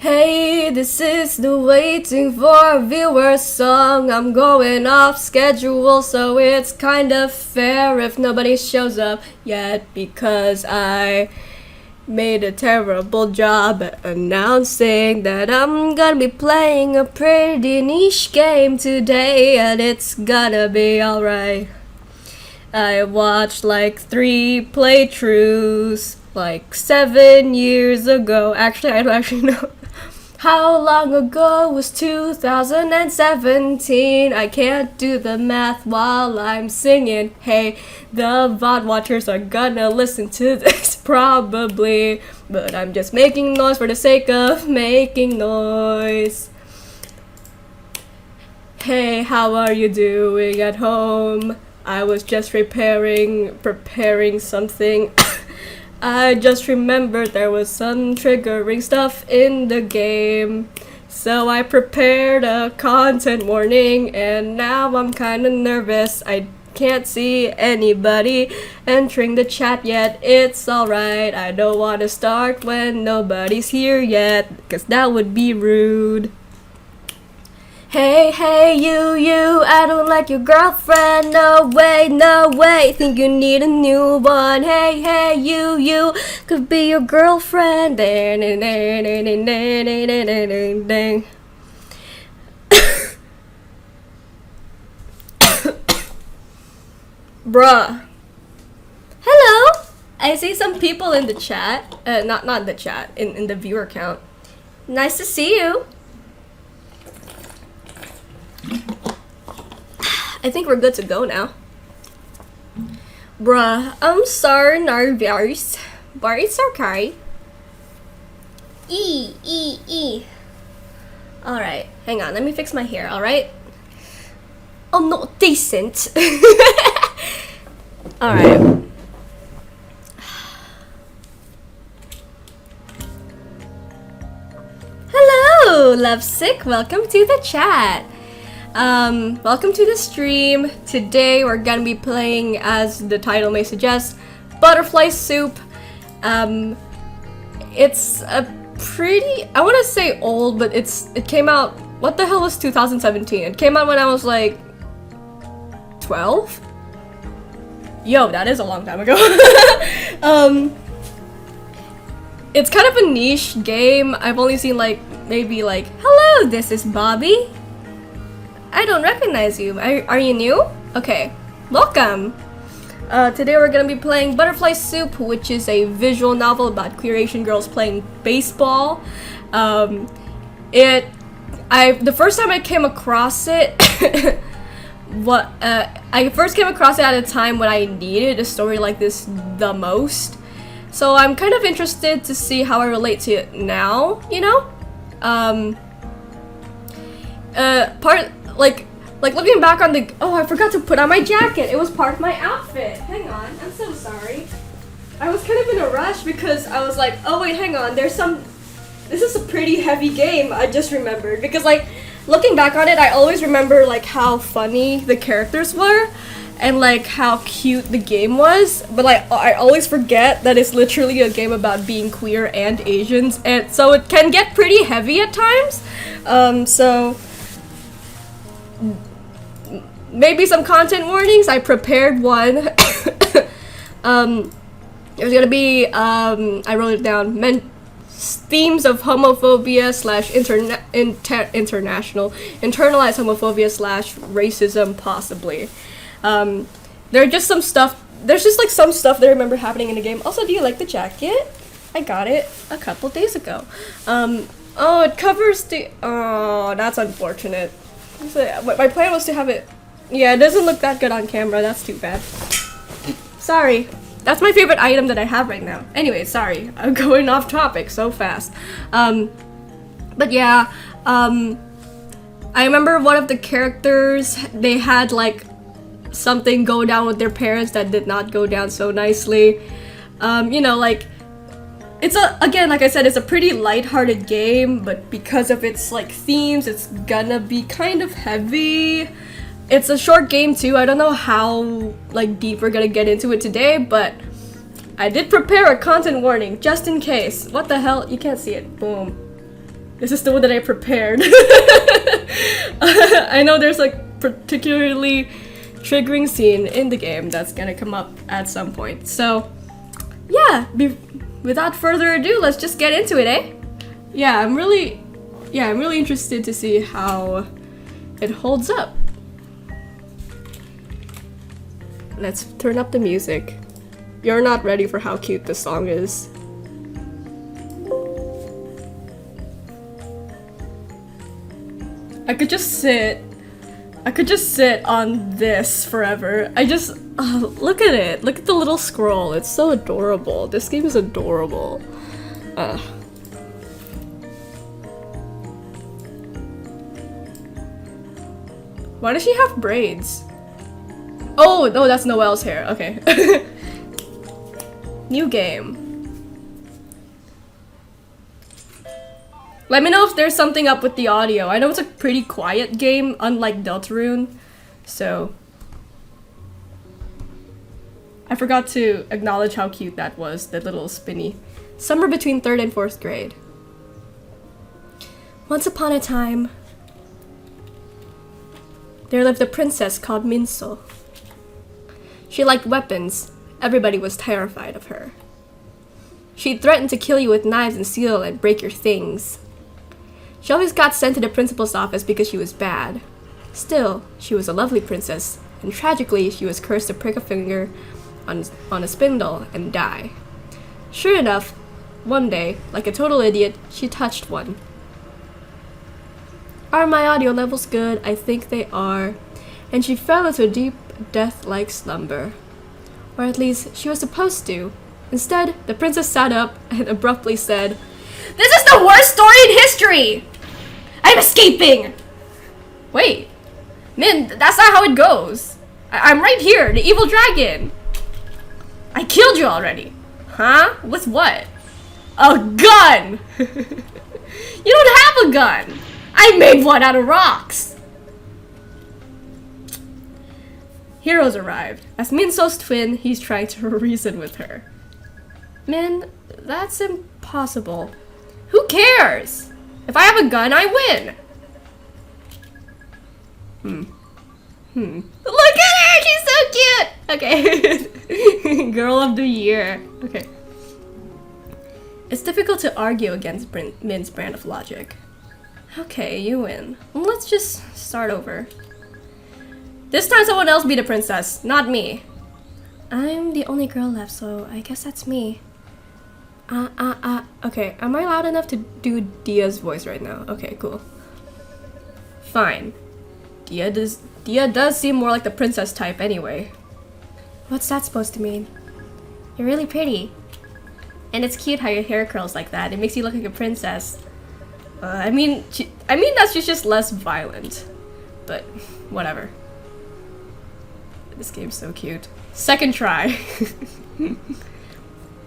Hey, this is the waiting for viewer song. I'm going off schedule, so it's kind of fair if nobody shows up yet because I made a terrible job at announcing that I'm gonna be playing a pretty niche game today, and it's gonna be alright. I watched like 3 playthroughs like 7 years ago. Actually, I don't actually know how long ago was 2017. I can't do the math while I'm singing. Hey, the VOD watchers are gonna listen to this probably, but I'm just making noise for the sake of making noise. Hey, how are you doing at home? I was just preparing something. I just remembered there was some triggering stuff in the game. So I prepared a content warning, and now I'm kinda nervous. I can't see anybody entering the chat yet. It's alright, I don't want to start when nobody's here yet, cause that would be rude. Hey, you, I don't like your girlfriend, no way, think you need a new one. Hey, you, could be your girlfriend. Bruh. Hello! I see some people in the chat, not the chat, in the viewer count. Nice to see you. I think we're good to go now. Bruh, I'm sorry, nervous, but it's okay. Alright, hang on, let me fix my hair, alright? I'm not decent. Alright. Hello, lovesick, welcome to the chat. Welcome to the stream. Today we're gonna be playing, as the title may suggest, Butterfly Soup. It's a pretty, I wanna say old, but it came out, what the hell was 2017? It came out when I was like 12? Yo, that is a long time ago. It's kind of a niche game. I've only seen like, maybe like, hello, this is Bobby. I don't recognize you. Are you new? Okay, welcome. Today we're gonna be playing Butterfly Soup, which is a visual novel about queer Asian girls playing baseball. The first time I came across it, I first came across it at a time when I needed a story like this the most. So I'm kind of interested to see how I relate to it now, you know? Like looking back on the, oh, I forgot to put on my jacket. It was part of my outfit. Hang on, I'm so sorry. I was kind of in a rush because I was like, oh wait, hang on, this is a pretty heavy game, I just remembered. Because like, looking back on it, I always remember like how funny the characters were and like how cute the game was. But like, I always forget that it's literally a game about being queer and Asians. And so it can get pretty heavy at times. So maybe some content warnings. I prepared one. It was gonna be, I wrote it down, themes of homophobia / international internalized homophobia / racism, possibly. There's just some stuff that I remember happening in the game. Also, do you like the jacket? I got it a couple days ago. Oh, it covers the, oh, that's unfortunate. So, my plan was to have it, yeah, it doesn't look that good on camera, that's too bad. Sorry. That's my favorite item that I have right now. Anyway, sorry, I'm going off topic so fast. But yeah, I remember one of the characters, they had like something go down with their parents that did not go down so nicely. You know, like, again, like I said, it's a pretty lighthearted game, but because of its like themes, it's gonna be kind of heavy. It's a short game too. I don't know how like deep we're gonna get into it today, but I did prepare a content warning just in case. What the hell? You can't see it. Boom. This is the one that I prepared. I know there's like particularly triggering scene in the game that's gonna come up at some point. So yeah, without further ado, let's just get into it, eh? Yeah, I'm really interested to see how it holds up. Let's turn up the music. You're not ready for how cute this song is. I could just sit on this forever. Look at it. Look at the little scroll. It's so adorable. This game is adorable. Why does she have braids? Oh, no, that's Noelle's hair. Okay. New game. Let me know if there's something up with the audio. I know it's a pretty quiet game, unlike Deltarune. So I forgot to acknowledge how cute that was, the little spinny. Somewhere between 3rd and 4th grade. Once upon a time, there lived a princess called Minso. She liked weapons. Everybody was terrified of her. She threatened to kill you with knives and steel and break your things. She always got sent to the principal's office because she was bad. Still, she was a lovely princess, and tragically, she was cursed to prick a finger on a spindle and die. Sure enough, one day, like a total idiot, she touched one. Are my audio levels good? I think they are. And she fell into a deep, death-like slumber. Or at least, she was supposed to. Instead, the princess sat up and abruptly said, "This is the worst story in history! I'm escaping!" Wait. Min, that's not how it goes. I'm right here, the evil dragon. I killed you already. Huh? With what? A gun! You don't have a gun! I made one out of rocks! Heroes arrived. As Minso's twin, he's trying to reason with her. Min, that's impossible. Who cares? If I have a gun, I win! Look at her! She's so cute! Okay. Girl of the year. Okay. It's difficult to argue against Min's brand of logic. Okay, you win. Let's just start over. This time someone else be the princess, not me. I'm the only girl left, so I guess that's me. Okay, am I loud enough to do Dia's voice right now? Okay, cool. Fine. Dia does seem more like the princess type anyway. What's that supposed to mean? You're really pretty. And it's cute how your hair curls like that. It makes you look like a princess. I mean that she's just less violent. But, whatever. This game's so cute. Second try.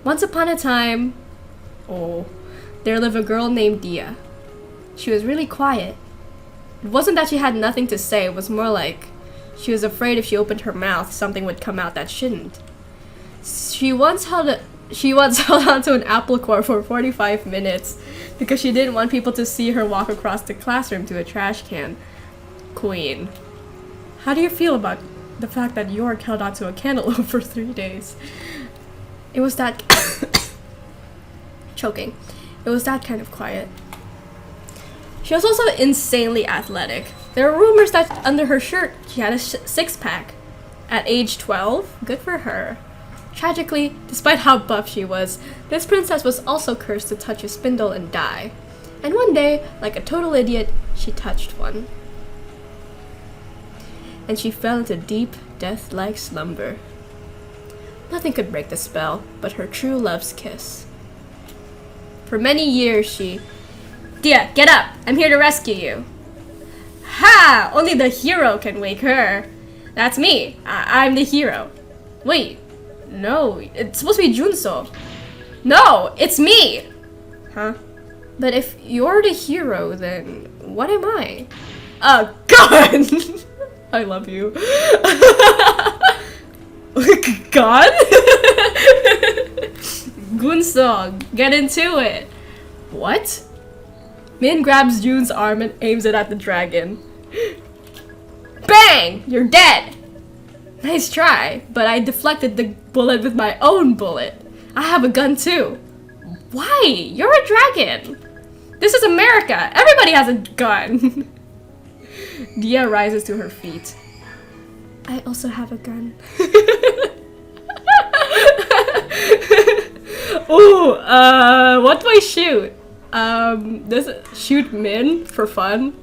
Once upon a time, there lived a girl named Dia. She was really quiet. It wasn't that she had nothing to say, it was more like she was afraid if she opened her mouth, something would come out that shouldn't. She once held onto an apple core for 45 minutes because she didn't want people to see her walk across the classroom to a trash can. Queen. How do you feel about the fact that York held onto a cantaloupe for 3 days? It was that choking. It was that kind of quiet. She was also insanely athletic. There were rumors that under her shirt she had a six-pack. At age 12, good for her. Tragically, despite how buff she was, this princess was also cursed to touch a spindle and die. And one day, like a total idiot, she touched one. And she fell into deep, death-like slumber. Nothing could break the spell but her true love's kiss. For many years she... Dia, get up! I'm here to rescue you. Ha! Only the hero can wake her. That's me. I'm the hero. Wait. No, it's supposed to be Junso. No, it's me! Huh? But if you're the hero, then what am I? A gun! I love you. God? Gunso, get into it. What? Min grabs June's arm and aims it at the dragon. Bang! You're dead! Nice try, but I deflected the bullet with my own bullet. I have a gun too. Why? You're a dragon. This is America. Everybody has a gun. Dia rises to her feet. I also have a gun. Ooh, what do I shoot? Shoot Min for fun.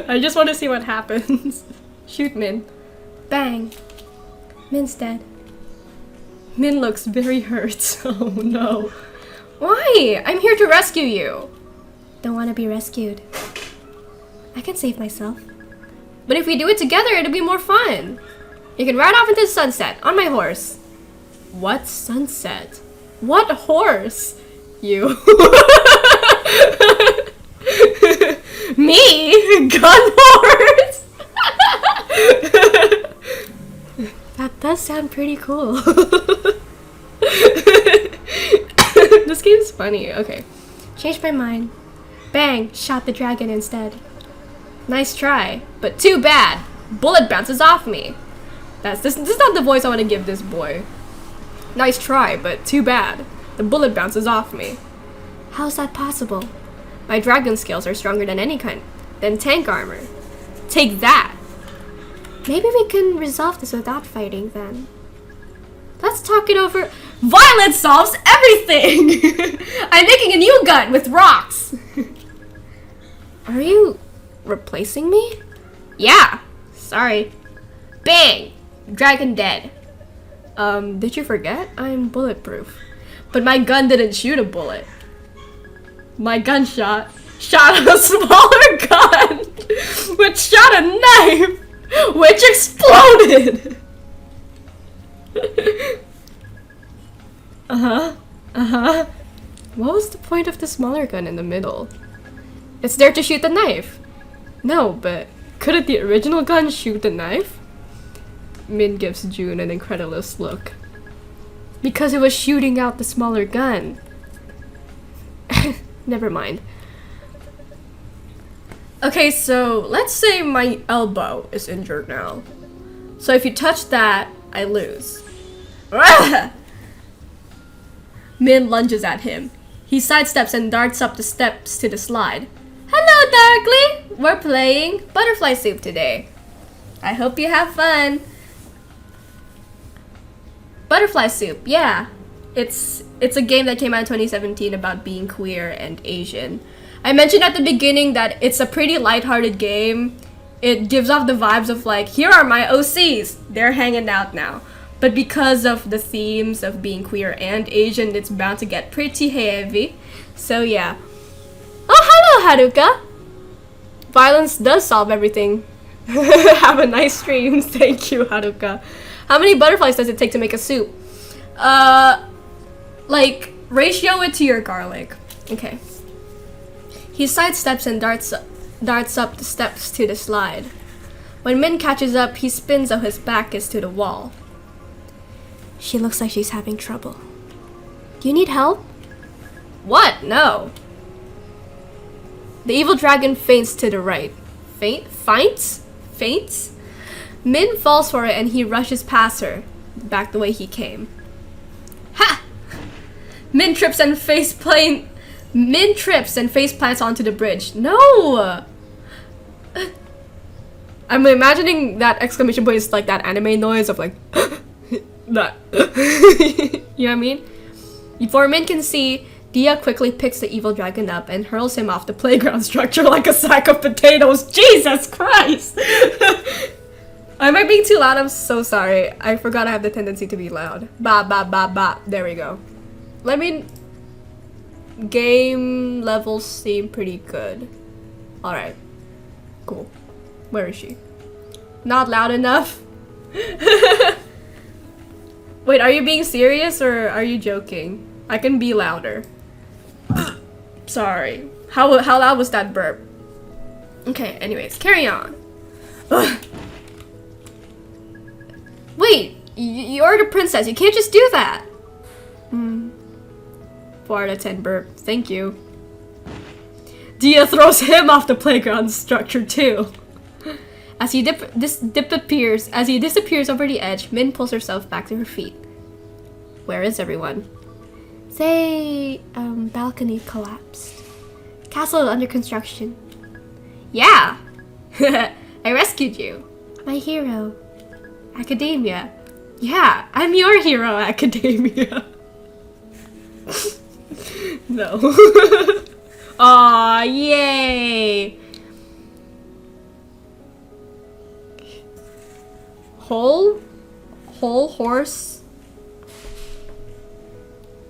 I just want to see what happens. Shoot Min. Bang. Min's dead. Min looks very hurt. Oh no. Why? I'm here to rescue you. Don't want to be rescued. I can save myself. But if we do it together, it'll be more fun. You can ride off into the sunset on my horse. What sunset? What horse? You. Me? Gun horse? That does sound pretty cool. This game's funny. Okay. Changed my mind. Bang! Shot the dragon instead. Nice try, but too bad. Bullet bounces off me. This is not the voice I want to give this boy. Nice try, but too bad. The bullet bounces off me. How's that possible? My dragon skills are stronger than tank armor. Take that. Maybe we can resolve this without fighting then. Let's talk it over. Violence solves everything! I'm making a new gun with rocks! Are you replacing me? Yeah. Sorry. Bang! Dragon dead. Did you forget? I'm bulletproof. But my gun didn't shoot a bullet. My gun shot a smaller gun, which shot a knife, which exploded. What was the point of the smaller gun in the middle? It's there to shoot the knife. No, but couldn't the original gun shoot the knife? Min gives June an incredulous look. Because it was shooting out the smaller gun. Never mind. Okay, so let's say my elbow is injured now. So if you touch that, I lose. Min lunges at him. He sidesteps and darts up the steps to the slide. Hello, Darkly! We're playing Butterfly Soup today. I hope you have fun. Butterfly Soup, yeah. It's a game that came out in 2017 about being queer and Asian. I mentioned at the beginning that it's a pretty lighthearted game. It gives off the vibes of like, here are my OCs. They're hanging out now. But because of the themes of being queer and Asian, it's bound to get pretty heavy. So yeah. Oh, hello, Haruka! Violence does solve everything. Have a nice stream. Thank you, Haruka. How many butterflies does it take to make a soup? Like, ratio it to your garlic. Okay. He sidesteps and darts up the steps to the slide. When Min catches up, he spins so his back is to the wall. She looks like she's having trouble. Do you need help? What? No. The evil dragon faints to the right. Faints? Min falls for it and he rushes past her, back the way he came. Ha! Min trips and face plants onto the bridge. No! I'm imagining that exclamation point is like that anime noise of like that. You know what I mean? Before Min can see, Dia quickly picks the evil dragon up and hurls him off the playground structure like a sack of potatoes. Jesus Christ! Am I being too loud? I'm so sorry. I forgot I have the tendency to be loud. Ba ba ba ba. There we go. Game levels seem pretty good. Alright. Cool. Where is she? Not loud enough? Wait, are you being serious or are you joking? I can be louder. Sorry. How loud was that burp? Okay, anyways, carry on. Ugh. Wait, you're the princess. You can't just do that. 4 out of 10 burp. Thank you. Dia throws him off the playground structure too. As he disappears over the edge, Min pulls herself back to her feet. Where is everyone? Say, balcony collapsed. Castle under construction. Yeah! I rescued you. My hero. Academia. Yeah, I'm your hero, Academia. No. Aw, yay! Whole horse?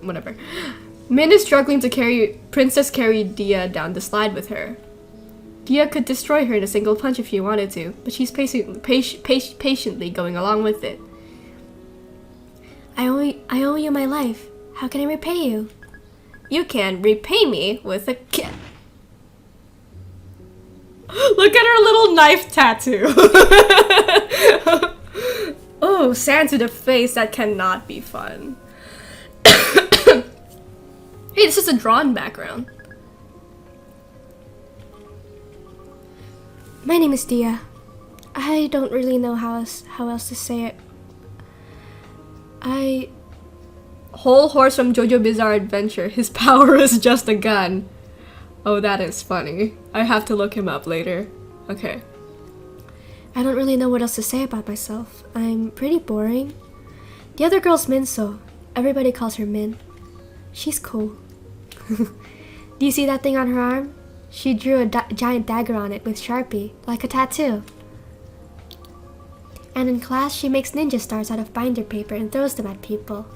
Whatever. Min is struggling to carry Dia down the slide with her. Dia could destroy her in a single punch if she wanted to, but she's patiently going along with it. I owe you my life. How can I repay you? You can repay me with a kiss. Look at her little knife tattoo. Oh, sand to the face. That cannot be fun. Hey, this is a drawn background. My name is Dia. I don't really know how else to say it. Whole horse from JoJo Bizarre Adventure. His power is just a gun. Oh, that is funny. I have to look him up later. Okay. I don't really know what else to say about myself. I'm pretty boring. The other girl's Minso. Everybody calls her Min. She's cool. Do you see that thing on her arm? She drew a giant dagger on it with Sharpie, like a tattoo. And in class, she makes ninja stars out of binder paper and throws them at people.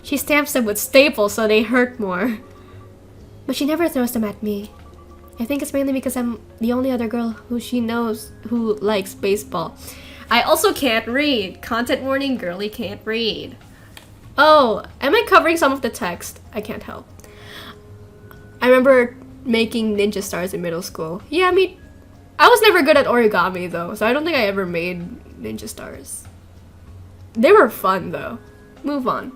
She stamps them with staples so they hurt more. But she never throws them at me. I think it's mainly because I'm the only other girl who she knows who likes baseball. I also can't read. Content warning, girly can't read. Oh, am I covering some of the text? I can't help. I remember making ninja stars in middle school. Yeah, I was never good at origami though, so I don't think I ever made ninja stars. They were fun though. Move on.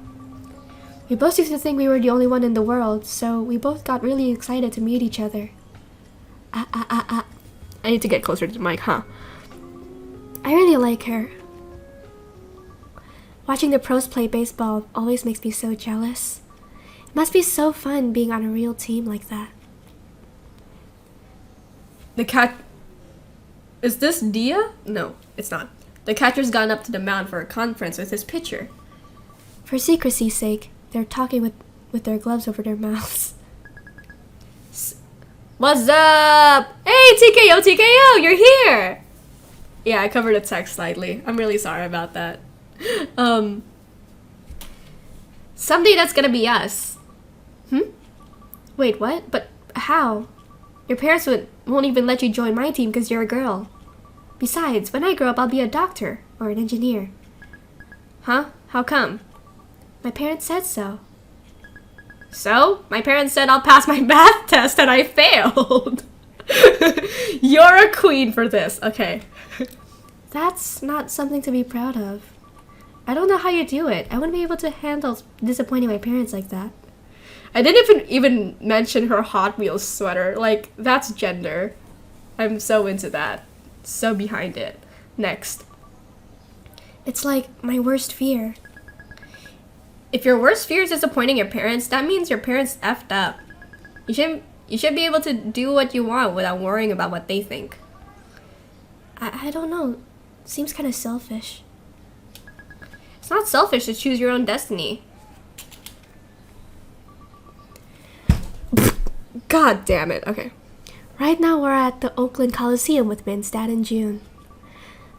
We both used to think we were the only one in the world, so we both got really excited to meet each other. I need to get closer to the mic, huh? I really like her. Watching the pros play baseball always makes me so jealous. It must be so fun being on a real team like that. The cat... Is this Dia? No, it's not. The catcher's gone up to the mound for a conference with his pitcher. For secrecy's sake, they're talking with their gloves over their mouths. What's up? Hey, TKO, you're here! Yeah, I covered the text slightly. I'm really sorry about that. Someday that's gonna be us. Wait, what? But how? Your parents won't even let you join my team because you're a girl. Besides, when I grow up, I'll be a doctor or an engineer. Huh? How come? My parents said so. So? My parents said I'll pass my math test and I failed. You're a queen for this. Okay. That's not something to be proud of. I don't know how you do it. I wouldn't be able to handle disappointing my parents like that. I didn't even mention her Hot Wheels sweater. Like, that's gender. I'm so into that. So behind it. Next. It's like my worst fear. If your worst fear is disappointing your parents, that means your parents effed up. You should be able to do what you want without worrying about what they think. I don't know. Seems kind of selfish. It's not selfish to choose your own destiny. God damn it. Okay. Right now we're at the Oakland Coliseum with Min's dad in June.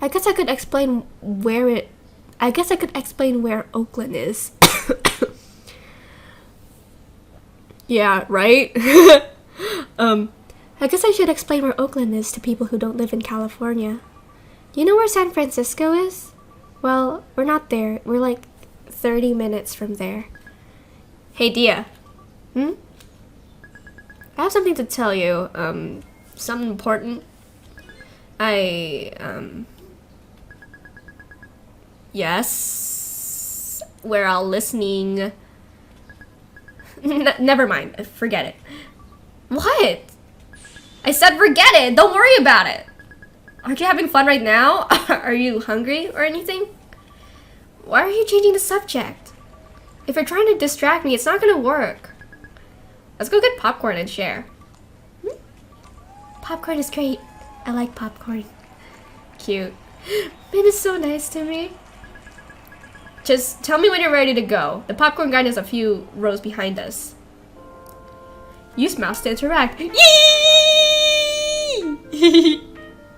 I guess I could explain where Oakland is. Yeah, right? I guess I should explain where Oakland is to people who don't live in California. Do you know where San Francisco is? Well, we're not there. We're like 30 minutes from there. Hey, Dia. I have something to tell you. Something important. Yes. We're all listening. Never mind. Forget it. What? I said forget it. Don't worry about it. Aren't you having fun right now? Are you hungry or anything? Why are you changing the subject? If you're trying to distract me, it's not gonna work. Let's go get popcorn and share. Popcorn is great. I like popcorn. Cute. Min is so nice to me. Just tell me when you're ready to go. The popcorn guy is a few rows behind us. Use mouse to interact. Yee!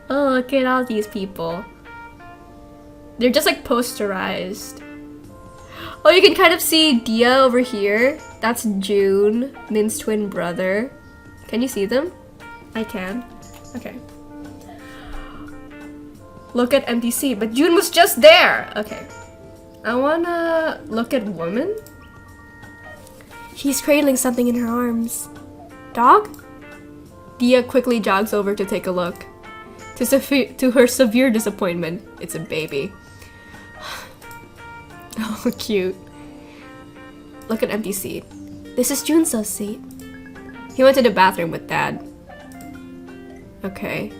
Oh, look at all these people. They're just like posterized. Oh, you can kind of see Dia over here. That's June, Min's twin brother. Can you see them? I can. Okay. Look at MDC, but June was just there. Okay. I wanna look at woman. She's cradling something in her arms. Dog? Dia quickly jogs over to take a look. To her severe disappointment, it's a baby. Oh, cute. Look at empty seat. This is Junso's seat. He went to the bathroom with Dad. Okay.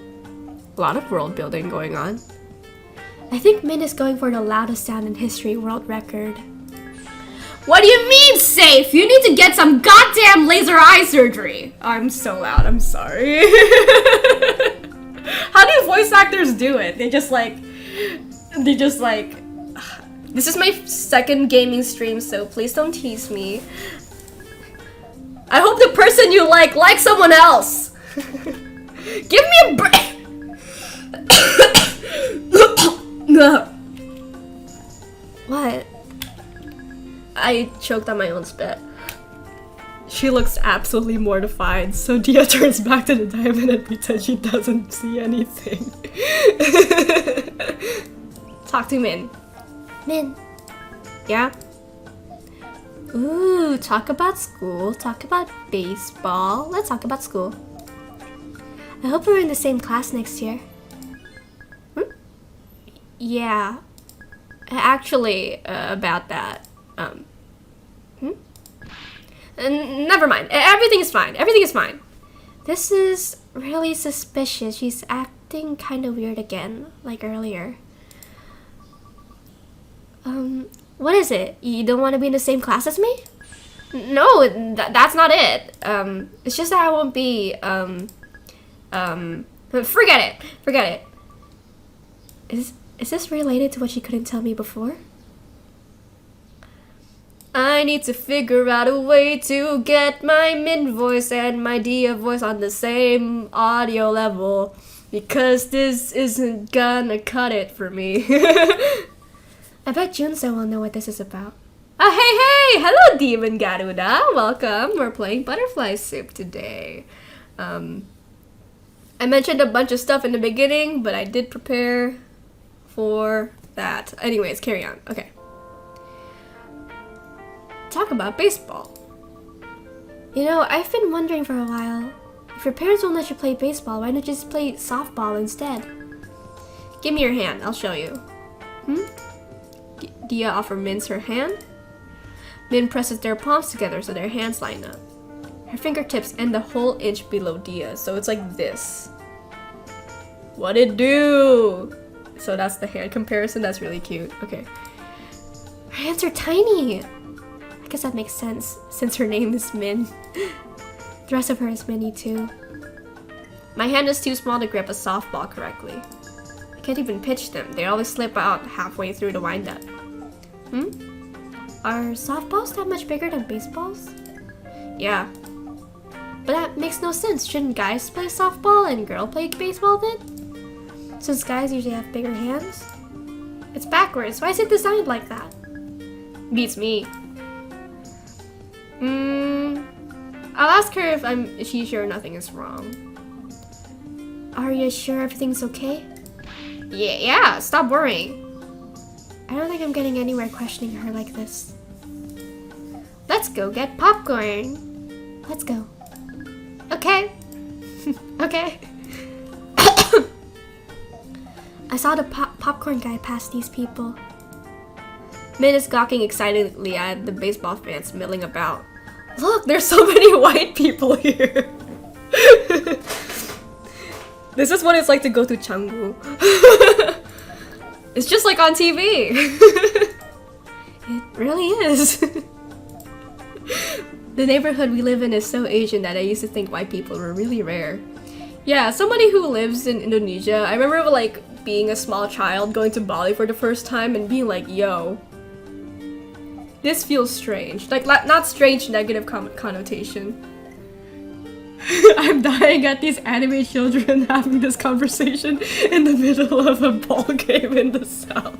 A lot of world building going on. I think Min is going for the loudest sound in history world record. What do you mean safe? You need to get some goddamn laser eye surgery. I'm so loud, I'm sorry. How do voice actors do it? They just like, this is my second gaming stream, so please don't tease me. I hope the person you like someone else. Give me a break. What? I choked on my own spit. She looks absolutely mortified, so Dia turns back to the diamond and pretends she doesn't see anything. Talk to Min. Min. Yeah? Ooh, talk about school, talk about baseball. Let's talk about school. I hope we're in the same class next year. Yeah. Actually, about that. Never mind. Everything is fine. Everything is fine. This is really suspicious. She's acting kind of weird again, like earlier. What is it? You don't want to be in the same class as me? No, that's not it. It's just that I won't be, forget it. Forget it. Is this related to what she couldn't tell me before? I need to figure out a way to get my Min voice and my Dia voice on the same audio level, because this isn't gonna cut it for me. I bet Junso will know what this is about. Oh, hey! Hello, Demon Garuda! Welcome! We're playing Butterfly Soup today. I mentioned a bunch of stuff in the beginning, but I did prepare for that. Anyways, carry on. Okay. Talk about baseball. You know, I've been wondering for a while, if your parents won't let you play baseball, why don't you just play softball instead? Give me your hand, I'll show you. Dia offers Min her hand. Min presses their palms together so their hands line up. Her fingertips end a whole inch below Dia, so it's like this. What it do? So that's the hand comparison, that's really cute. Okay. Her hands are tiny. I guess that makes sense, since her name is Min. The rest of her is Minnie too. My hand is too small to grip a softball correctly. I can't even pitch them. They always slip out halfway through the windup. Are softballs that much bigger than baseballs? Yeah. But that makes no sense. Shouldn't guys play softball and girls play baseball then? Since guys usually have bigger hands? It's backwards. Why is it designed like that? Beats me. I'll ask her if she's sure nothing is wrong. Are you sure everything's okay? Yeah, stop worrying. I don't think I'm getting anywhere questioning her like this. Let's go get popcorn. Let's go. Okay. Okay. I saw the popcorn guy pass these people. Min is gawking excitedly at the baseball fans milling about. Look, there's so many white people here. This is what it's like to go to Canggu. It's just like on TV. It really is. The neighborhood we live in is so Asian that I used to think white people were really rare. Yeah, somebody who lives in Indonesia, I remember like being a small child going to Bali for the first time and being like, yo, this feels strange. Like, not strange, negative connotation. I'm dying at these anime children having this conversation in the middle of a ball game in the south.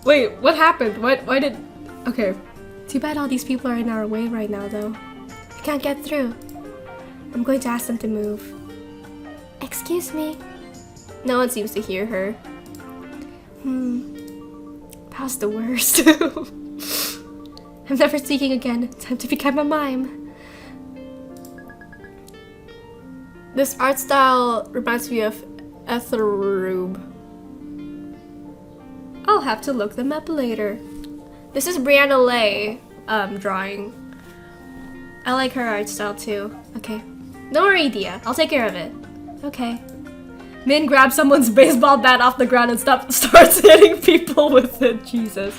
Wait, what happened? Why did... Okay. Too bad all these people are in our way right now, though. I can't get through. I'm going to ask them to move. Excuse me. No one seems to hear her. How's the worst? I'm never speaking again. Time to become a mime. This art style reminds me of Etherube. I'll have to look them up later. This is Brianna Lay drawing. I like her art style too. Okay. Don't worry, Dia. I'll take care of it. Okay. Min grabs someone's baseball bat off the ground and starts hitting people with it. Jesus.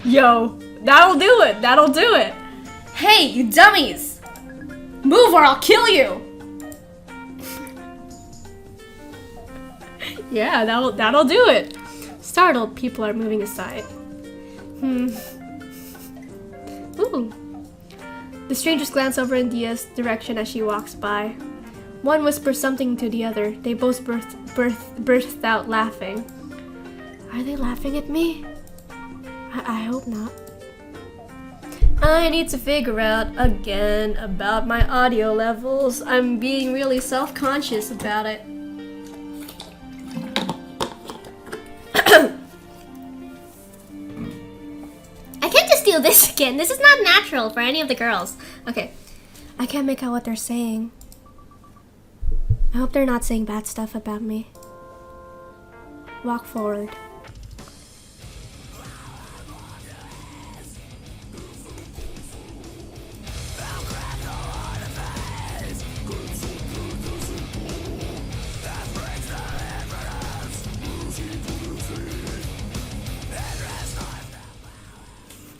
Yo, that'll do it. That'll do it. Hey, you dummies! Move or I'll kill you! Yeah, that'll do it. Startled, people are moving aside. Ooh. The strangers glance over in Dia's direction as she walks by. One whispers something to the other. They both burst out laughing. Are they laughing at me? I hope not. I need to figure out again about my audio levels. I'm being really self-conscious about it. I can't just do this again. This is not natural for any of the girls. Okay. I can't make out what they're saying. I hope they're not saying bad stuff about me. Walk forward.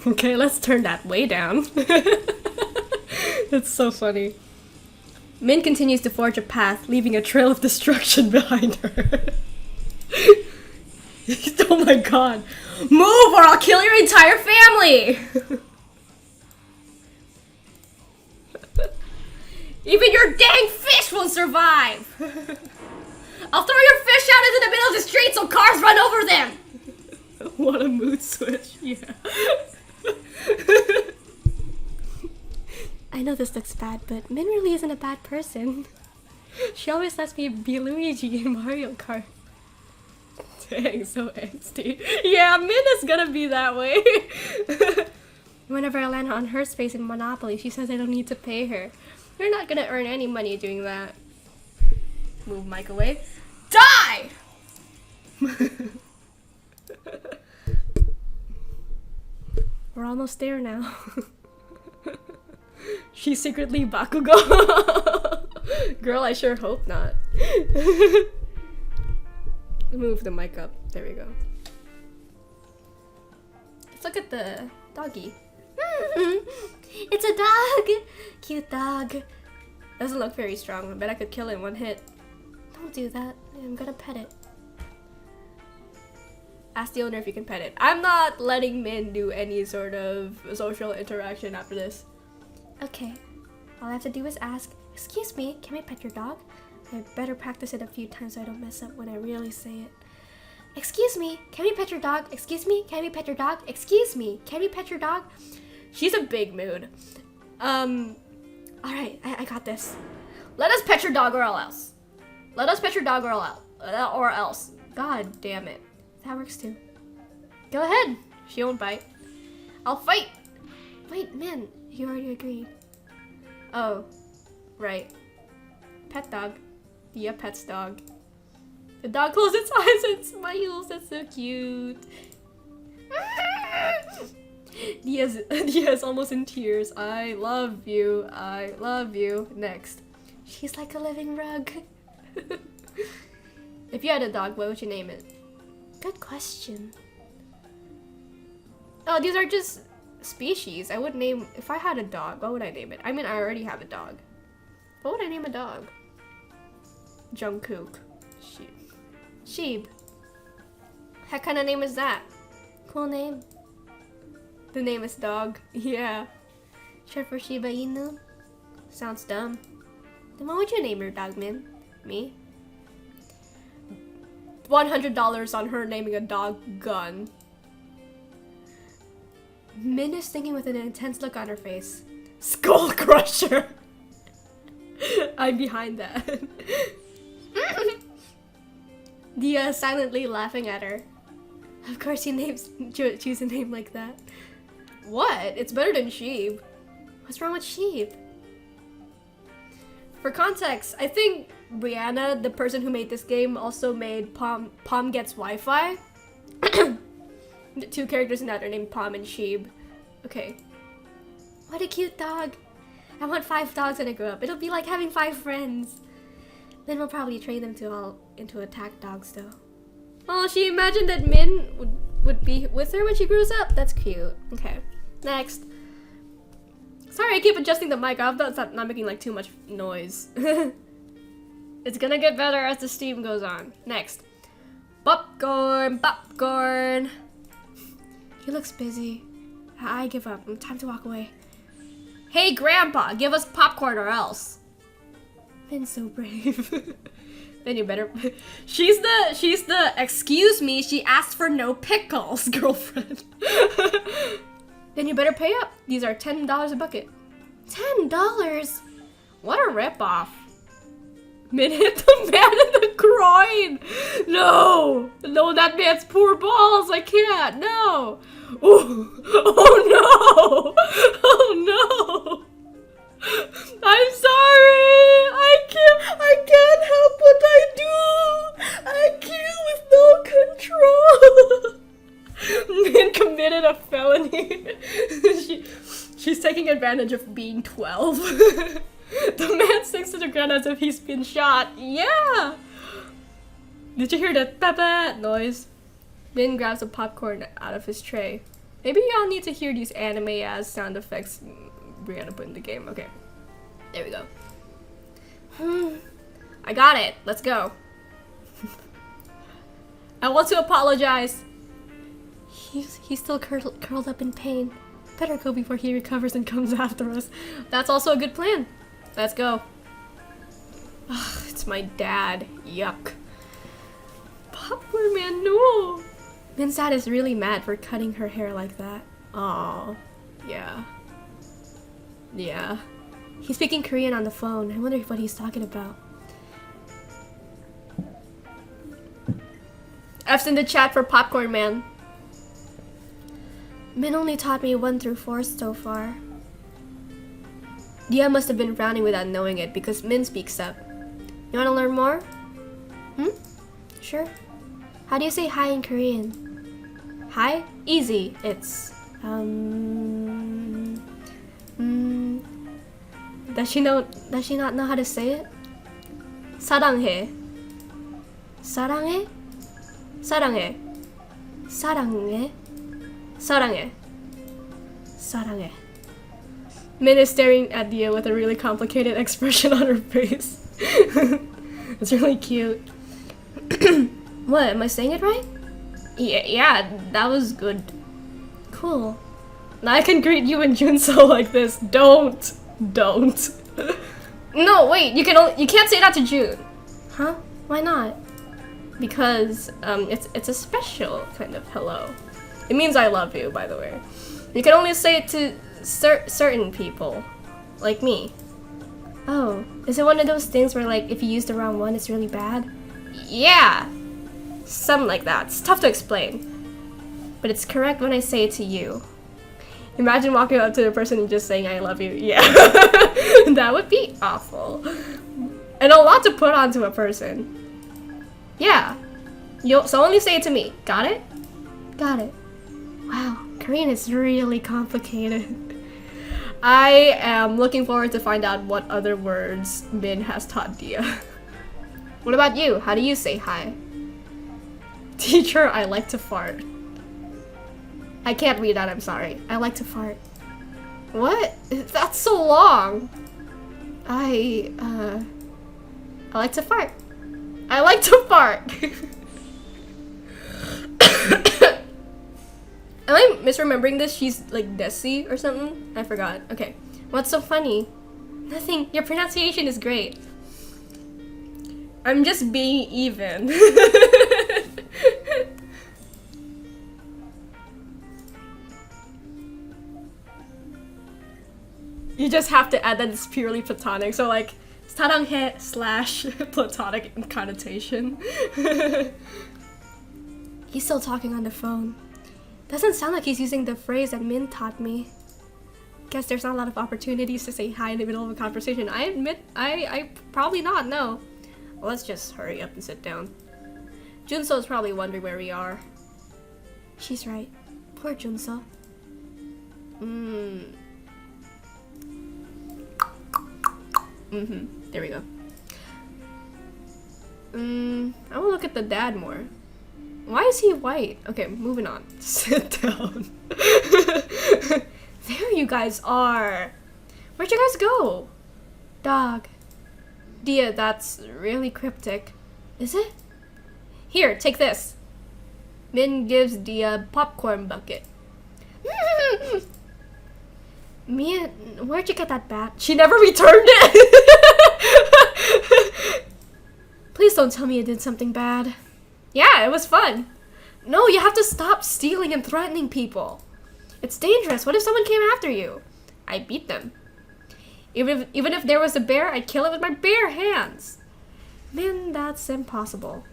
Okay, let's turn that way down. It's so funny. Min continues to forge a path, leaving a trail of destruction behind her. Oh my god. Move or I'll kill your entire family! Even your dang fish won't survive! I'll throw your fish out into the middle of the street so cars run over them! What a mood switch, yeah. I know this looks bad, but Min really isn't a bad person. She always lets me be Luigi in Mario Kart. Dang, so angsty. Yeah, Min is gonna be that way. Whenever I land on her space in Monopoly, she says I don't need to pay her. You're not gonna earn any money doing that. Move mic away. Die! We're almost there now. She's secretly Bakugo. Girl, I sure hope not. Move the mic up. There we go. Let's look at the doggy. It's a dog! Cute dog. Doesn't look very strong. I bet I could kill it in one hit. Don't do that. I'm gonna pet it. Ask the owner if you can pet it. I'm not letting Min do any sort of social interaction after this. Okay. All I have to do is ask, excuse me, can I pet your dog? I better practice it a few times so I don't mess up when I really say it. Excuse me, can we pet your dog? Excuse me, can we pet your dog? Excuse me, can we pet your dog? She's a big mood. Alright, I got this. Let us pet your dog or else. Let us pet your dog or else. God damn it. That works too. Go ahead. She won't bite. I'll fight. Wait, man, you already agreed. Oh, right. Pet dog. Yeah, pet's dog. The dog closes its eyes and smiles. That's so cute. Dia's almost in tears. I love you. I love you. Next. She's like a living rug. If you had a dog, what would you name it? Good question. Oh, these are just species. I would name, if I had a dog, what would I name it? I mean, I already have a dog. What would I name a dog? Jungkook. Sheeb. What kind of name is that? Cool name. The name is dog. Yeah. Short for Shiba Inu. Sounds dumb. Then what would you name your dog, Min? Me? $100 on her naming a dog Gun. Min is thinking with an intense look on her face. Skull Crusher! I'm behind that. Dia silently laughing at her. Of course you choose a name like that. What? It's better than Sheep. What's wrong with Sheep? For context, I think Brianna, the person who made this game, also made Palm Gets Wi-Fi. The two characters in that are named Palm and Sheep. Okay. What a cute dog. I want 5 dogs when I grow up. It'll be like having 5 friends. Then we'll probably train them to all into attack dogs though. Oh, she imagined that Min would be with her when she grows up. That's cute. Okay. Next. Sorry, I keep adjusting the mic. I hope that's not making like too much noise. It's gonna get better as the steam goes on. Next. Popcorn, popcorn. He looks busy. I give up. Time to walk away. Hey, Grandpa, give us popcorn or else. Min's so brave. Then you better. She's the excuse me, she asked for no pickles girlfriend. Then you better pay up. These are $10 a bucket. $10? What a ripoff. Min hit the man in the groin. No, that man's poor balls. I can't. No. Oh, oh no. Oh no. I'm sorry. I can't help what I do. I kill with no control. Min committed a felony. She's taking advantage of being 12. The man sinks to the ground as if he's been shot. Yeah. Did you hear that papa noise? Min grabs a popcorn out of his tray. Maybe y'all need to hear these anime-ass sound effects Brianna put in the game. Okay. There we go. I got it. Let's go. I want to apologize. He's still curled up in pain. Better go before he recovers and comes after us. That's also a good plan. Let's go. Ugh, it's my dad. Yuck. Popcorn man, no. Min's dad is really mad for cutting her hair like that. Aww. Yeah. Yeah. He's speaking Korean on the phone. I wonder what he's talking about. F's in the chat for Popcorn Man. Min only taught me 1 through 4 so far. Dia must have been frowning without knowing it because Min speaks up. You wanna learn more? Sure. How do you say hi in Korean? Hi? Easy. It's Does she not know how to say it? 사랑해. 사랑해? 사랑해. 사랑해. 사랑해. 사랑해. Min is staring at Dia with a really complicated expression on her face. It's really cute. What? Am I saying it right? Yeah, that was good. Cool. Now I can greet you and Junso like this. Don't. No, wait. You can't say that to June. Huh? Why not? Because it's a special kind of hello. It means I love you, by the way. You can only say it to certain people, like me. Oh, is it one of those things where like if you use the wrong one, it's really bad? Yeah, something like that. It's tough to explain, but it's correct when I say it to you. Imagine walking up to the person and just saying I love you. Yeah, that would be awful, and a lot to put onto a person. Yeah, so only say it to me. Got it? Got it. Wow, Korean is really complicated. I am looking forward to find out what other words Min has taught Dia. What about you? How do you say hi? Teacher, I like to fart. I can't read that, I'm sorry. I like to fart. What? That's so long. I like to fart. I like to fart. Am I misremembering this? She's like Desi or something? I forgot. Okay. What's so funny? Nothing. Your pronunciation is great. I'm just being even. You just have to add that it's purely platonic. So like, 사랑해 / platonic connotation. He's still talking on the phone. Doesn't sound like he's using the phrase that Min taught me. Guess there's not a lot of opportunities to say hi in the middle of a conversation. I admit, I probably not, no. Well, let's just hurry up and sit down. Junso is probably wondering where we are. She's right. Poor Junso. There we go. I will look at the dad more. Why is he white? Okay, moving on. Sit down. There you guys are. Where'd you guys go? Dog. Dia, that's really cryptic. Is it? Here, take this. Min gives Dia a popcorn bucket. Mia, where'd you get that bat? She never returned it! Please don't tell me you did something bad. Yeah, it was fun. No, you have to stop stealing and threatening people. It's dangerous. What if someone came after you? I beat them. Even if there was a bear, I'd kill it with my bare hands. Man, that's impossible.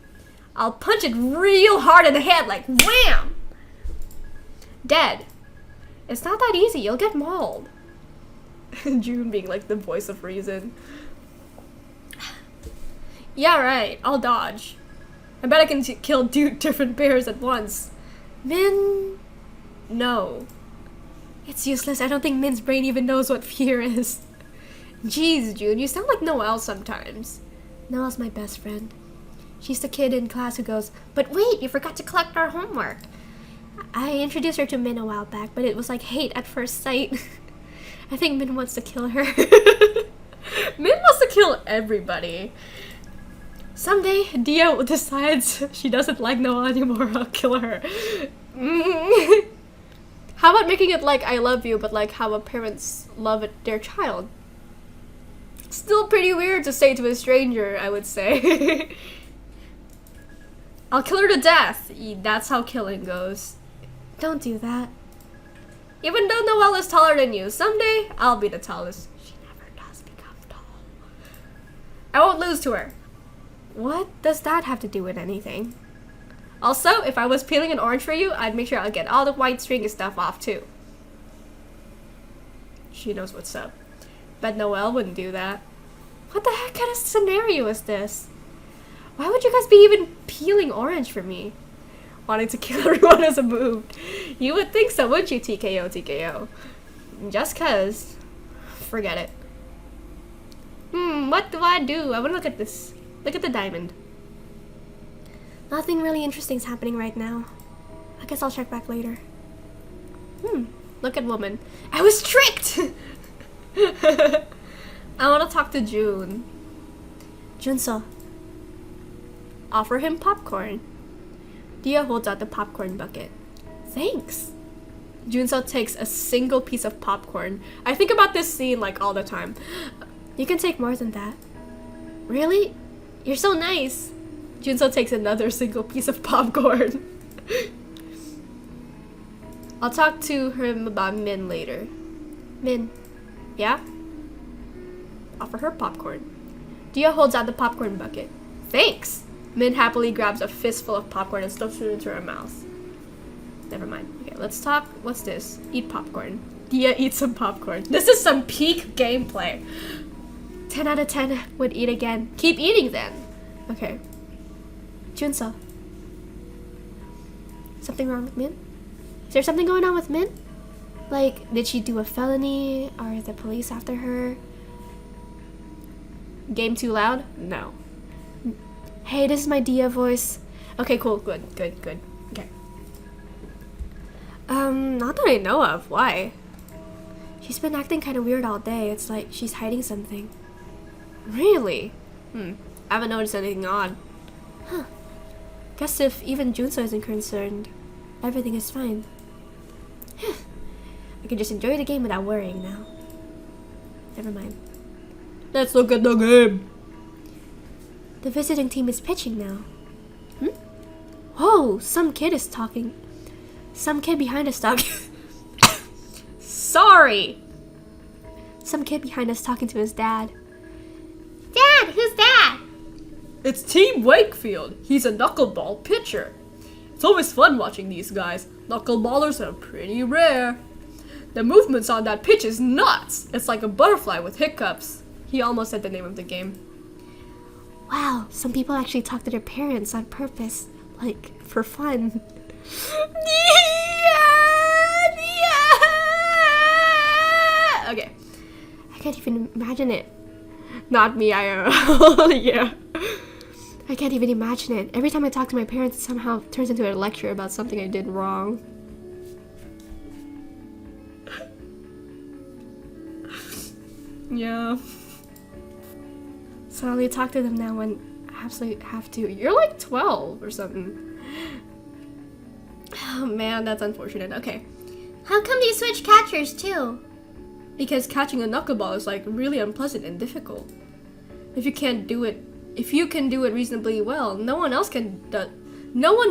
I'll punch it real hard in the head, like wham! Dead. It's not that easy. You'll get mauled. June being like the voice of reason. Yeah, right. I'll dodge. I bet I can kill 2 different bears at once. Min... No. It's useless. I don't think Min's brain even knows what fear is. Jeez, June, you sound like Noelle sometimes. Noelle's my best friend. She's the kid in class who goes, "But wait, you forgot to collect our homework." I introduced her to Min a while back, but it was like hate at first sight. I think Min wants to kill her. Min wants to kill everybody. Someday, Dia decides she doesn't like Noelle anymore. I'll kill her. How about making it like I love you, but like how a parents love their child? Still pretty weird to say to a stranger, I would say. I'll kill her to death. That's how killing goes. Don't do that. Even though Noelle is taller than you, someday I'll be the tallest. She never does become tall. I won't lose to her. What does that have to do with anything? Also, if I was peeling an orange for you, I'd make sure I'll get all the white stringy stuff off too. She knows what's up. Bet Noelle wouldn't do that. What the heck kind of scenario is this? Why would you guys be even peeling orange for me? Wanting to kill everyone as a move. You would think so, wouldn't you, TKO, TKO? Just cause. Forget it. What do? I want to look at this. Look at the diamond. Nothing really interesting is happening right now. I guess I'll check back later. Look at woman. I was tricked! I want to talk to June. Junso. Offer him popcorn. Dia holds out the popcorn bucket. Thanks. Junso takes a single piece of popcorn. I think about this scene like all the time. You can take more than that. Really? You're so nice. Junso takes another single piece of popcorn. I'll talk to him about Min later. Min. Yeah? Offer her popcorn. Dia holds out the popcorn bucket. Thanks! Min happily grabs a fistful of popcorn and stuffs it into her mouth. Never mind. Okay, let's talk. What's this? Eat popcorn. Dia eats some popcorn. This is some peak gameplay. 10 out of 10 would eat again. Keep eating then. Okay. Junso. Something wrong with Min? Is there something going on with Min? Like, did she do a felony? Are the police after her? Game too loud? No. Hey, this is my Dia voice. Okay, cool. Good. Okay. Not that I know of. Why? She's been acting kind of weird all day. It's like she's hiding something. Really? I haven't noticed anything odd. Huh. Guess if even Junso isn't concerned, everything is fine. I can just enjoy the game without worrying now. Never mind. Let's look at the game. The visiting team is pitching now. Whoa, some kid is talking. Some kid behind us talking. Sorry. Some kid behind us talking to his dad. Dad, who's dad? It's Team Wakefield. He's a knuckleball pitcher. It's always fun watching these guys. Knuckleballers are pretty rare. The movements on that pitch is nuts. It's like a butterfly with hiccups. He almost said the name of the game. Wow, some people actually talk to their parents on purpose. Like, for fun. Okay. I can't even imagine it. Not me, IRL. Yeah. I can't even imagine it. Every time I talk to my parents, it somehow turns into a lecture about something I did wrong. Yeah. So I only talk to them now when I absolutely have to. You're like 12 or something. Oh man, that's unfortunate. Okay. How come you switch catchers too? Because catching a knuckleball is like really unpleasant and difficult. If you can do it reasonably well, no one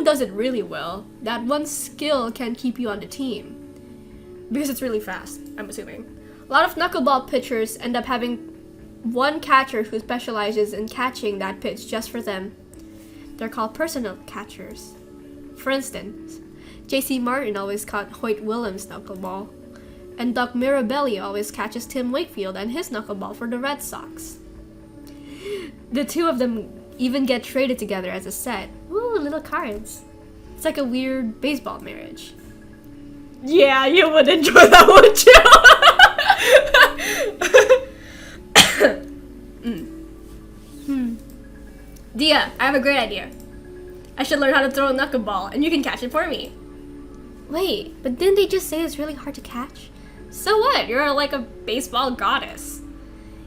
does it really well. That one skill can keep you on the team. Because it's really fast, I'm assuming. A lot of knuckleball pitchers end up having one catcher who specializes in catching that pitch just for them. They're called personal catchers. For instance, J.C. Martin always caught Hoyt Williams' knuckleball, and Doc Mirabelli always catches Tim Wakefield and his knuckleball for the Red Sox. The two of them even get traded together as a set. Ooh, little cards. It's like a weird baseball marriage. Yeah, you would enjoy that, wouldn't you? Dia, I have a great idea. I should learn how to throw a knuckleball, and you can catch it for me. Wait, but didn't they just say it's really hard to catch? So what? You're like a baseball goddess.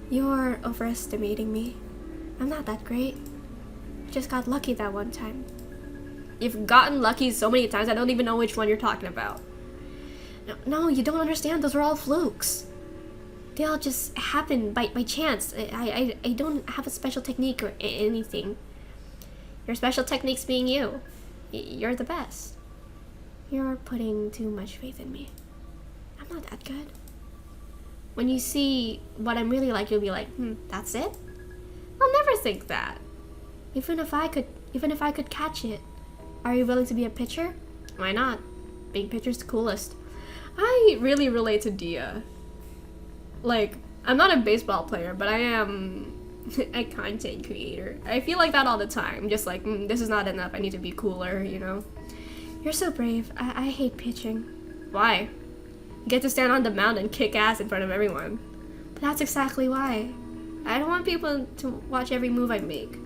You're overestimating me. I'm not that great. I just got lucky that one time. You've gotten lucky so many times, I don't even know which one you're talking about. No, you don't understand. Those are all flukes. They all just happen by chance. I don't have a special technique or anything. Your special technique's being you. You're the best. You're putting too much faith in me. I'm not that good. When you see what I'm really like, you'll be like, that's it? I'll never think that. Even if I could catch it, are you willing to be a pitcher? Why not? Being pitcher's the coolest. I really relate to Dia. Like, I'm not a baseball player, but I am a content creator. I feel like that all the time. Just like, this is not enough. I need to be cooler, you know? You're so brave. I hate pitching. Why? You get to stand on the mound and kick ass in front of everyone. But that's exactly why. I don't want people to watch every move I make.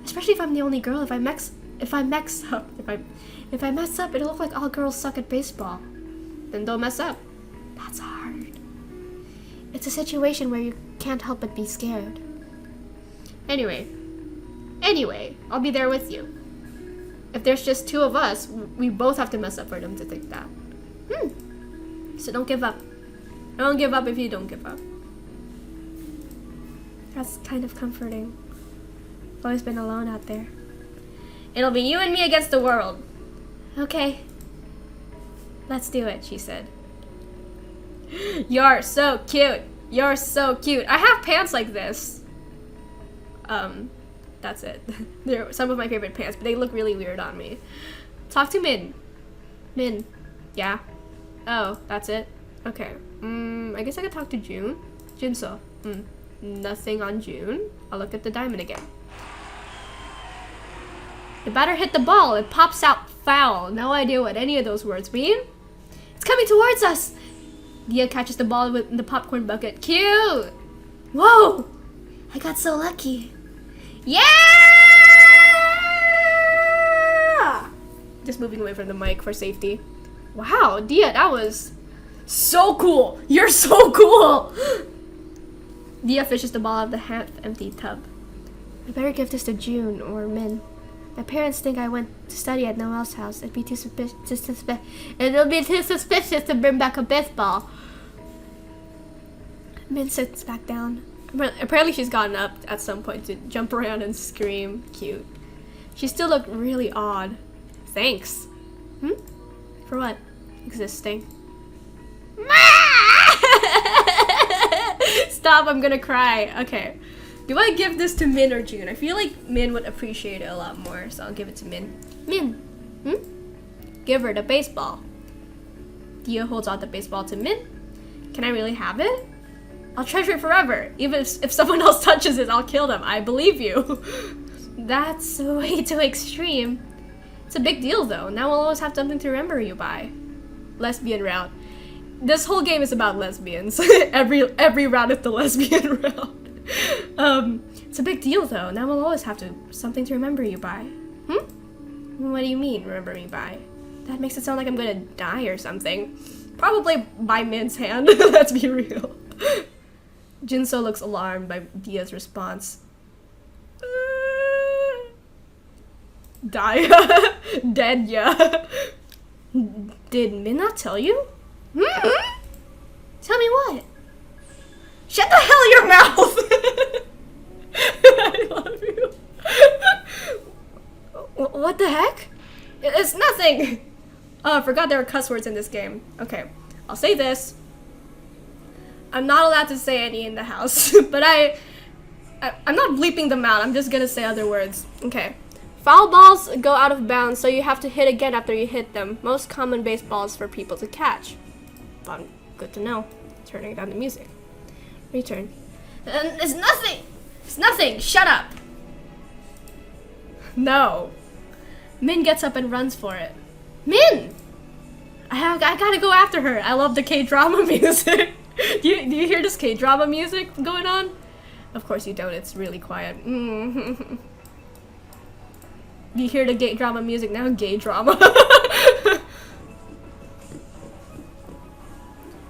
Especially if I'm the only girl. If I mess up, it'll look like all girls suck at baseball. Then don't mess up. That's hard. It's a situation where you can't help but be scared. Anyway, I'll be there with you. If there's just two of us, we both have to mess up for them to think that. So don't give up. I don't give up if you don't give up. That's kind of comforting. I've always been alone out there. It'll be you and me against the world. Okay. Let's do it, she said. You're so cute. You're so cute. I have pants like this. That's it. They're some of my favorite pants, but they look really weird on me. Talk to Min. Min. Yeah. Oh, that's it? Okay. I guess I could talk to June. Jinso. Nothing on June. I'll look at the diamond again. The batter hit the ball. It pops out foul. No idea what any of those words mean. It's coming towards us. Dia catches the ball with the popcorn bucket. Cute. Whoa! I got so lucky. Yeah! Just moving away from the mic for safety. Wow, Dia, that was so cool. You're so cool. Dia fishes the ball out of the half-empty tub. I better give this to June or Min. My parents think I went to study at Noel's house. It'll be too suspicious to bring back a baseball. Min sits back down. Apparently she's gotten up at some point to jump around and scream. Cute. She still looked really odd. Thanks. For what? Existing. Stop, I'm gonna cry. Okay. Do I give this to Min or June? I feel like Min would appreciate it a lot more, so I'll give it to Min. Min, give her the baseball. Dia holds out the baseball to Min. Can I really have it? I'll treasure it forever. Even if someone else touches it, I'll kill them. I believe you. That's way too extreme. It's a big deal though. Now we'll always have something to remember you by. Lesbian route. This whole game is about lesbians. every round is the lesbian route. It's a big deal though. Now we'll always have something to remember you by. What do you mean, remember me by? That makes it sound like I'm gonna die or something. Probably by Min's hand. Let's be real. Jinso looks alarmed by Dia's response. Dia. Dead, yeah. Did Min not tell you? Tell me what? Shut the hell your mouth! I love you. What the heck? It's nothing! Oh, I forgot there are cuss words in this game. Okay, I'll say this. I'm not allowed to say any in the house, but I'm not bleeping them out. I'm just gonna say other words. Okay. Foul balls go out of bounds, so you have to hit again after you hit them. Most common baseballs for people to catch. Fun. Good to know. Turning down the music. Return. It's nothing! It's nothing! Shut up! No. Min gets up and runs for it. Min! I gotta go after her. I love the K-drama music. Do you hear this K-drama music going on? Of course you don't. It's really quiet. Do you hear the gay drama music now? Gay drama.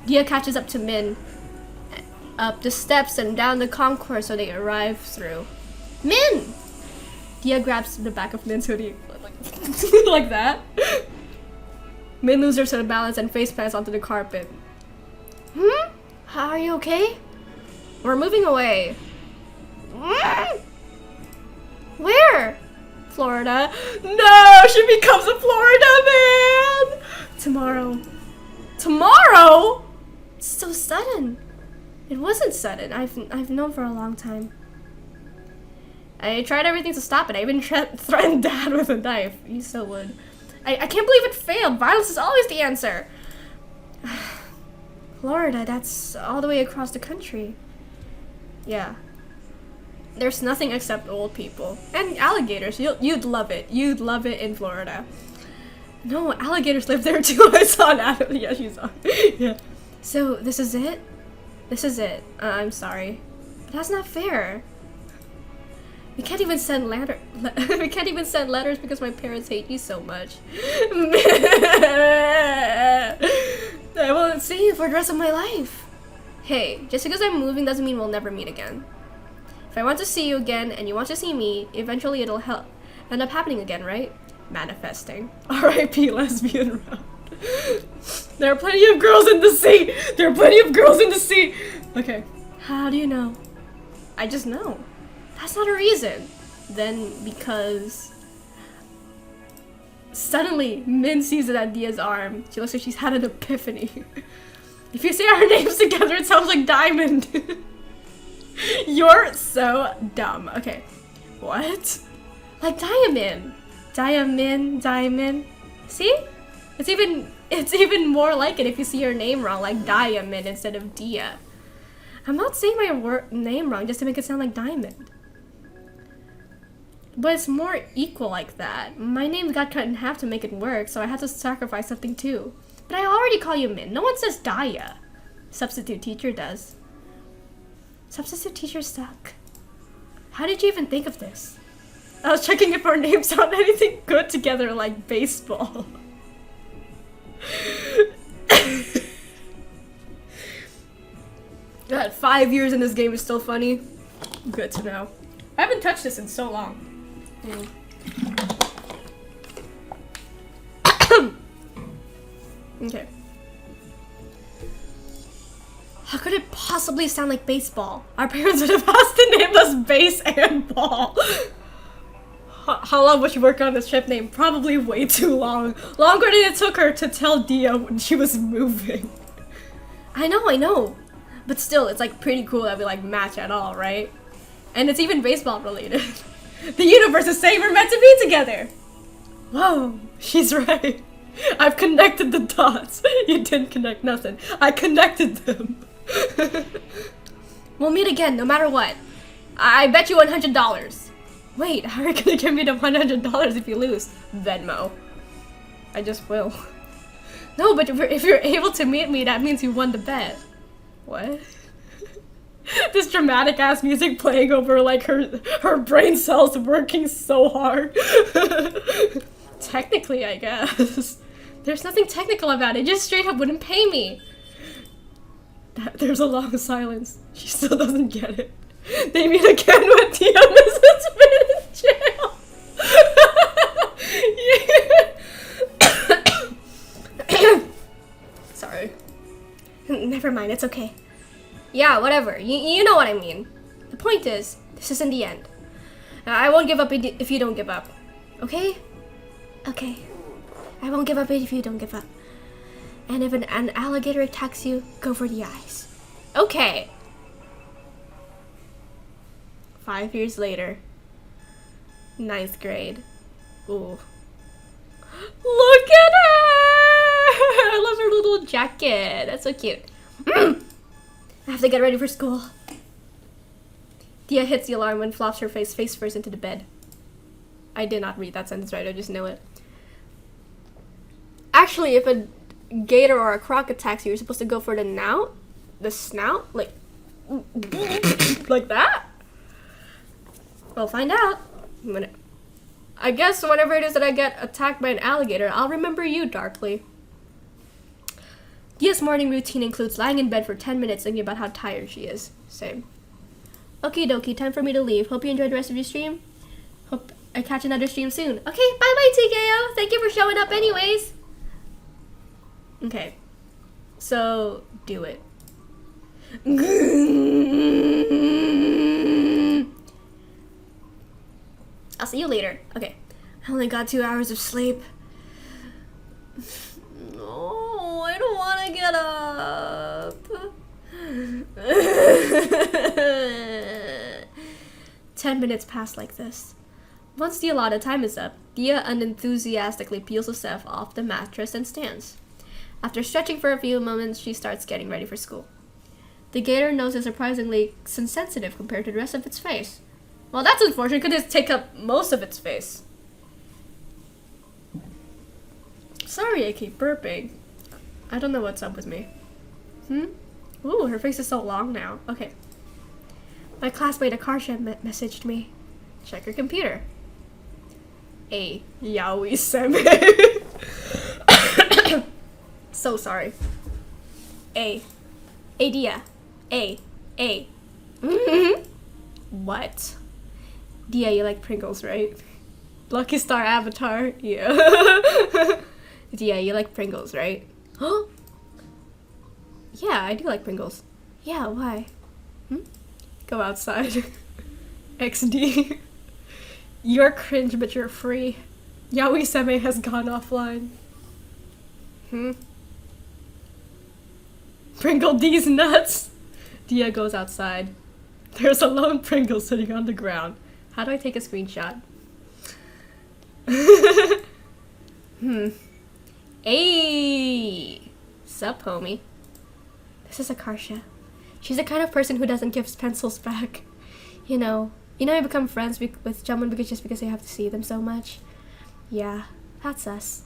Dia catches up to Min. Up the steps and down the concourse so they arrive through. Min! Dia grabs the back of Min's hoodie. Like that. Min loses her balance and face plants onto the carpet. Are you okay? We're moving away. Where? Florida. No, she becomes a Florida man! Tomorrow. Tomorrow? It's so sudden. It wasn't sudden. I've known for a long time. I tried everything to stop it. I even threatened Dad with a knife. He still would. I can't believe it failed. Violence is always the answer. Florida, that's all the way across the country. Yeah. There's nothing except old people. And alligators. You'd love it. You'd love it in Florida. No, alligators live there too. I saw that. Yeah, she saw it. Yeah. So, this is it? This is it. I'm sorry. But that's not fair. We can't even send we can't even send letters because my parents hate you so much. I won't see you for the rest of my life. Hey, just because I'm moving doesn't mean we'll never meet again. If I want to see you again and you want to see me, eventually it'll end up happening again, right? Manifesting. R.I.P. lesbian route. There are plenty of girls in the sea. There are plenty of girls in the sea. Okay. How do you know? I just know. That's not a reason. Then because suddenly Min sees it at Dia's arm. She looks like she's had an epiphany. If you say our names together, it sounds like Diamond. You're so dumb. Okay. What? Like Diamond. Diamond. See? It's even more like it if you see your name wrong, like Diamond instead of Dia. I'm not saying my name wrong just to make it sound like Diamond. But it's more equal like that. My name got cut in half to make it work, so I had to sacrifice something too. But I already call you Min. No one says Daya. Substitute teacher does. Substitute teachers suck. How did you even think of this? I was checking if our names sound anything good together like baseball. God, 5 years in this game is still funny. Good to know. I haven't touched this in so long. Okay. How could it possibly sound like baseball? Our parents would have asked to name us base and ball. How long would you work on this trip name? Probably way too long. Longer than it took her to tell Dia when she was moving. I know. But still, it's like pretty cool that we like match at all, right? And it's even baseball related. The universe is saying we're meant to be together. Whoa, she's right. I've connected the dots. You didn't connect nothing. I connected them. We'll meet again, no matter what. I bet you $100. Wait, how are you gonna give me the $100 if you lose? Venmo. I just will. No, but if you're able to meet me, that means you won the bet. What? This dramatic ass music playing over like her brain cells working so hard. Technically, I guess. There's nothing technical about it. Just straight up wouldn't pay me. There's a long silence. She still doesn't get it. They meet again when Tiana's been in jail. Sorry. Never mind, it's okay. Yeah, whatever. You know what I mean. The point is, this isn't the end. I won't give up if you don't give up. Okay? Okay. I won't give up if you don't give up. And if an alligator attacks you, go for the eyes. Okay. 5 years later. 9th grade. Ooh. Look at her! I love her little jacket. That's so cute. I have to get ready for school. Dia hits the alarm and flops her face first into the bed. I did not read that sentence right, I just know it. Actually, if a gator or a croc attacks you, you're supposed to go for the snout? Like that? We'll find out. I guess whenever it is that I get attacked by an alligator, I'll remember you darkly. Dia's morning routine includes lying in bed for 10 minutes thinking about how tired she is. Same. Okie dokie, time for me to leave. Hope you enjoyed the rest of your stream. Hope I catch another stream soon. Okay, bye-bye, TKO. Thank you for showing up anyways. Okay. So, do it. I'll see you later. Okay. I only got 2 hours of sleep. No, I don't want to get up. 10 minutes pass like this. Once the allotted time is up, Dia unenthusiastically peels herself off the mattress and stands. After stretching for a few moments, she starts getting ready for school. The gator nose is surprisingly sensitive compared to the rest of its face. Well, that's unfortunate. It could just take up most of its face. Sorry I keep burping. I don't know what's up with me. Ooh, her face is so long now. Okay. My classmate Akarsha messaged me. Check your computer. A yaoi seme. So sorry. A Dia. A. What? Dia, you like Pringles, right? Lucky Star Avatar. Yeah. Dia, you like Pringles, right? Huh? Yeah, I do like Pringles. Yeah, why? Go outside. XD. You're cringe, but you're free. Yaoi Seme has gone offline. Pringle D's nuts. Dia goes outside. There's a lone Pringle sitting on the ground. How do I take a screenshot? Hey! Sup, homie? This is Akarsha. She's the kind of person who doesn't give pencils back. You know, You know, you become friends with someone just because you have to see them so much. Yeah, that's us.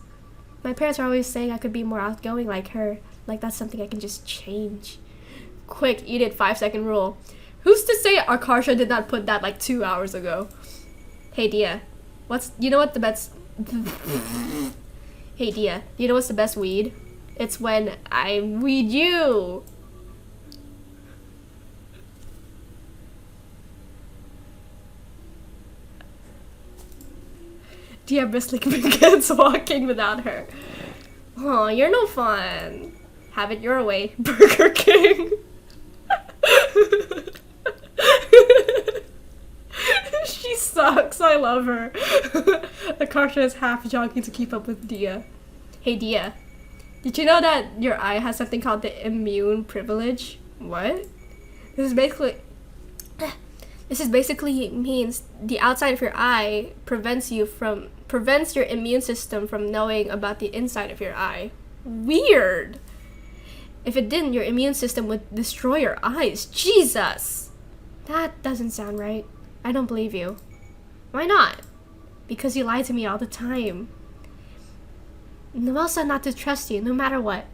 My parents are always saying I could be more outgoing like her. Like that's something I can just change. Quick, eat it, 5-second rule. Who's to say Akarsha did not put that like 2 hours ago? Hey Dia, you know what the best... Hey Dia, you know what's the best weed? It's when I weed you! Dia briskly begins walking without her. Oh, you're no fun. Have it your way, Burger King. She sucks. I love her. Akarsha is half jogging to keep up with Dia. Hey Dia, did you know that your eye has something called the immune privilege? What? This is basically means the outside of your eye prevents your immune system from knowing about the inside of your eye. Weird. If it didn't, your immune system would destroy your eyes. Jesus! That doesn't sound right. I don't believe you. Why not? Because you lie to me all the time. Noelle said not to trust you, no matter what.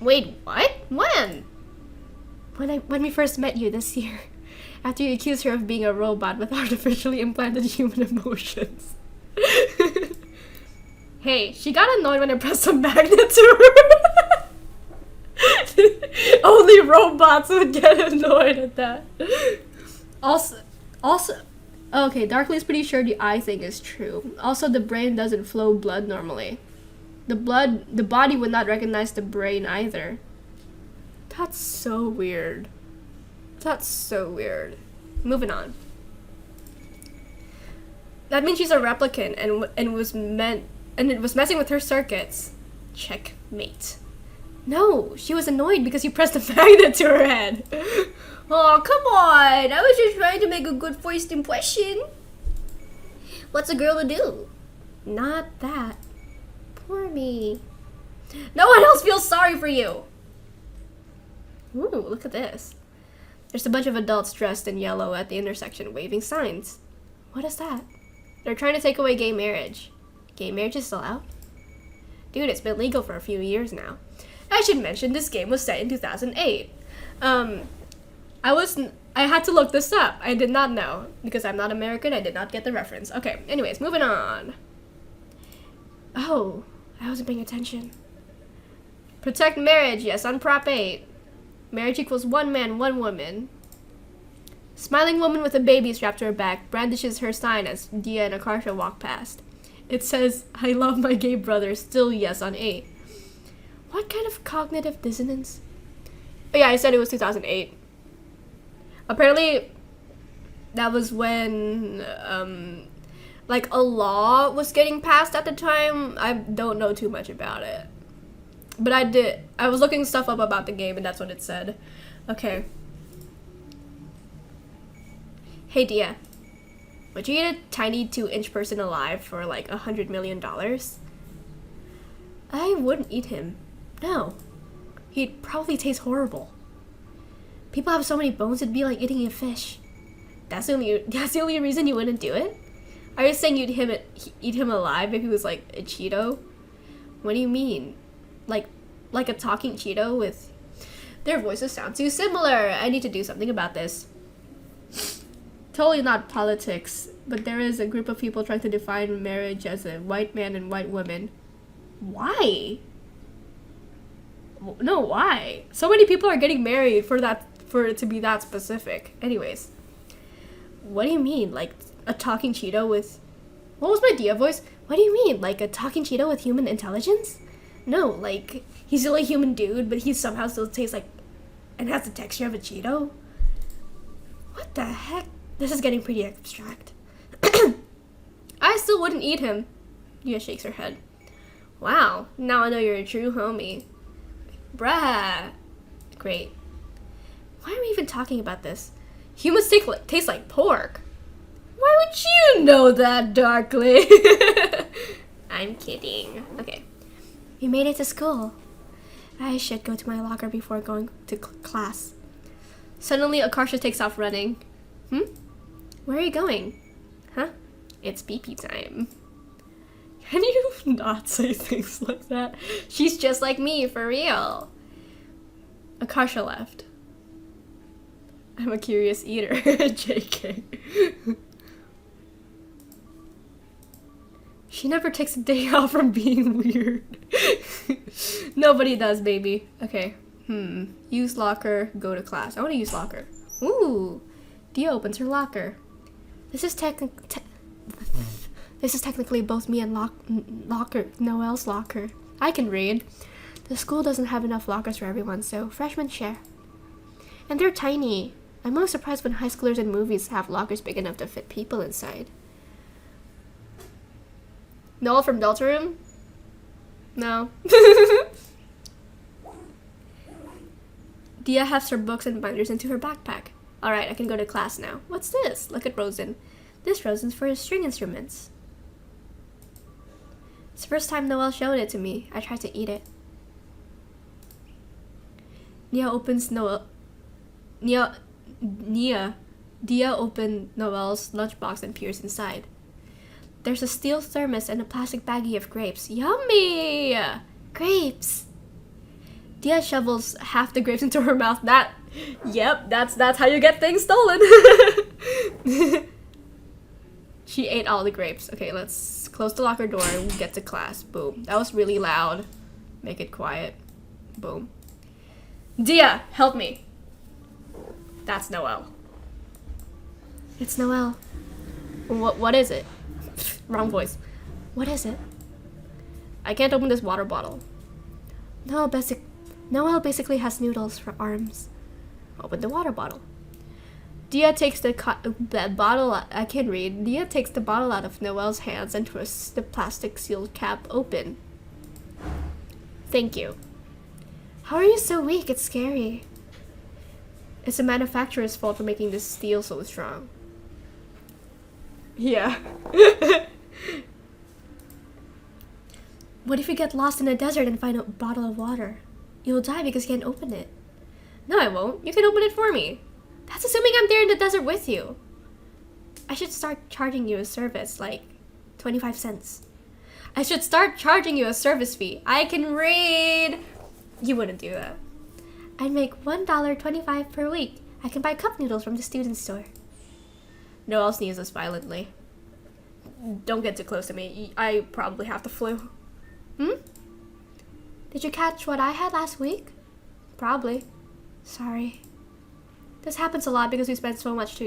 Wait, what? When? When we first met you this year. After you accused her of being a robot with artificially implanted human emotions. Hey, she got annoyed when I pressed a magnet to her. Only robots would get annoyed at that. Also, okay, Darkly's pretty sure the eye thing is true. Also, the brain doesn't flow blood normally. The body would not recognize the brain either. That's so weird. That's so weird. Moving on. That means she's a replicant and it was messing with her circuits. Checkmate. No, she was annoyed because you pressed a magnet to her head. Oh, come on. I was just trying to make a good first impression. What's a girl to do? Not that. Poor me. No one else feels sorry for you. Ooh, look at this. There's a bunch of adults dressed in yellow at the intersection waving signs. What is that? They're trying to take away gay marriage. Gay marriage is still out? Dude, it's been legal for a few years now. I should mention this game was set in 2008. I had to look this up. I did not know. Because I'm not American, I did not get the reference. Okay, anyways, moving on. Oh, I wasn't paying attention. Protect marriage, yes, on Prop 8. Marriage equals one man, one woman. Smiling woman with a baby strapped to her back brandishes her sign as Dia and Akarsha walk past. It says, I love my gay brother, still yes on 8. What kind of cognitive dissonance? Oh yeah, I said it was 2008. Apparently, that was when, like, a law was getting passed at the time. I don't know too much about it. But I was looking stuff up about the game and that's what it said. Okay. Hey Dia, would you eat a tiny 2-inch person alive for like $100 million? I wouldn't eat him. No. He'd probably taste horrible. People have so many bones it'd be like eating a fish. That's the only reason you wouldn't do it? Are you saying you'd eat him alive if he was like a Cheeto? What do you mean? Like a talking Cheeto with... Their voices sound too similar. I need to do something about this. Totally not politics, but there is a group of people trying to define marriage as a white man and white woman. Why? No, why? So many people are getting married for it to be that specific. Anyways. What do you mean? Like a talking Cheeto with... What was my Dia voice? What do you mean? Like a talking Cheeto with human intelligence? No, like, he's still a human dude, but he somehow still tastes like... and has the texture of a Cheeto? What the heck? This is getting pretty abstract. I still wouldn't eat him. Dia shakes her head. Wow, now I know you're a true homie. Bruh. Great. Why are we even talking about this? Humans taste like pork. Why would you know that, Darkly? I'm kidding. Okay. We made it to school. I should go to my locker before going to class. Suddenly, Akarsha takes off running. Where are you going? Huh? It's pee-pee time. Can you not say things like that? She's just like me, for real. Akasha left. I'm a curious eater. JK. She never takes a day off from being weird. Nobody does, baby. Okay. Use locker, go to class. I want to use locker. Ooh. Dia opens her locker. This is technically both me and Noelle's locker. I can read. The school doesn't have enough lockers for everyone, so freshmen share. And they're tiny. I'm most surprised when high schoolers in movies have lockers big enough to fit people inside. Noel from Delta Room? No. Dia hefts her books and binders into her backpack. Alright, I can go to class now. What's this? Look at Rosen. This Rosen's for his string instruments. It's the first time Noel showed it to me. I tried to eat it. Dia opens Dia opened Noel's lunchbox and peers inside. There's a steel thermos and a plastic baggie of grapes. Yummy! Grapes! Dia shovels half the grapes into her mouth. That's how you get things stolen. She ate all the grapes. Okay, let's close the locker door and get to class. Boom. That was really loud. Make it quiet. Boom. Dia, help me. That's Noel. It's Noel. What is it? Wrong voice. What is it? I can't open this water bottle. Noel basically has noodles for arms. Open the water bottle. Dia takes the bottle. I can read. Dia takes the bottle out of Noel's hands and twists the plastic sealed cap open. Thank you. How are you so weak? It's scary. It's the manufacturer's fault for making this steel so strong. Yeah. What if you get lost in a desert and find a bottle of water? You'll die because you can't open it. No, I won't. You can open it for me. That's assuming I'm there in the desert with you. I should start charging you a service, like 25 cents. I should start charging you a service fee. I can read. You wouldn't do that. I'd make $1.25 per week. I can buy cup noodles from the student store. Noel sneezes violently. Don't get too close to me. I probably have the flu. Did you catch what I had last week? Probably. Sorry. This happens a lot because we spend so much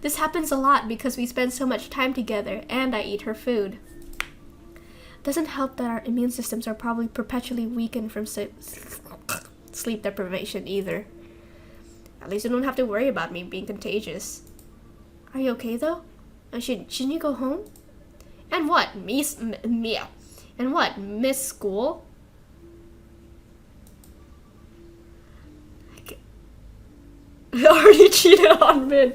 This happens a lot because we spend so much time together, and I eat her food. Doesn't help that our immune systems are probably perpetually weakened from sleep deprivation either. At least you don't have to worry about me being contagious. Are you okay though? Shouldn't you go home? And what? Mia. And what? Miss school? I already cheated on Min.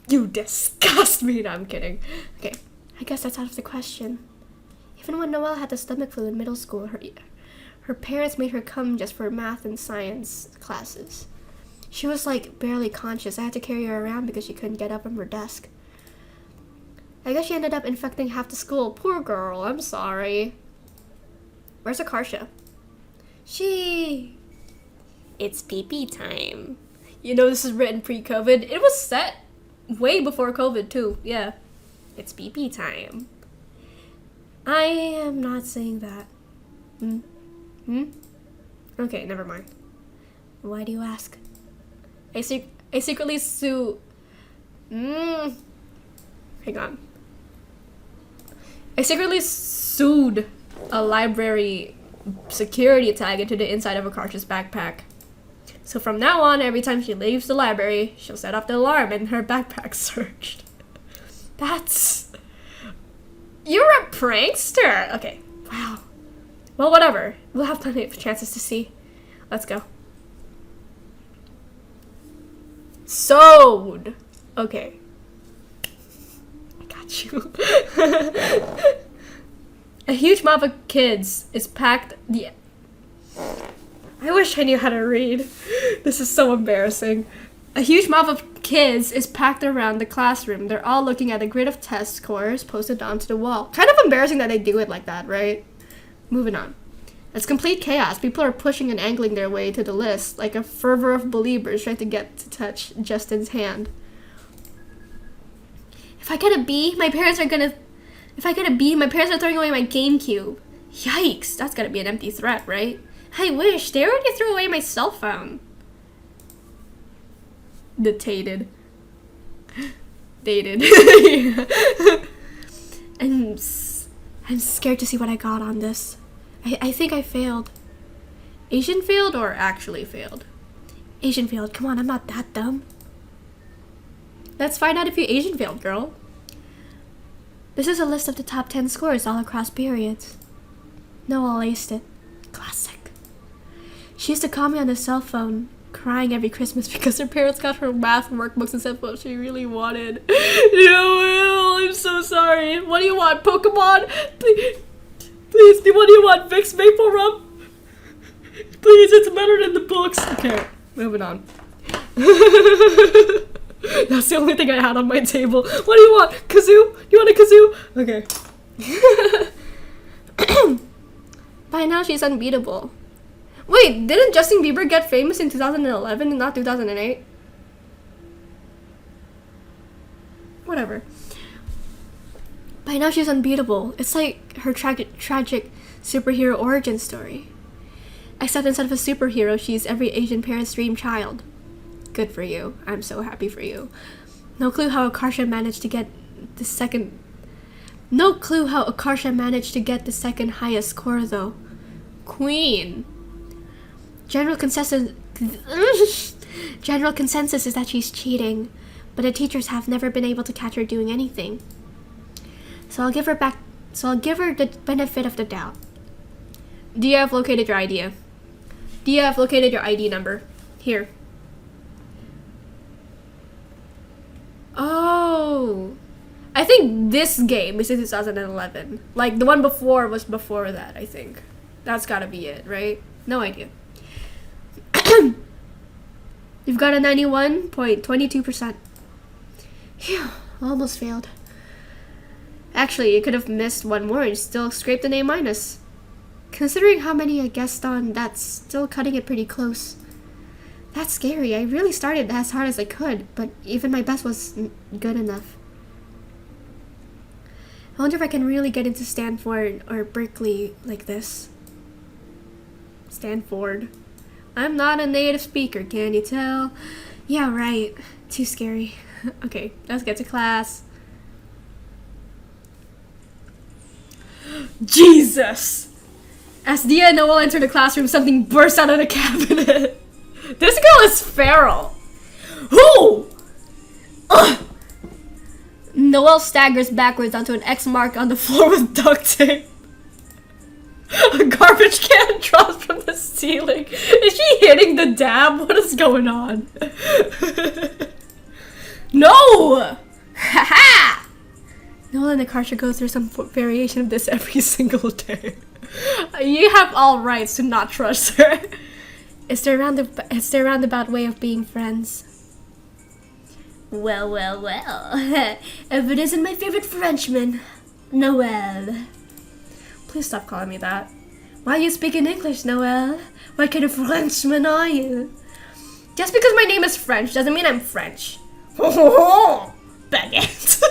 You disgust me. No, I'm kidding. Okay. I guess that's out of the question. Even when Noelle had the stomach flu in middle school, her parents made her come just for math and science classes. She was like barely conscious. I had to carry her around because she couldn't get up from her desk. I guess she ended up infecting half the school. Poor girl. I'm sorry. Where's Akarsha? It's pee-pee time. You know this is written pre-COVID. It was set way before COVID too. Yeah. It's pee-pee time. I am not saying that. Okay, never mind. Why do you ask? I secretly sue... Hang on. I secretly sewed a library security tag into the inside of Akarsha's backpack. So from now on, every time she leaves the library, she'll set off the alarm and her backpack's searched. That's... You're a prankster! Okay, wow. Well, whatever. We'll have plenty of chances to see. Let's go. Sewed! Okay. I got you. A huge mob of kids is packed I wish I knew how to read. This is so embarrassing. A huge mob of kids is packed around the classroom. They're all looking at a grid of test scores posted onto the wall. Kind of embarrassing that they do it like that, right? Moving on. It's complete chaos. People are pushing and angling their way to the list, like a fervor of believers trying to get to touch Justin's hand. If I get a B, my parents are throwing away my GameCube. Yikes, that's gotta be an empty threat, right? I wish. They already threw away my cell phone. Dated. I'm scared to see what I got on this. I think I failed. Asian failed or actually failed? Asian failed. Come on, I'm not that dumb. Let's find out if you Asian failed, girl. This is a list of the top 10 scores all across periods. Noelle aced it. Classic. She used to call me on the cell phone, crying every Christmas because her parents got her math workbooks and said what she really wanted. Noelle, I'm so sorry. What do you want? Pokemon? Please, what do you want? Vicks Maple Rub? Please, it's better than the books. Okay, moving on. That's the only thing I had on my table. What do you want? Kazoo? You want a kazoo? Okay. By now, she's unbeatable. Wait, didn't Justin Bieber get famous in 2011 and not 2008? Whatever. By now, she's unbeatable. It's like her tragic superhero origin story. Except instead of a superhero, she's every Asian parent's dream child. Good for you. I'm so happy for you. No clue how Akarsha managed to get the second highest score, though. Queen. General consensus is that she's cheating, but the teachers have never been able to catch her doing anything. So I'll give her the benefit of the doubt. Dia, I've located your idea. Dia, I've located your ID number. Here. Oh. I think this game is in 2011. Like, the one before was before that, I think. That's gotta be it, right? No idea. You've got a 91.22%. Phew, almost failed. Actually, you could have missed one more and still scraped an A-. Considering how many I guessed on, that's still cutting it pretty close. That's scary. I really started as hard as I could, but even my best was good enough. I wonder if I can really get into Stanford or Berkeley like this. Stanford. I'm not a native speaker, can you tell? Yeah, right. Too scary. Okay, let's get to class. Jesus! As Dia and Noelle enter the classroom, something bursts out of the cabinet. This girl is feral. Who? Ugh. Noelle staggers backwards onto an X mark on the floor with duct tape. A garbage can drops from the ceiling. Is she hitting the dab? What is going on? No! Ha-ha! Noelle and Akarsha go through some variation of this every single day. You have all rights to not trust her. It's their roundabout way of being friends. Well. If it isn't my favorite Frenchman, Noelle. Please stop calling me that. Why are you speaking English, Noelle? What kind of Frenchman are you? Just because my name is French doesn't mean I'm French. Ho ho ho! Baguette.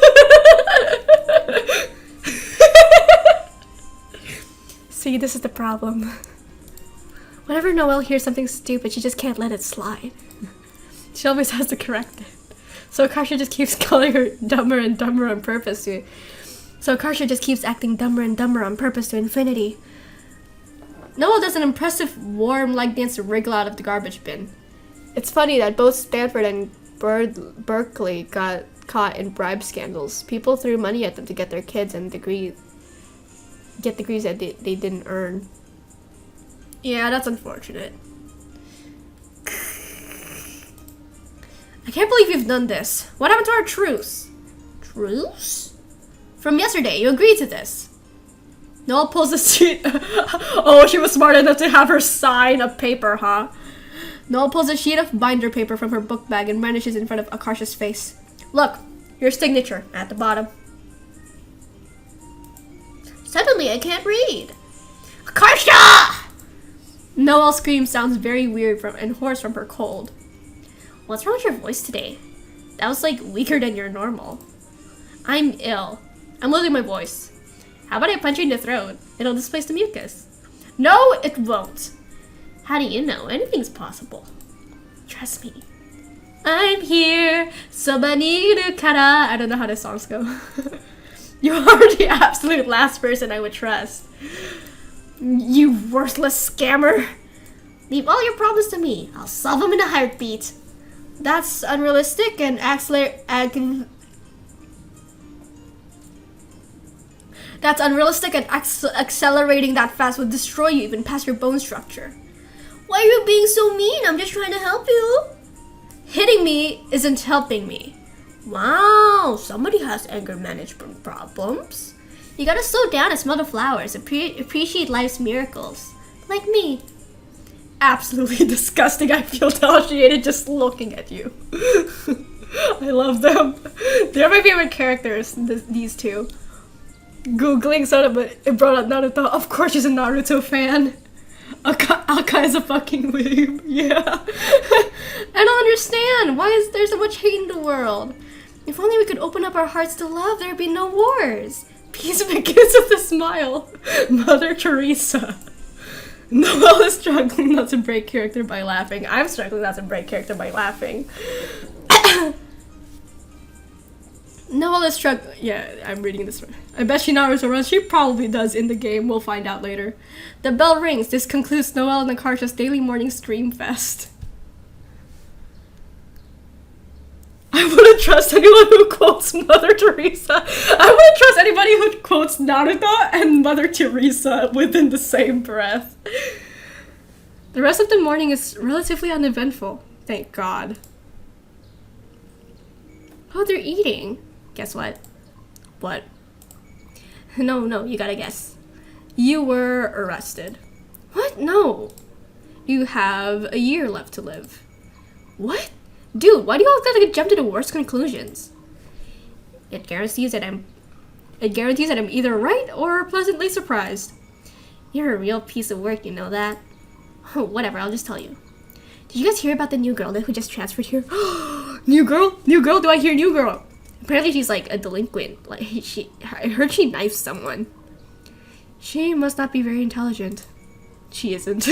See, this is the problem. Whenever Noelle hears something stupid, she just can't let it slide. She always has to correct it. So Akarsha just keeps calling her dumber and dumber on purpose to... So Akarsha just keeps acting dumber and dumber on purpose to infinity. Noelle does an impressive warm leg dance to wriggle out of the garbage bin. It's funny that both Stanford and Berkeley got caught in bribe scandals. People threw money at them to get their kids and degrees that they didn't earn. Yeah, that's unfortunate. I can't believe you've done this. What happened to our truce? Truce? From yesterday, you agreed to this. Noel pulls a sheet. Oh, she was smart enough to have her sign a paper, huh? Noel pulls a sheet of binder paper from her book bag and brandishes in front of Akarsha's face. Look, your signature at the bottom. Suddenly, I can't read. Akarsha! Noel's scream sounds very weird and hoarse from her cold. What's wrong with your voice today? That was like weaker than your normal. I'm ill. I'm losing my voice. How about I punch you in the throat? It'll displace the mucus. No, it won't. How do you know? Anything's possible. Trust me. I'm here, sobaniru kara. I don't know how the songs go. You are the absolute last person I would trust. You worthless scammer. Leave all your problems to me. I'll solve them in a heartbeat. That's unrealistic and accelerating that fast would destroy you even past your bone structure. Why are you being so mean? I'm just trying to help you. Hitting me isn't helping me. Wow, somebody has anger management problems. You gotta slow down and smell the flowers. Appreciate life's miracles. Like me. Absolutely disgusting. I feel nauseated just looking at you. I love them. They're my favorite characters, these two. Googling Soda, but it brought up Naruto. Of course she's a Naruto fan. Aka is a fucking weeb. Yeah. I don't understand. Why is there so much hate in the world? If only we could open up our hearts to love, there'd be no wars. Peace begins with a smile. Mother Teresa. Noel is struggling not to break character by laughing. I'm struggling not to break character by laughing. Noel is struggling. Yeah, I'm reading this. I bet she Naruto runs. She probably does in the game. We'll find out later. The bell rings. This concludes Noel and Akarsha's daily morning stream fest. I wouldn't trust anyone who quotes Mother Teresa. I wouldn't trust anybody who quotes Naruto and Mother Teresa within the same breath. The rest of the morning is relatively uneventful. Thank God. Oh, they're eating. Guess what? What? No, you gotta guess. You were arrested. What? No. You have a year left to live. What? Dude, why do you always gotta jump to the worst conclusions? It guarantees that I'm either right or pleasantly surprised. You're a real piece of work, you know that? Oh, whatever, I'll just tell you. Did you guys hear about the new girl who just transferred here? New girl? New girl? Do I hear new girl? Apparently she's like a delinquent. Like I heard she knifed someone. She must not be very intelligent. She isn't.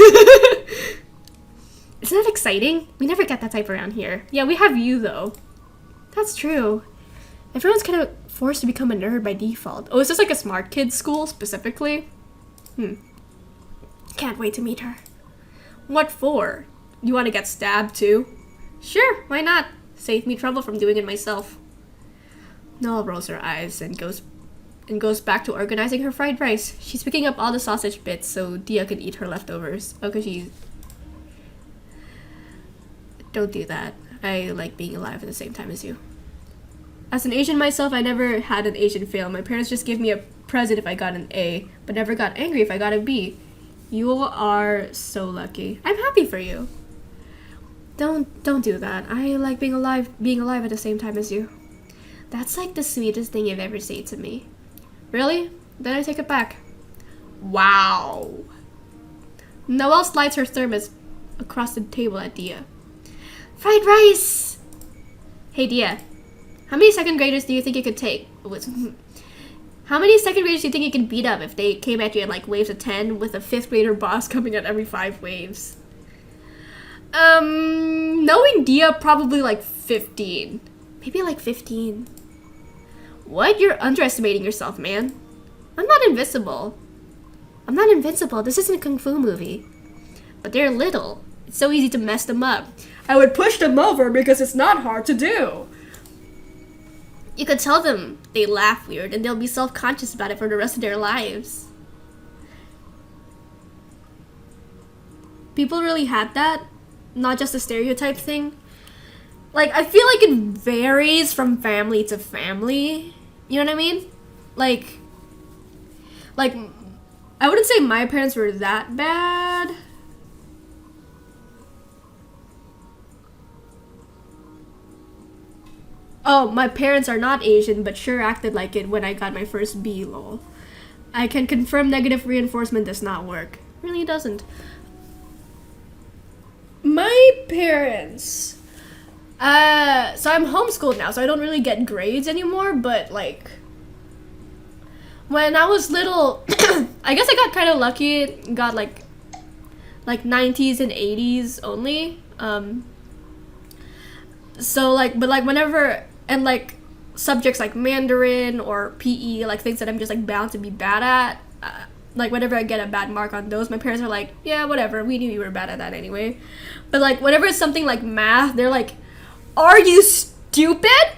Isn't that exciting? We never get that type around here. Yeah, we have you though. That's true. Everyone's kind of forced to become a nerd by default. Oh, is this like a smart kids school specifically? Can't wait to meet her. What for? You want to get stabbed too? Sure, why not? Save me trouble from doing it myself. Noelle rolls her eyes and goes back to organizing her fried rice. She's picking up all the sausage bits so Dia can eat her leftovers. Oh, cause she's... Don't do that. I like being alive at the same time as you. As an Asian myself, I never had an Asian fail. My parents just gave me a present if I got an A, but never got angry if I got a B. You are so lucky. I'm happy for you. Don't do that. I like being alive at the same time as you. That's like the sweetest thing you've ever said to me. Really? Then I take it back. Wow. Noelle slides her thermos across the table at Dia. Fried rice! Hey Dia, how many second graders do you think you could take? How many second graders do you think you could beat up if they came at you in like waves of 10 with a 5th grader boss coming at every 5 waves? Knowing Dia, probably like 15. Maybe like 15. What? You're underestimating yourself, man. I'm not invincible. I'm not invincible. This isn't a kung fu movie. But they're little. It's so easy to mess them up. I would push them over because it's not hard to do. You could tell them they laugh weird and they'll be self-conscious about it for the rest of their lives. People really had that? Not just a stereotype thing? Like, I feel like it varies from family to family. You know what I mean? Like I wouldn't say my parents were that bad. Oh, my parents are not Asian, but sure acted like it when I got my first B, lol. I can confirm negative reinforcement does not work. Really doesn't. My parents... so I'm homeschooled now, so I don't really get grades anymore, but like... When I was little, I guess I got kind of lucky, got like 90s and 80s only. So like, but like whenever, and like subjects like Mandarin or PE, like things that I'm just like bound to be bad at, like whenever I get a bad mark on those, my parents are like, yeah, whatever, we knew you were bad at that anyway. But like whenever it's something like math, they're like, are you stupid?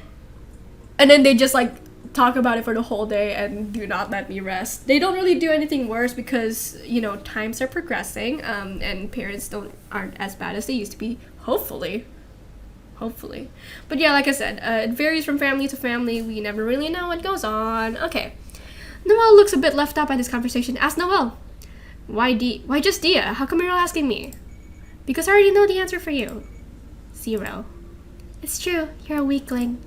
And then they just like talk about it for the whole day and do not let me rest. They don't really do anything worse because, you know, times are progressing, and parents aren't as bad as they used to be, hopefully. But yeah, like I said, it varies from family to family. We never really know what goes on. Okay. Noelle looks a bit left out by this conversation. Ask Noelle. Why just Dia? How come you're not asking me? Because I already know the answer for you. 0. It's true. You're a weakling.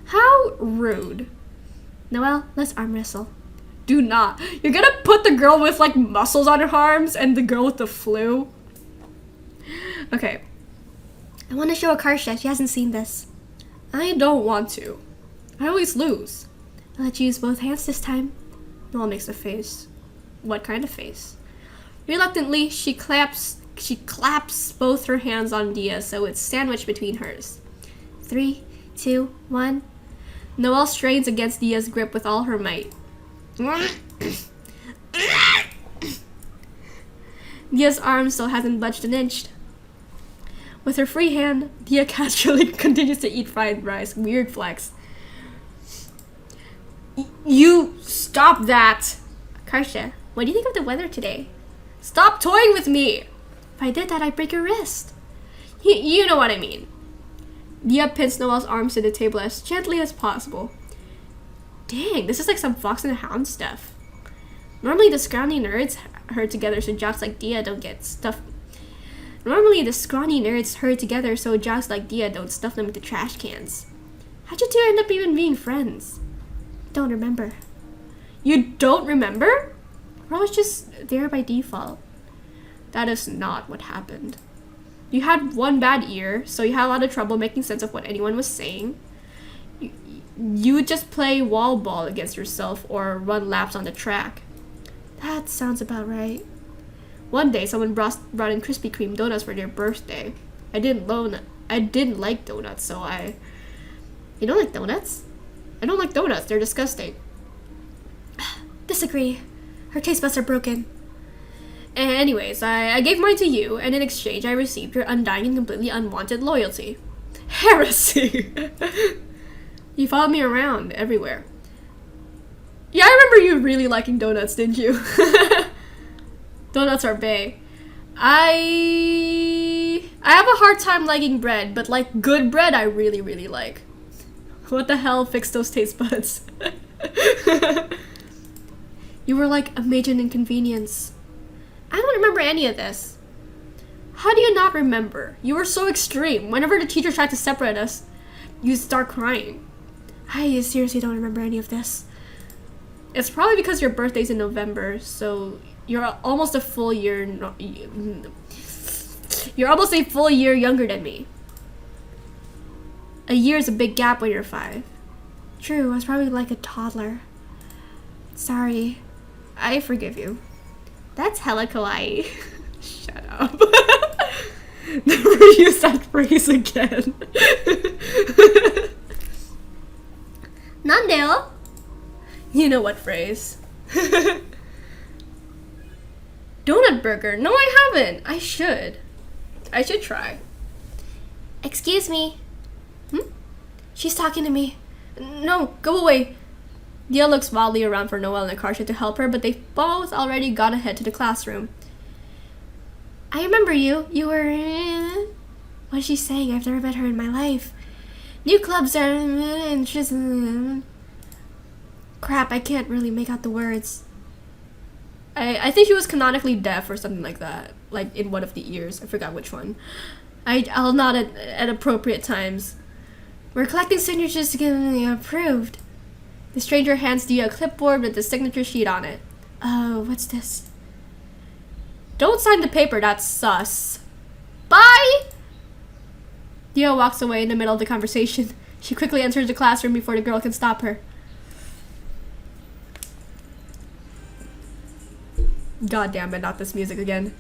How rude. Noelle, let's arm wrestle. Do not. You're gonna put the girl with like muscles on her arms and the girl with the flu. Okay. I want to show Akarsha. She hasn't seen this. I don't want to. I always lose. I'll let you use both hands this time. Noelle makes a face. What kind of face? Reluctantly, she claps both her hands on Dia so it's sandwiched between hers. 3, 2, 1. Noelle strains against Dia's grip with all her might. Dia's arm still hasn't budged an inch. With her free hand, Dia casually continues to eat fried rice. Weird flex. You stop that! Karsha, what do you think of the weather today? Stop toying with me! If I did that, I'd break your wrist. You know what I mean. Dia pins Noelle's arms to the table as gently as possible. Dang, this is like some Fox and the Hound stuff. Normally the scrawny nerds herd together so jocks like Dia don't get stuffed. Normally the scrawny nerds herd together so jocks like Dia don't stuff them into trash cans. How'd you two end up even being friends? Don't remember. You don't remember? Or I was just there by default. That is not what happened. You had one bad ear, so you had a lot of trouble making sense of what anyone was saying. You would just play wall ball against yourself or run laps on the track. That sounds about right. One day, someone brought in Krispy Kreme donuts for their birthday. I didn't like donuts, so I... You don't like donuts? I don't like donuts. They're disgusting. Disagree. Her taste buds are broken. Anyways, I gave mine to you, and in exchange I received your undying and completely unwanted loyalty. Heresy! You followed me around everywhere. Yeah, I remember you really liking donuts, didn't you? Donuts are bae. I have a hard time liking bread, but like good bread I really, really like. What the hell? Fix those taste buds. You were like a major inconvenience. I don't remember any of this. How do you not remember? You were so extreme. Whenever the teacher tried to separate us, you'd start crying. I seriously don't remember any of this. It's probably because your birthday's in November, so you're almost a full year. You're almost a full year younger than me. A year is a big gap when you're 5. True, I was probably like a toddler. Sorry. I forgive you. That's hella kawaii. Shut up. Never use that phrase again. Nandeo? You know what phrase. Donut burger. No, I haven't. I should try. Excuse me. She's talking to me. No, go away. Dia looks wildly around for Noelle and Akarsha to help her, but they've both already gone ahead to the classroom. I remember you. You were... What is she saying? I've never met her in my life. New clubs are... Crap, I can't really make out the words. I think she was canonically deaf or something like that. Like in one of the ears. I forgot which one. I'll nod at appropriate times. We're collecting signatures to get them approved. The stranger hands Dia a clipboard with the signature sheet on it. Oh, what's this? Don't sign the paper, that's sus. Bye! Dia walks away in the middle of the conversation. She quickly enters the classroom before the girl can stop her. God damn it, not this music again.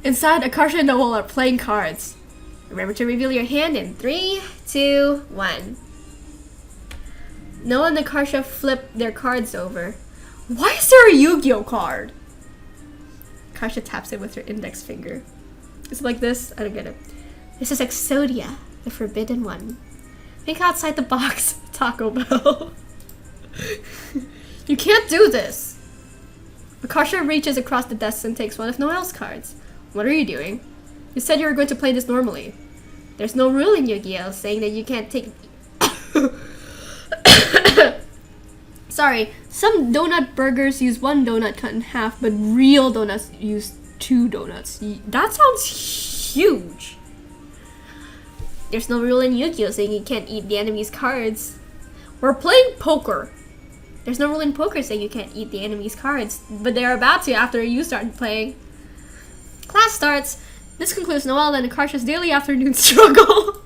Inside, Akarsha and Noel are playing cards. Remember to reveal your hand in 3, 2, 1. Noel and Akarsha flip their cards over. Why is there a Yu-Gi-Oh card? Akarsha taps it with her index finger. Is it like this? I don't get it. This is Exodia, the forbidden one. Think outside the box, Taco Bell. You can't do this. Akarsha reaches across the desk and takes one of Noel's cards. What are you doing? You said you were going to play this normally. There's no rule in Yu-Gi-Oh saying that you can't take... Sorry, some donut burgers use 1 donut cut in half, but real donuts use 2 donuts. That sounds huge. There's no rule in Yu-Gi-Oh saying you can't eat the enemy's cards. We're playing poker. There's no rule in poker saying you can't eat the enemy's cards, but they're about to after you start playing. Class starts. This concludes Noel and Akarsha's daily afternoon struggle.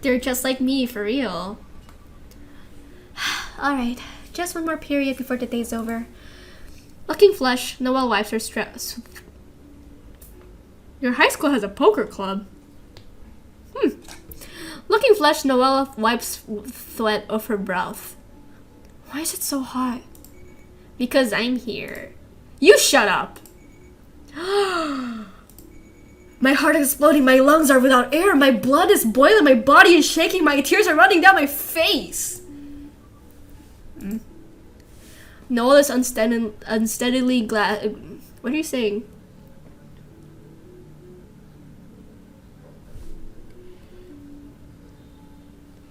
They're just like me, for real. Alright, just one more period before the day's over. Looking flushed, Noel wipes her stress. Your high school has a poker club. Looking flushed, Noel wipes sweat off her brow. Why is it so hot? Because I'm here. You shut up! My heart is exploding, my lungs are without air, my blood is boiling, my body is shaking, my tears are running down my face. Noel is unsteadily glad. What are you saying?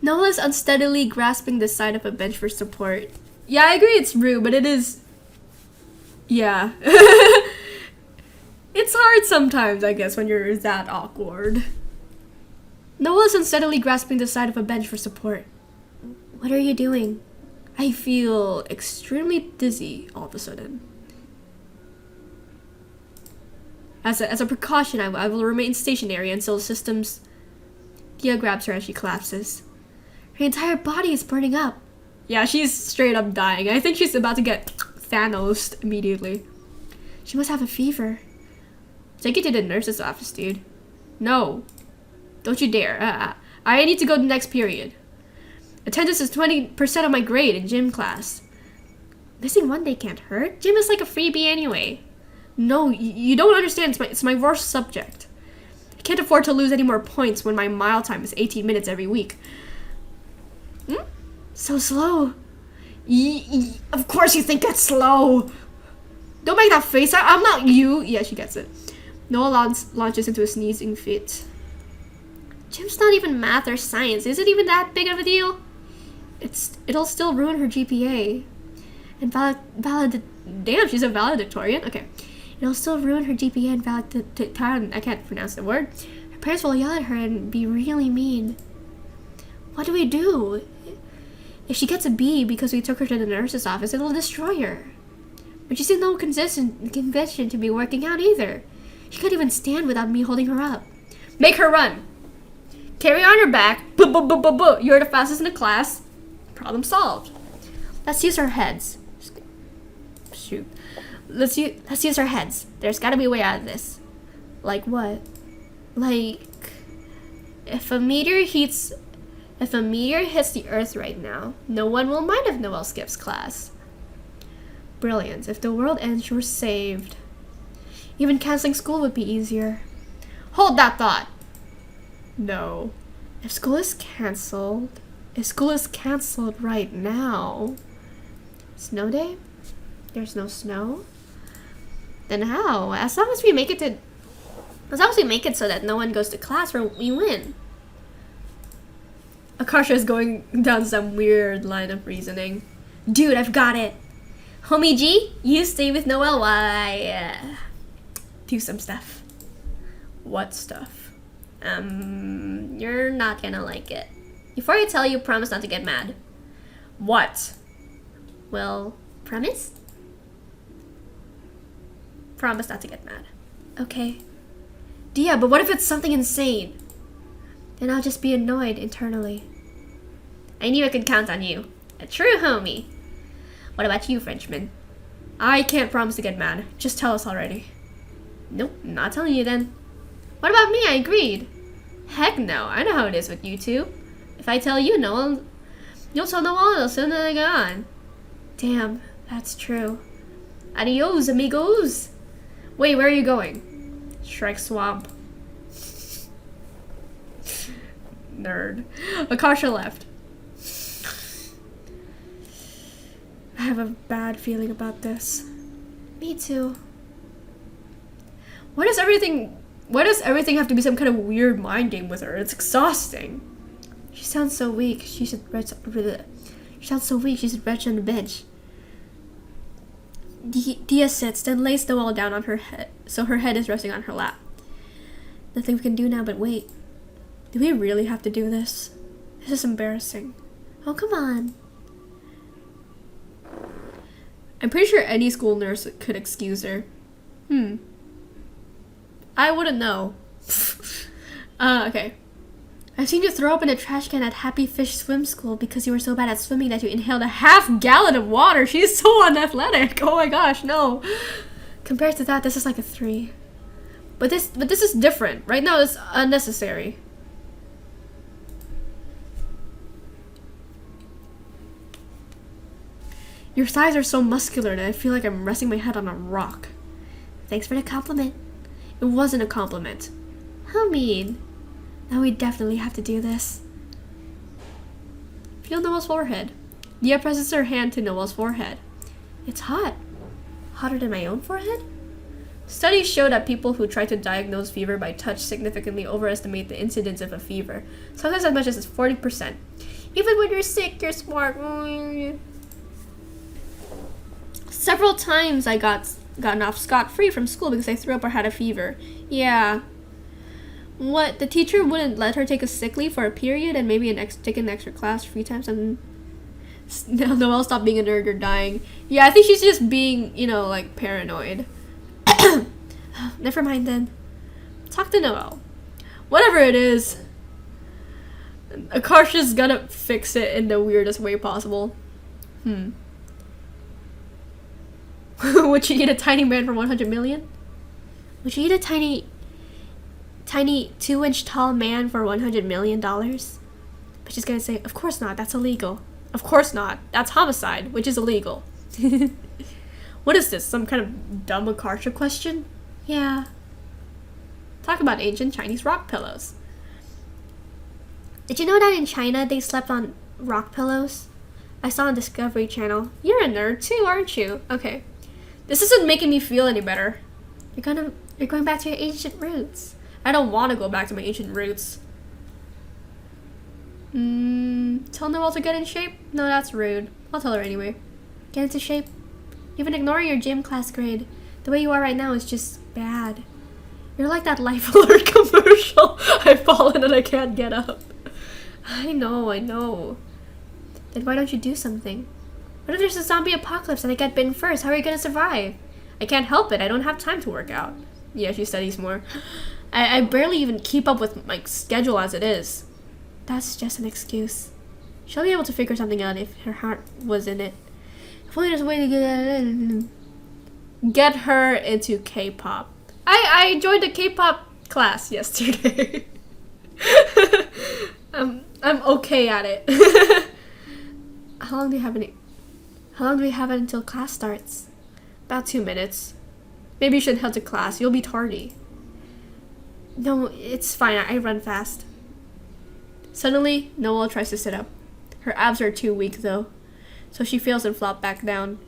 Noel is unsteadily grasping the side of a bench for support. Yeah, I agree it's rude, but it is... Yeah. It's hard sometimes, I guess, when you're that awkward. Noel is unsteadily grasping the side of a bench for support. What are you doing? I feel extremely dizzy all of a sudden. As a precaution, I will remain stationary until systems... Gia grabs her as she collapses. Her entire body is burning up. Yeah, she's straight up dying. I think she's about to get Thanos immediately. She must have a fever. Take it to the nurse's office, dude. No. Don't you dare. I need to go to the next period. Attendance is 20% of my grade in gym class. Missing 1 day can't hurt. Gym is like a freebie anyway. No, you don't understand. It's my worst subject. I can't afford to lose any more points when my mile time is 18 minutes every week. So slow. Of course you think it's slow. Don't make that face. I'm not you. Yeah, she gets it. Noah launches into a sneezing fit. Gym's not even math or science. Is it even that big of a deal? It'll still ruin her GPA. And damn, she's a valedictorian. Okay. It'll still ruin her GPA and valedictorian. I can't pronounce the word. Her parents will yell at her and be really mean. What do we do? If she gets a B because we took her to the nurse's office, it'll destroy her. But she seems no conviction to be working out either. She can't even stand without me holding her up. Make her run. Carry on her back. You're the fastest in the class. Problem solved. Let's use our heads. Shoot. Let's use our heads. There's gotta be a way out of this. Like what? Like if a meteor hits the Earth right now, no one will mind if Noel skips class. Brilliant. If the world ends, you're saved. Even canceling school would be easier. Hold that thought. No. If school is cancelled right now. Snow day? There's no snow? Then how? As long as we make it so that no one goes to class, we win. Akarsha is going down some weird line of reasoning. Dude, I've got it. Homie G, you stay with Noel while I do some stuff. What stuff? You're not gonna like it. Before I tell you, promise not to get mad. What? Well, promise? Promise not to get mad. Okay. Yeah, but what if it's something insane? Then I'll just be annoyed internally. I knew I could count on you. A true homie. What about you, Frenchman? I can't promise to get mad. Just tell us already. Nope, not telling you then. What about me? I agreed. Heck no, I know how it is with you two. If I tell you, you'll tell no one as soon as I get on. Damn, that's true. Adios, amigos. Wait, where are you going? Shrek Swamp. Nerd. Akasha left. I have a bad feeling about this. Me too. Why does everything have to be some kind of weird mind game with her? It's exhausting. She sounds so weak. She sounds so weak. She should retch on the bench. Dia sits, then lays Noelle down on her head, so her head is resting on her lap. Nothing we can do now but wait. Do we really have to do this? This is embarrassing. Oh, come on. I'm pretty sure any school nurse could excuse her. I wouldn't know. Okay. I've seen you throw up in a trash can at Happy Fish Swim School because you were so bad at swimming that you inhaled a half gallon of water. She's so unathletic. Oh my gosh, no. Compared to that, this is like a 3. But this is different. Right now it's unnecessary. Your thighs are so muscular that I feel like I'm resting my head on a rock. Thanks for the compliment. It wasn't a compliment. How mean. Now we definitely have to do this. Feel Noelle's forehead. Dia presses her hand to Noelle's forehead. It's hot. Hotter than my own forehead? Studies show that people who try to diagnose fever by touch significantly overestimate the incidence of a fever, sometimes as much as 40%. Even when you're sick, you're smart. Several times I gotten off scot-free from school because I threw up or had a fever. Yeah. What, the teacher wouldn't let her take a sick leave for a period and maybe take an extra class 3 times and Noelle stopped being a nerd or dying. Yeah, I think she's just being, like paranoid. Never mind then. Talk to Noelle. Whatever it is, Akasha's gonna fix it in the weirdest way possible. Would she eat a tiny man for 100 million? Would you eat a tiny 2-inch tall man for $100 million? But she's gonna say, of course not, that's illegal. Of course not. That's homicide, which is illegal. What is this, some kind of dumb Akasha question? Yeah. Talk about ancient Chinese rock pillows. Did you know that in China they slept on rock pillows? I saw on Discovery Channel. You're a nerd too, aren't you? Okay. This isn't making me feel any better. You're going back to your ancient roots. I don't want to go back to my ancient roots. Tell Noelle to get in shape? No, that's rude. I'll tell her anyway. Get into shape? You've been ignoring your gym class grade. The way you are right now is just bad. You're like that Life Alert commercial. I've fallen and I can't get up. I know. Then why don't you do something? What if there's a zombie apocalypse and I get bitten first? How are you gonna survive? I can't help it. I don't have time to work out. Yeah, she studies more. I barely even keep up with my schedule as it is. That's just an excuse. She'll be able to figure something out if her heart was in it. If only there's a way to get her into K-pop. I joined a K-pop class yesterday. I'm okay at it. How long do we have until class starts? About 2 minutes. Maybe you should head to class. You'll be tardy. No, it's fine. I run fast. Suddenly, Noelle tries to sit up. Her abs are too weak, though, so she fails and flops back down.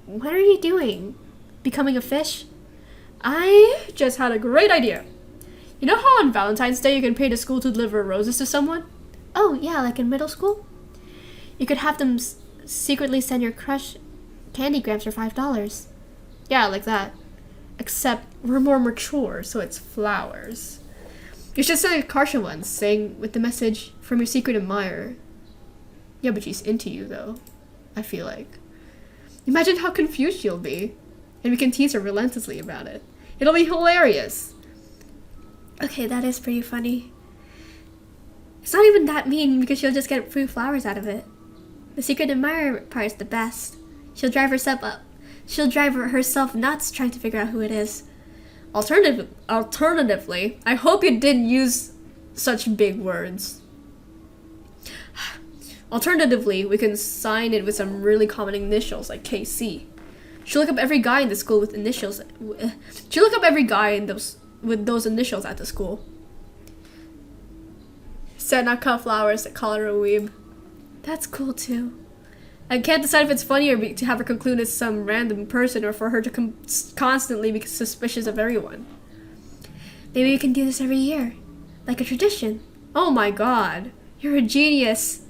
What are you doing? Becoming a fish? I just had a great idea. You know how on Valentine's Day you can pay the school to deliver roses to someone? Oh, yeah, like in middle school? You could have them secretly send your crush candygrams for $5. Yeah, like that. Except we're more mature, so it's flowers. You should send a Karsha one, saying with the message from your secret admirer. Yeah, but she's into you, though. I feel like. Imagine how confused she'll be. And we can tease her relentlessly about it. It'll be hilarious. Okay, that is pretty funny. It's not even that mean because she'll just get free flowers out of it. The secret admirer part is the best. She'll drive herself nuts trying to figure out who it is. Alternatively, I hope you didn't use such big words. Alternatively, we can sign it with some really common initials like KC. She'll look up every guy in the school with initials. She'll look up every guy with those initials at the school. Said not cut flowers that call her a weeb. That's cool too. I can't decide if it's funnier to have her conclude it's some random person or for her to constantly be suspicious of everyone. Maybe we can do this every year, like a tradition. Oh my god, you're a genius.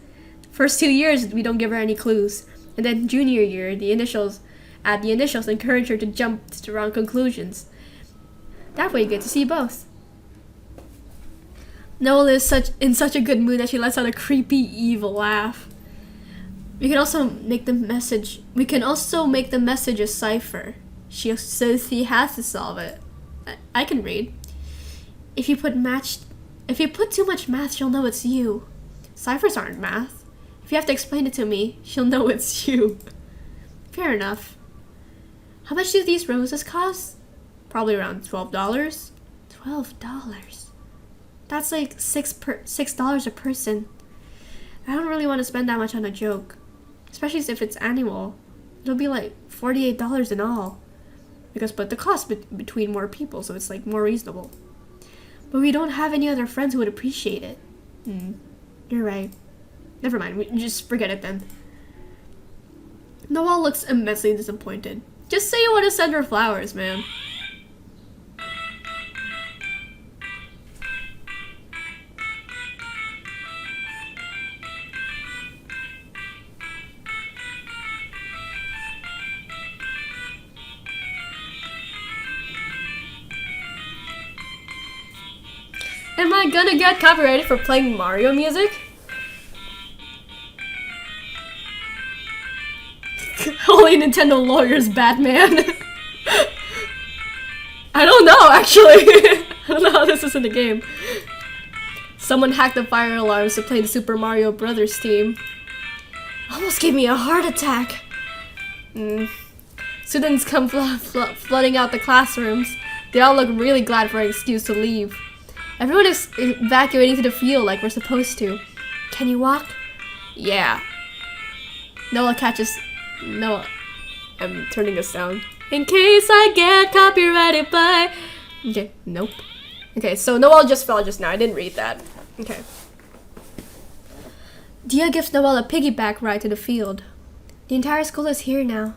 First 2 years we don't give her any clues, and then junior year the initials encourage her to jump to the wrong conclusions. That way you get to see both. Noel is in such a good mood that she lets out a creepy, evil laugh. We can also make the message a cipher. She says he has to solve it. I can read. If you put too much math, she'll know it's you. Ciphers aren't math. If you have to explain it to me, she'll know it's you. Fair enough. How much do these roses cost? Probably around $12. $12. That's like $6 a person. I don't really want to spend that much on a joke. Especially if it's annual. It'll be like $48 in all. Because split the cost between more people, so it's like more reasonable. But we don't have any other friends who would appreciate it. You're right. Never mind, we just forget it then. Noelle looks immensely disappointed. Just say you want to send her flowers, man. Am I gonna get copyrighted for playing Mario music? Only Nintendo lawyers, Batman. I don't know, actually. I don't know how this is in the game. Someone hacked the fire alarms to play the Super Mario Brothers theme. Almost gave me a heart attack. Students come flooding out the classrooms. They all look really glad for an excuse to leave. Everyone is evacuating to the field like we're supposed to. Can you walk? Yeah. Noah catches... No, I'm turning this down. In case I get copyrighted by... Okay, nope. Okay, so Noel just fell just now. I didn't read that. Okay. Dia gives Noel a piggyback ride to the field. The entire school is here now.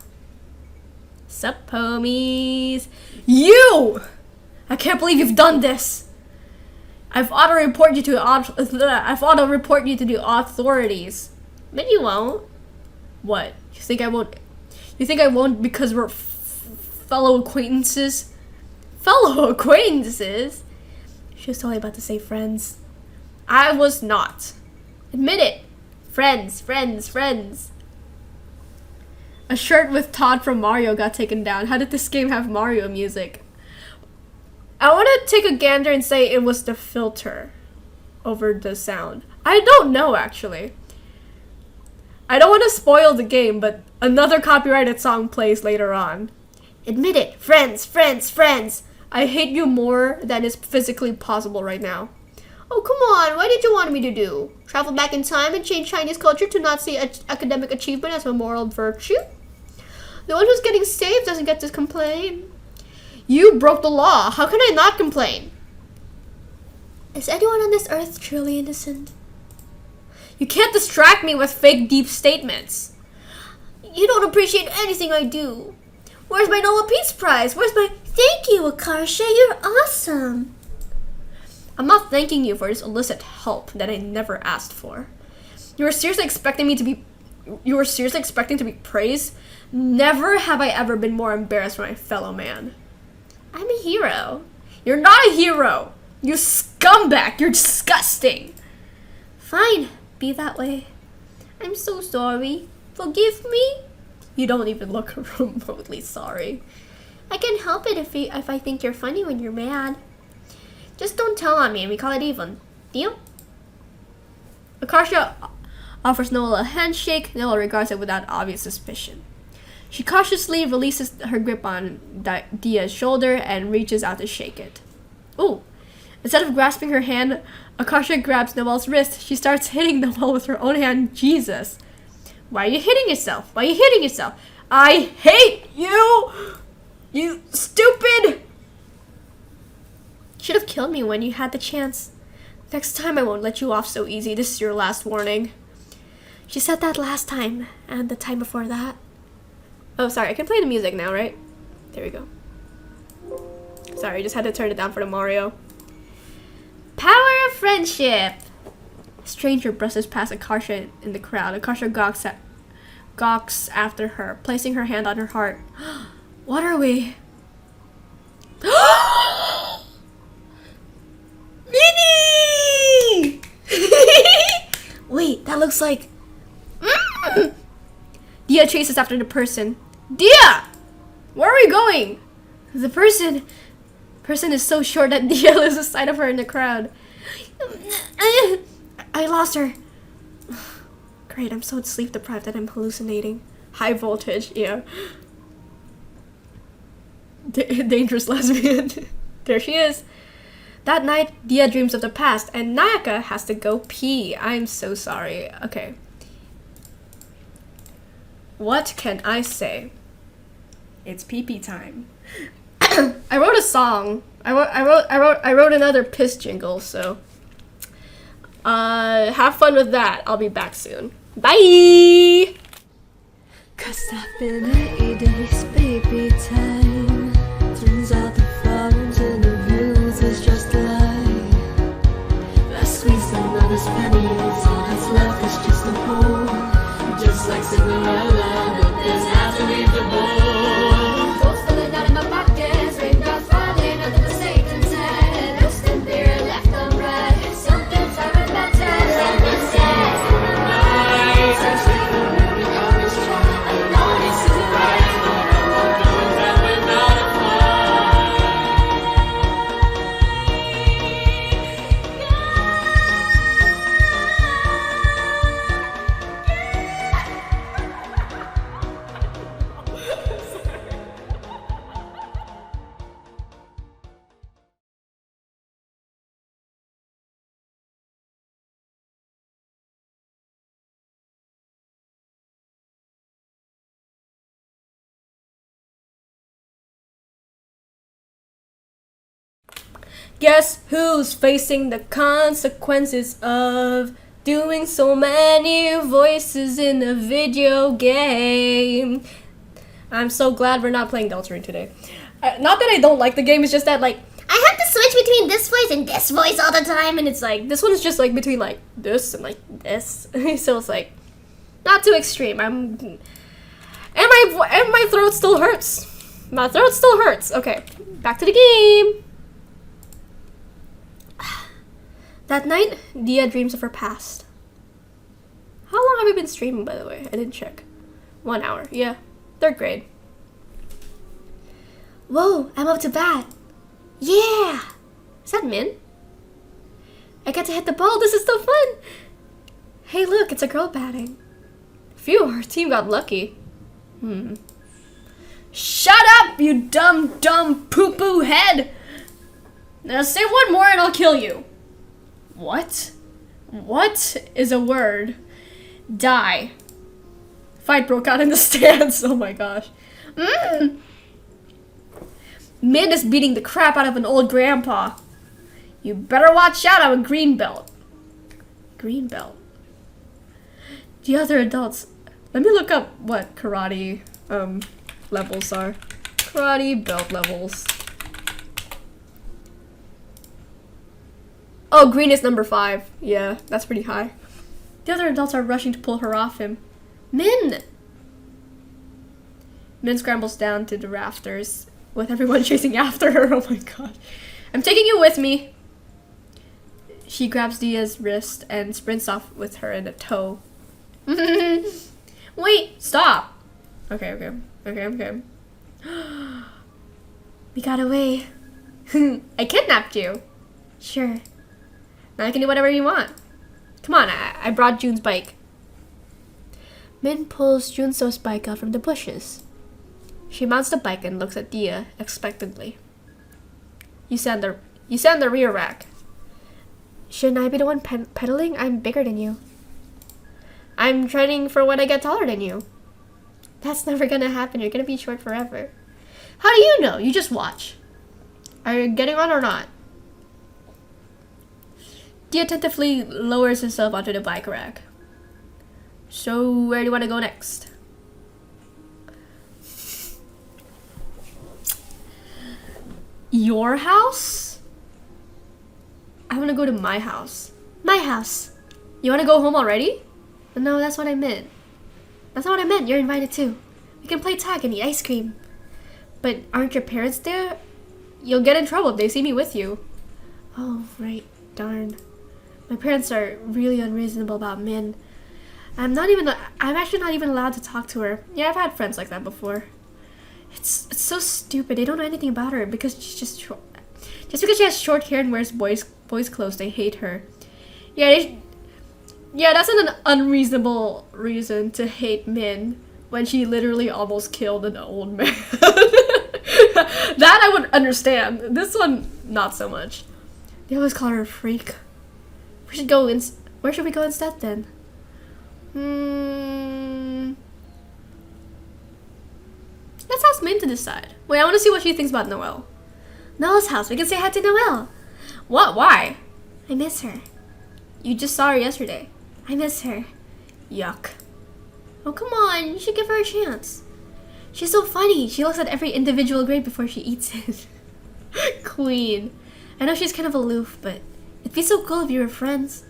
Sup, homies? You! I can't believe you've done this! I've auto-report you to the authorities. But you won't. What? You think I won't? You think I won't because we're fellow acquaintances? Fellow acquaintances? She was totally about to say friends. I was not. Admit it. Friends, friends, friends. A shirt with Todd from Mario got taken down. How did this game have Mario music? I want to take a gander and say it was the filter over the sound. I don't know, actually. I don't want to spoil the game, but another copyrighted song plays later on. Admit it. Friends, friends, friends. I hate you more than is physically possible right now. Oh, come on. What did you want me to do? Travel back in time and change Chinese culture to not see academic achievement as a moral virtue? The one who's getting saved doesn't get to complain. You broke the law. How can I not complain? Is anyone on this earth truly innocent? You can't distract me with fake deep statements. You don't appreciate anything I do. Where's my Nobel Peace Prize? Where's my... Thank you, Akarsha. You're awesome. I'm not thanking you for this illicit help that I never asked for. You were seriously expecting me to be You were seriously expecting to be praised? Never have I ever been more embarrassed for my fellow man. I'm a hero. You're not a hero! You scumbag! You're disgusting! Fine, be that way. I'm so sorry. Forgive me? You don't even look remotely sorry. I can help it if I think you're funny when you're mad. Just don't tell on me and we call it even. Deal? Akasha offers Noel a handshake. Noel regards it without obvious suspicion. She cautiously releases her grip on Dia's shoulder and reaches out to shake it. Ooh. Instead of grasping her hand, Akasha grabs Noel's wrist. She starts hitting Noel with her own hand. Jesus. Why are you hitting yourself? Why are you hitting yourself? I hate you! You stupid! Should have killed me when you had the chance. Next time I won't let you off so easy. This is your last warning. She said that last time, and the time before that. Oh, sorry. I can play the music now, right? There we go. Sorry, I just had to turn it down for the Mario. Power of friendship! A stranger brushes past Akasha in the crowd. Akasha gawks after her, placing her hand on her heart. What are we? Minnie! Wait, that looks like... Dia chases after the person. Dia! Where are we going? The person is so short that Dia loses sight of her in the crowd. I lost her. Great, I'm so sleep deprived that I'm hallucinating. High voltage, yeah. Dangerous lesbian. There she is. That night, Dia dreams of the past, and Nayaka has to go pee. I'm so sorry. Okay. What can I say? It's pee-pee time. I wrote a song. I wrote another piss jingle, so have fun with that. I'll be back soon. Bye! 'Cause I've been at days, baby time. Turns out the flowers and the views is just a lie. Last squeeze another penny, all that's left is just a hole. Just like Cinderella, but there's half to leave the bowl. Gold's falling out of my pockets, raindrops falling under the Satan's head. Roasting beer left unread. Something's happened about time, something's sad. Nights are sleeping, moving on this track. I know this isn't right, but I won't do that without a Guess who's facing the consequences of doing so many voices in a video game? I'm so glad we're not playing Deltarune today. Not that I don't like the game, it's just that, like, I have to switch between this voice and this voice all the time, and it's like, this one's just, like, between, like, this and, like, this. So it's, like, not too extreme. And my throat still hurts. My throat still hurts. Okay, back to the game. That night, Dia dreams of her past. How long have we been streaming, by the way? I didn't check. 1 hour. Yeah. 3rd grade. whoa, I'm up to bat. Yeah! Is that Min? I get to hit the ball, this is so fun! Hey look, it's a girl batting. Phew, our team got lucky. Shut up, you dumb poo-poo head! Now say one more and I'll kill you. What? What is a word? Die. Fight broke out in the stands. Oh my gosh. Min is beating the crap out of an old grandpa. You better watch out, I'm a green belt. Green belt. The other adults. Let me look up what karate levels are. Karate belt levels. Oh, green is number 5. Yeah, that's pretty high. The other adults are rushing to pull her off him. Min! Min scrambles down to the rafters with everyone chasing after her. Oh my god. I'm taking you with me. She grabs Dia's wrist and sprints off with her in a tow. Wait, stop. Okay. We got away. I kidnapped you. Sure. Now I can do whatever you want. Come on, I brought June's bike. Min pulls Junso's bike out from the bushes. She mounts the bike and looks at Dia expectantly. You sit on the rear rack. Shouldn't I be the one pedaling? I'm bigger than you. I'm training for when I get taller than you. That's never gonna happen. You're gonna be short forever. How do you know? You just watch. Are you getting on or not? Dia tentatively lowers herself onto the bike rack. So, where do you want to go next? Your house? I want to go to my house. My house. You want to go home already? No, that's what I meant. That's not what I meant. You're invited too. We can play tag and eat ice cream. But aren't your parents there? You'll get in trouble if they see me with you. Oh, right. Darn. My parents are really unreasonable about Min. I'm actually not even allowed to talk to her. Yeah, I've had friends like that before. It's so stupid. They don't know anything about her because she's just short. Just because she has short hair and wears boys clothes, they hate her. Yeah, that's an unreasonable reason to hate Min when she literally almost killed an old man. That I would understand. This one, not so much. They always call her a freak. We should go where should we go instead then? Let's ask Min to decide. Wait, I want to see what she thinks about Noelle. Noelle's house. We can say hi to Noelle. What? Why? I miss her. You just saw her yesterday. I miss her. Yuck. Oh, come on. You should give her a chance. She's so funny. She looks at every individual grape before she eats it. Queen. I know she's kind of aloof, but it'd be so cool if you were friends.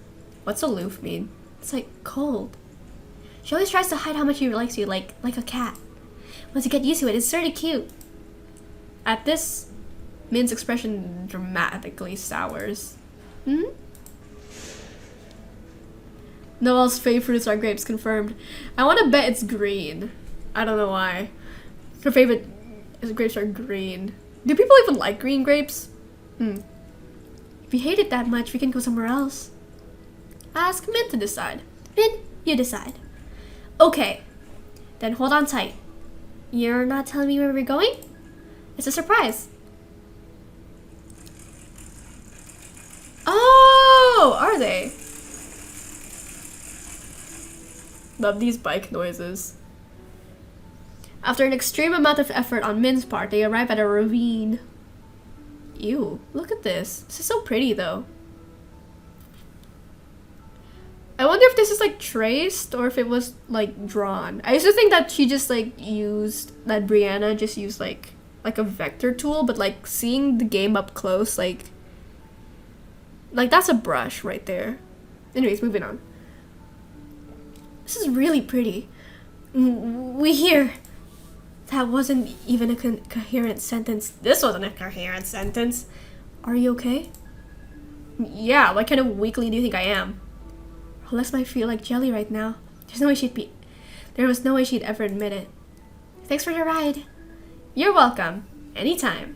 What's aloof mean? It's like cold. She always tries to hide how much she likes you, like a cat. Once you get used to it, it's sort of cute. At this, Min's expression dramatically sours. Noelle's favorite fruits are grapes, confirmed. I want to bet it's green. I don't know why. Her favorite grapes are green. Do people even like green grapes? If you hate it that much, we can go somewhere else. Ask Min to decide. Min, you decide. Okay. Then hold on tight. You're not telling me where we're going? It's a surprise. Oh, are they? Love these bike noises. After an extreme amount of effort on Min's part, they arrive at a ravine. Ew, look at this. This is so pretty though. I wonder if this is like traced or if it was like drawn. I used to think that she just like that Brianna just used like a vector tool, but like seeing the game up close, like that's a brush right there. Anyways, moving on. This is really pretty. We hear. That wasn't even a coherent sentence. This wasn't a coherent sentence. Are you okay? Yeah, what kind of weakling do you think I am? Her legs might feel like jelly right now. There was no way she'd ever admit it. Thanks for the ride. You're welcome. Anytime.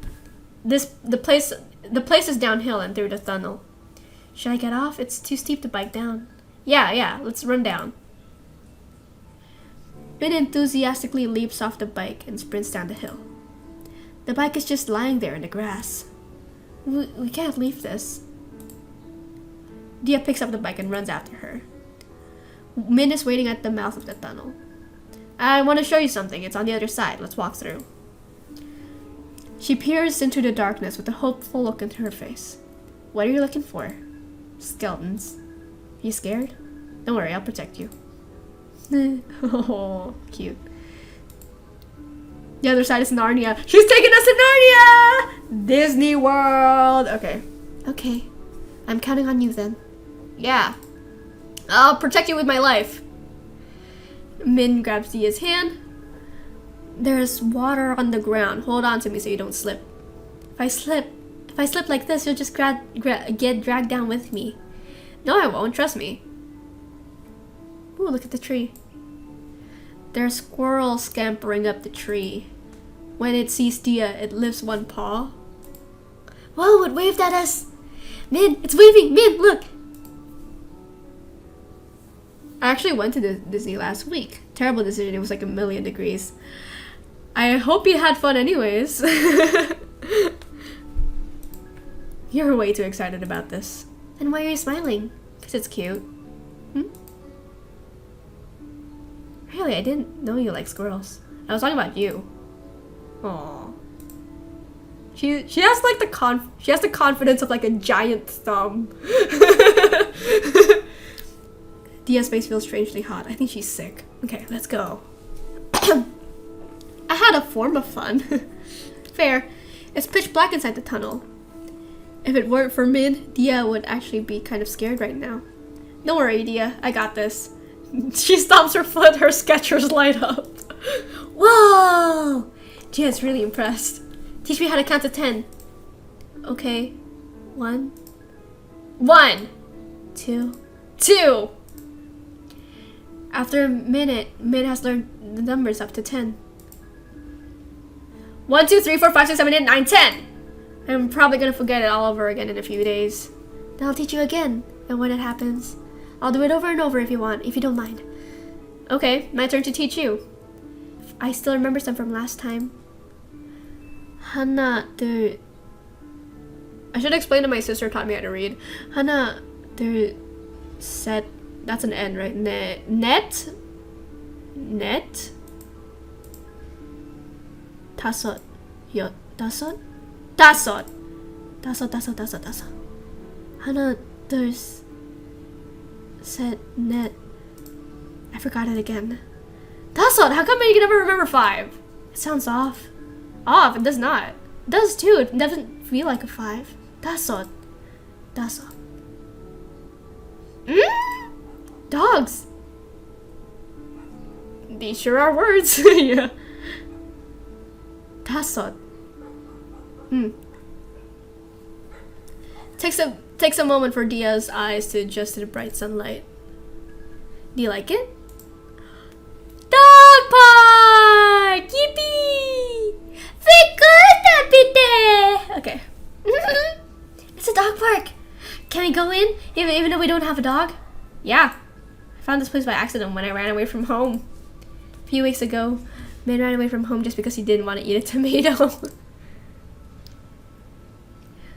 The place is downhill and through the tunnel. Should I get off? It's too steep to bike down. Yeah, let's run down. Min enthusiastically leaps off the bike and sprints down the hill. The bike is just lying there in the grass. We can't leave this. Dia picks up the bike and runs after her. Min is waiting at the mouth of the tunnel. I want to show you something. It's on the other side. Let's walk through. She peers into the darkness with a hopeful look into her face. What are you looking for? Skeletons. You scared? Don't worry, I'll protect you. Oh, cute. The other side is Narnia. She's taking us to Narnia! Disney World! Okay. I'm counting on you then. Yeah. I'll protect you with my life. Min grabs Dia's hand. There's water on the ground. Hold on to me so you don't slip. If I slip like this, you'll just get dragged down with me. No, I won't. Trust me. Ooh, look at the tree. There's squirrels scampering up the tree. When it sees Dia, it lifts one paw. Whoa, it waved at us. Min, it's waving. Min, look. I actually went to Disney last week. Terrible decision. It was like 1,000,000 degrees. I hope you had fun anyways. You're way too excited about this. Then why are you smiling? Because it's cute. Really, I didn't know you like squirrels. I was talking about you. Aww. She has like she has the confidence of like a giant thumb. Dia's face feels strangely hot. I think she's sick. Okay, let's go. I had a form of fun. Fair. It's pitch black inside the tunnel. If it weren't for Min, Dia would actually be kind of scared right now. Don't worry, Dia. I got this. She stomps her foot. Her Skechers light up. Whoa! Dia's really impressed. Teach me how to count to 10. Okay. 1, 2, 2. After a minute, Min has learned the numbers up to 10. 1, 2, 3, 4, 5, 6, 7, 8, 9, 10. I'm probably gonna forget it all over again in a few days. Then I'll teach you again, and when it happens, I'll do it over and over if you want, if you don't mind. Okay, my turn to teach you. I still remember some from last time. Hana, the... I should explain to my sister taught me how to read. Hana, the... Set. That's an N, right? Net? 다섯. 다섯? 다섯. 하나, 둘, 셋, 넷. I forgot it again. 다섯! How come you can never remember 5? It sounds off. Off? It does not. It does too. It doesn't feel like a 5. 다섯. Dogs! These sure are words. Yeah. 다섯. Takes a moment for Dia's eyes to adjust to the bright sunlight. Do you like it? Dog park! Yippee! Okay. It's a dog park. Can we go in, even though we don't have a dog? Yeah. I found this place by accident when I ran away from home. A few weeks ago, Min ran away from home just because he didn't want to eat a tomato.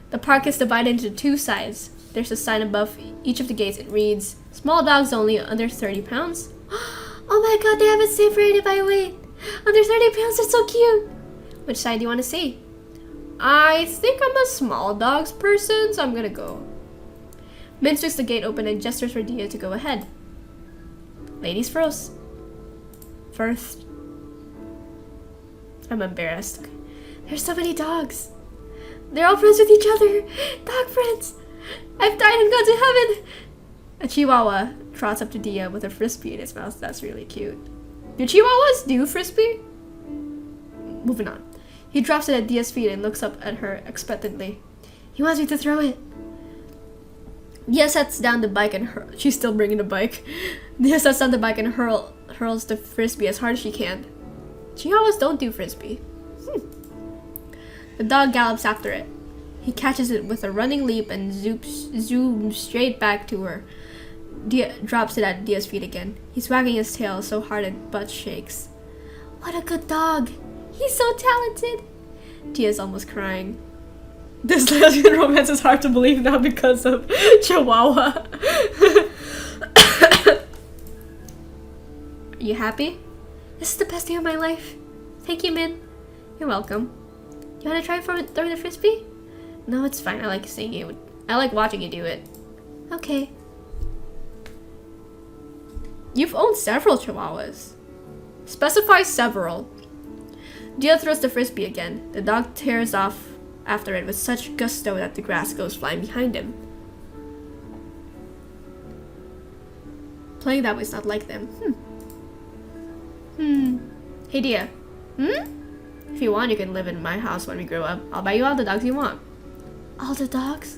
The park is divided into 2 sides. There's a sign above each of the gates. It reads, small dogs only, under 30 pounds. Oh my god, they have it separated by weight. Under 30 pounds, they're so cute. Which side do you want to see? I think I'm a small dogs person, so I'm gonna go. Min swings the gate open and gestures for Dia to go ahead. Ladies first. I'm embarrassed. There's so many dogs. They're all friends with each other. Dog friends. I've died and gone to heaven. A chihuahua trots up to Dia with a frisbee in its mouth. That's really cute. Do chihuahuas do frisbee? Moving on. He drops it at Dia's feet and looks up at her expectantly. He wants me to throw it. Dia sets down the bike and she's still bringing the bike. Dia sets down the bike and hurls the frisbee as hard as she can. Chihuahuas don't do frisbee. The dog gallops after it. He catches it with a running leap and zooms straight back to her. Dia drops it at Dia's feet again. He's wagging his tail so hard it butt shakes. What a good dog. He's so talented. Dia's almost crying. This lesbian romance is hard to believe now because of Chihuahua. Are you happy? This is the best day of my life. Thank you, Min. You're welcome. You want to try throwing the frisbee? No, it's fine. I like seeing you. I like watching you do it. Okay. You've owned several Chihuahuas. Specify several. Dia throws the frisbee again. The dog tears off after it with such gusto that the grass goes flying behind him. Playing that way is not like them. Hey, Dia. If you want, you can live in my house when we grow up. I'll buy you all the dogs you want. All the dogs?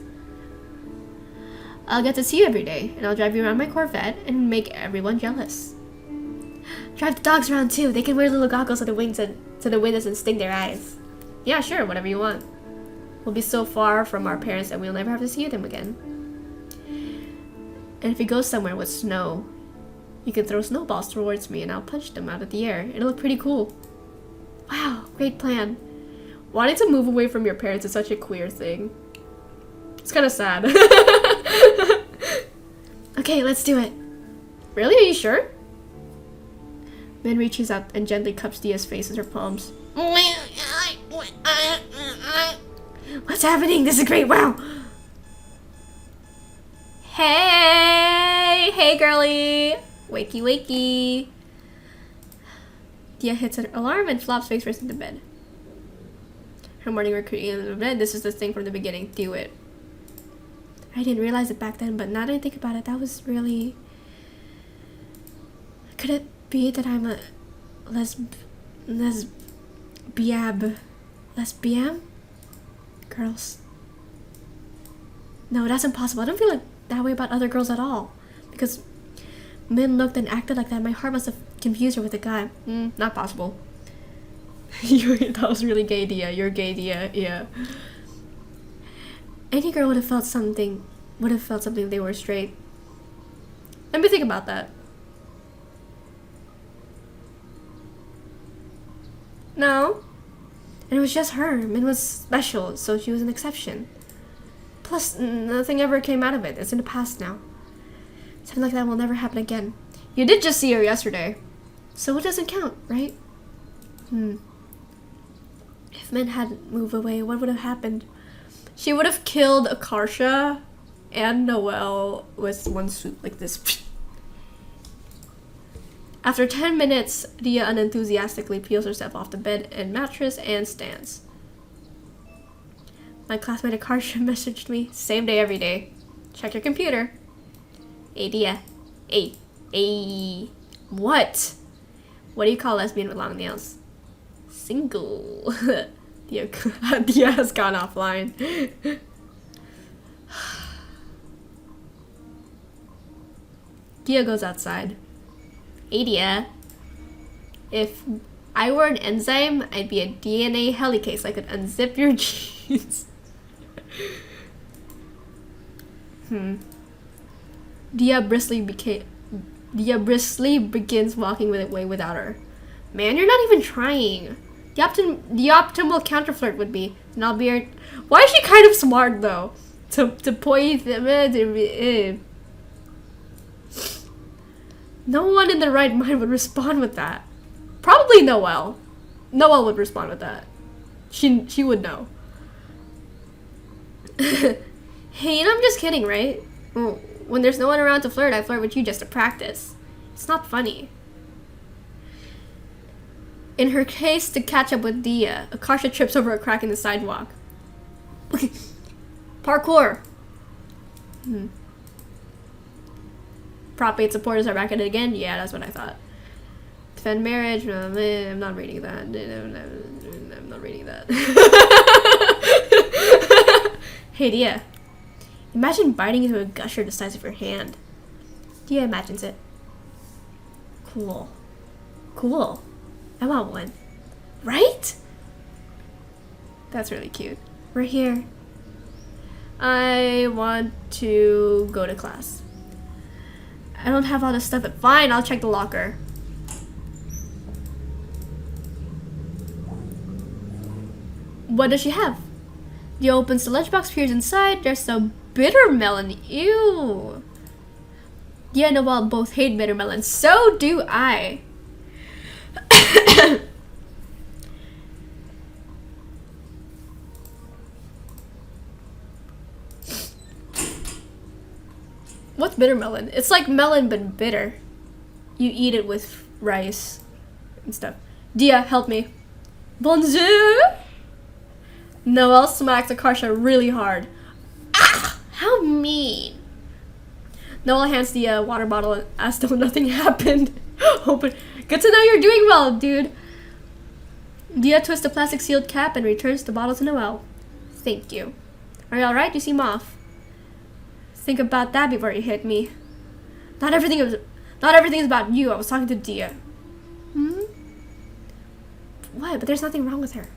I'll get to see you every day, and I'll drive you around my Corvette and make everyone jealous. Drive the dogs around too. They can wear little goggles to the windows and sting their eyes. Yeah, sure, whatever you want. We'll be so far from our parents that we'll never have to see them again. And if we go somewhere with snow, you can throw snowballs towards me and I'll punch them out of the air. It'll look pretty cool. Wow, great plan. Wanting to move away from your parents is such a queer thing. It's kind of sad. Okay, let's do it. Really? Are you sure? Min reaches out and gently cups Dia's face in her palms. What's happening? This is great. Wow. Hey, girly. Wakey, wakey. Dia hits an alarm and flops face first into bed. Her morning routine in the bed. This is the thing from the beginning. Do it. I didn't realize it back then, but now that I think about it, that was really... Could it be that I'm a lesbian? Girls? No, that's impossible. I don't feel like that way about other girls at all. Because Min looked and acted like that. My heart must have confused her with a guy. Not possible. That was really gay, Dia. You're gay, Dia. Yeah. Any girl would have felt something if they were straight. Let me think about that. No. And it was just her. Min was special, so she was an exception. Plus, nothing ever came out of it. It's in the past now. Something like that will never happen again. You did just see her yesterday. So it doesn't count, right? If Min hadn't moved away, what would have happened? She would have killed Akarsha and Noelle with one swoop like this. After 10 minutes, Dia unenthusiastically peels herself off the bed and mattress and stands. My classmate Akarsha messaged me, same day every day. Check your computer. Hey, Dia. Hey. What? What do you call lesbian with long nails? Single. Dia has gone offline. Dia goes outside. Hey, Dia. If I were an enzyme, I'd be a DNA helicase. I could unzip your genes. Dia briskly begins walking away without her. Man, you're not even trying. The optimal counterflirt would be, and I'll be her. Why is she kind of smart though? To point them. No one in their right mind would respond with that. Probably Noelle. Noelle would respond with that. She would know. Hey, I'm just kidding, right? When there's no one around to flirt, I flirt with you just to practice. It's not funny. In her case, to catch up with Dia, Akarsha trips over a crack in the sidewalk. Parkour. Prop 8 supporters are back at it again? Yeah, that's what I thought. Defend marriage? I'm not reading that. I'm not reading that. Hey, Dia. Imagine biting into a gusher the size of your hand. Dia imagines it. Cool. I want one. Right? That's really cute. We're here. I want to go to class. I don't have all this stuff, but fine, I'll check the locker. What does she have? Dia opens the lunchbox, peers inside. There's a bitter melon. Ew. Dia and Noelle both hate bitter melon. So do I. What's bitter melon? It's like melon but bitter. You eat it with rice and stuff. Dia, help me. Bonjour. Noelle smacks Akarsha really hard. Ah! How mean. Noelle hands the water bottle as though nothing happened. Good to know you're doing well, dude. Dia twists the plastic sealed cap and returns the bottle to Noelle. Thank you. Are you alright? You seem off. Think about that before you hit me. Not everything is about you. I was talking to Dia. What? But there's nothing wrong with her.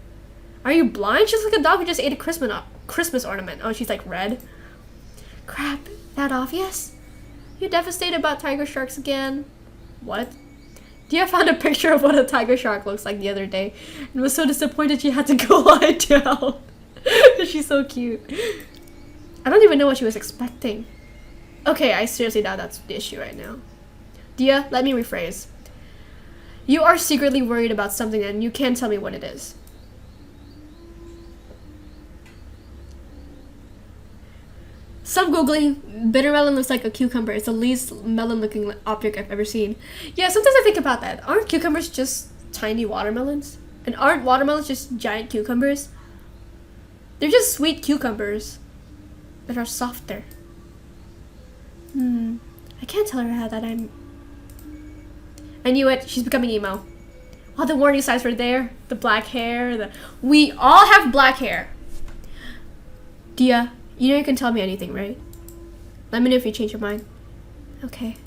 Are you blind? She's like a dog who just ate a Christmas ornament. Oh, she's like red. Crap. That obvious? You devastated about tiger sharks again? What? Dia found a picture of what a tiger shark looks like the other day and was so disappointed she had to go lie down. She's so cute. I don't even know what she was expecting. Okay, I seriously doubt that's the issue right now. Dia, let me rephrase. You are secretly worried about something and you can't tell me what it is. Some googling, bitter melon looks like a cucumber. It's the least melon-looking object I've ever seen. Yeah, sometimes I think about that. Aren't cucumbers just tiny watermelons? And aren't watermelons just giant cucumbers? They're just sweet cucumbers that are softer. I can't tell her that I knew it. She's becoming emo. All the warning signs were there. The black hair, we all have black hair. Dia, you know you can tell me anything, right? Let me know if you change your mind. Okay.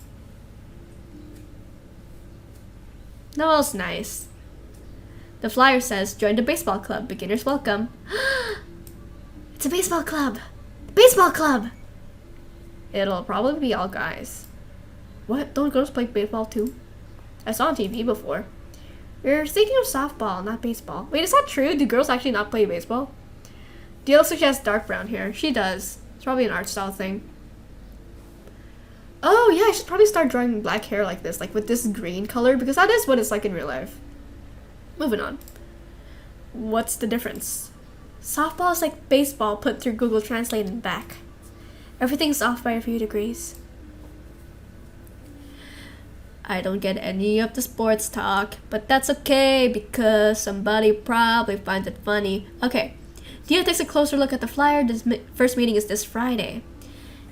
Noelle's nice. The flyer says, join the baseball club. Beginners welcome. It's a baseball club. Baseball club! It'll probably be all guys. What? Don't girls play baseball too? I saw on TV before. You're thinking of softball, not baseball. Wait, is that true? Do girls actually not play baseball? Dia looks like she has dark brown hair. She does. It's probably an art style thing. Oh yeah, I should probably start drawing black hair like this, like with this green color, because that is what it's like in real life. Moving on. What's the difference? Softball is like baseball put through Google Translate and back. Everything's off by a few degrees. I don't get any of the sports talk, but that's okay because somebody probably finds it funny. Okay, Dia takes a closer look at the flyer. This first meeting is this Friday.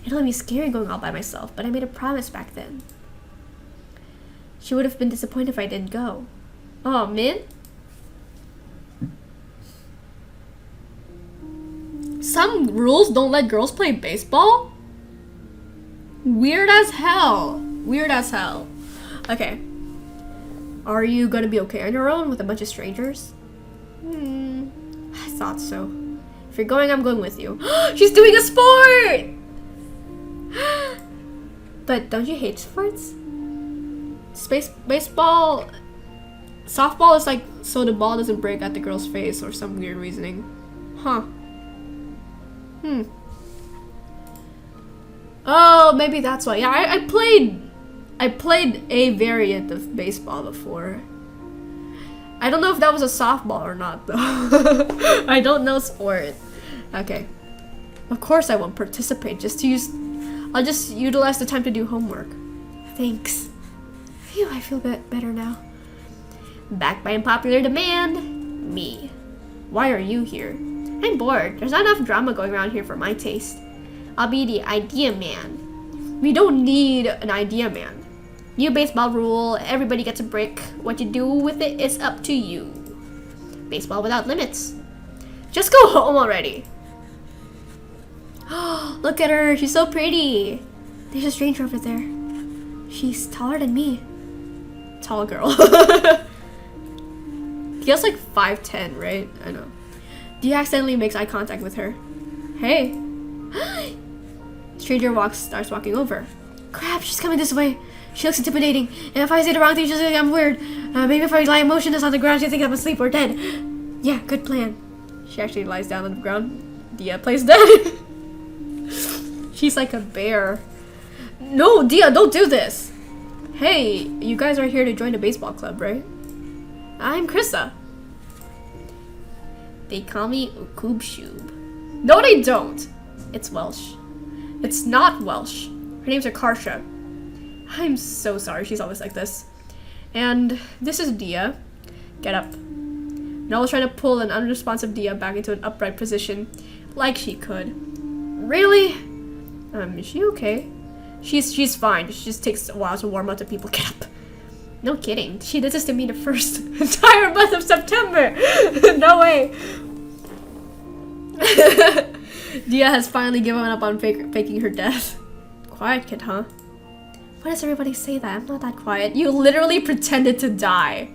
It'll be scary going all by myself, but I made a promise back then. She would have been disappointed if I didn't go. Oh, Min? Some rules don't let girls play baseball? Weird as hell. Weird as hell. Okay. Are you gonna be okay on your own with a bunch of strangers? I thought so. If you're going, I'm going with you. She's doing a sport! But don't you hate sports? Baseball... Softball is like so the ball doesn't break at the girl's face or some weird reasoning. Huh. Oh, maybe that's why. Yeah, I played a variant of baseball before. I don't know if that was a softball or not, though. I don't know sport. Okay. Of course I won't participate. I'll just utilize the time to do homework. Thanks. Phew, I feel better now. Back by unpopular demand. Me. Why are you here? I'm bored. There's not enough drama going around here for my taste. I'll be the idea man. We don't need an idea man. New baseball rule, everybody gets a break. What you do with it is up to you. Baseball without limits. Just go home already. Look at her, she's so pretty. There's a stranger over there. She's taller than me. Tall girl. He has like 5'10", right? I know. Dia accidentally makes eye contact with her. Hey. Stranger starts walking over. Crap, she's coming this way. She looks intimidating. And if I say the wrong thing, she'll think I'm weird. Maybe if I lie motionless on the ground, she'll think I'm asleep or dead. Yeah, good plan. She actually lies down on the ground. Dia plays dead. She's like a bear. No, Dia, don't do this. Hey, you guys are here to join the baseball club, right? I'm Krista. They call me Ukubshub. No, they don't. It's Welsh. It's not Welsh. Her name's Akarsha. I'm so sorry, she's always like this. And this is Dia. Get up. Noel's trying to pull an unresponsive Dia back into an upright position, like she could. Really? Is she okay? She's fine. She just takes a while to warm up to people. Get up. No kidding. She did this to me the first entire month of September. No way. Dia has finally given up on faking her death. Quiet kid, huh? Why does everybody say that? I'm not that quiet. You literally pretended to die.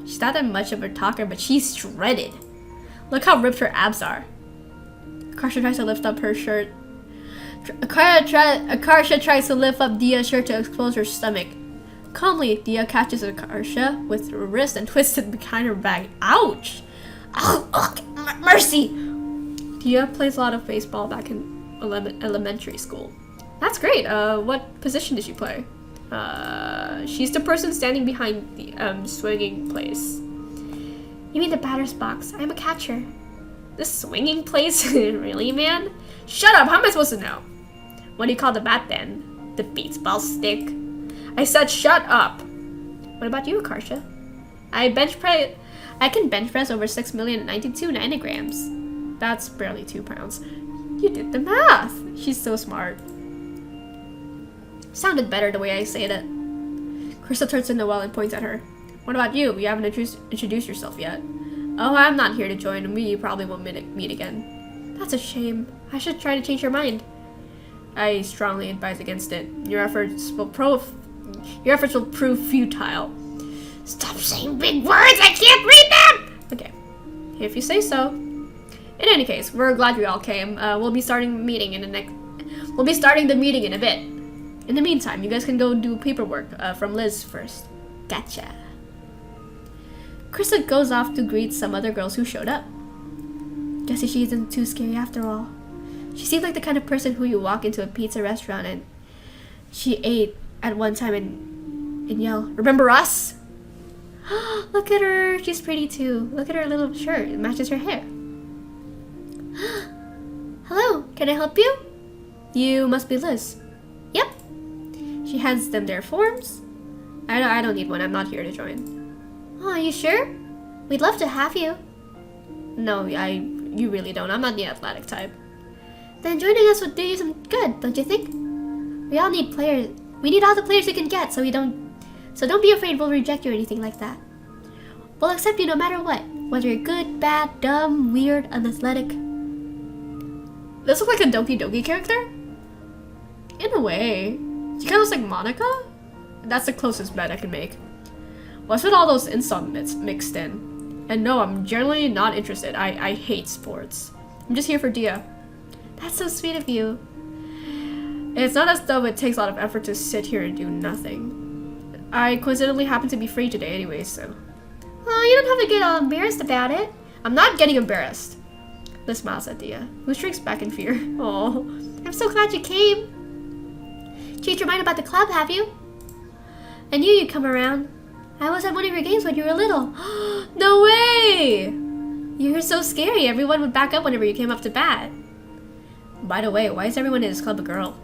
She's not that much of a talker, but she's shredded. Look how ripped her abs are. Akarsha tries to lift up her shirt. Akarsha tries to lift up Dia's shirt to expose her stomach. Calmly, Dia catches Akarsha with her wrist and twists it behind her back. Ouch! Mercy! Dia plays a lot of baseball back in elementary school. That's great. What position did she play? She's the person standing behind the swinging place. You mean the batter's box? I'm a catcher. The swinging place? Really, man? Shut up! How am I supposed to know? What do you call the bat then? The baseball stick. I said shut up! What about you, Akarsha? I can bench press over 6,092 nanograms. That's barely 2 pounds. You did the math! She's so smart. Sounded better the way I said it. Krista turns to Noelle and points at her. What about you? You haven't introduced yourself yet. Oh, I'm not here to join. We probably won't meet again. That's a shame. I should try to change your mind. I strongly advise against it. Your efforts will prove futile. Stop saying big words! I can't read them! Okay, if you say so. In any case, we're glad you all came. We'll be starting the meeting in a bit. In the meantime, you guys can go do paperwork from Liz first. Gotcha. Krista goes off to greet some other girls who showed up. Guess she isn't too scary after all. She seemed like the kind of person who you walk into a pizza restaurant and she ate at one time and yell, "Remember us?" Look at her. She's pretty too. Look at her little shirt. It matches her hair. Hello, can I help you? You must be Liz. Yep. She hands them their forms. I don't need one. I'm not here to join. Oh, are you sure? We'd love to have you. No, you really don't. I'm not the athletic type. Then joining us would do you some good, don't you think? We all need players. We need all the players we can get, so don't be afraid we'll reject you or anything like that. We'll accept you no matter what, whether you're good, bad, dumb, weird, unathletic. This looks like a Doki Doki character? In a way. She kind of looks like Monica? That's the closest bet I can make. What's with all those insults mixed in? And no, I'm generally not interested. I hate sports. I'm just here for Dia. That's so sweet of you. It's not as though it takes a lot of effort to sit here and do nothing. I coincidentally happen to be free today anyway, so... Oh, you don't have to get all embarrassed about it. I'm not getting embarrassed. Liz smiles at Dia, who shrinks back in fear. Oh, I'm so glad you came. Changed your mind about the club, have you? I knew you'd come around. I was at one of your games when you were little. No way! You were so scary. Everyone would back up whenever you came up to bat. By the way, why is everyone in this club a girl?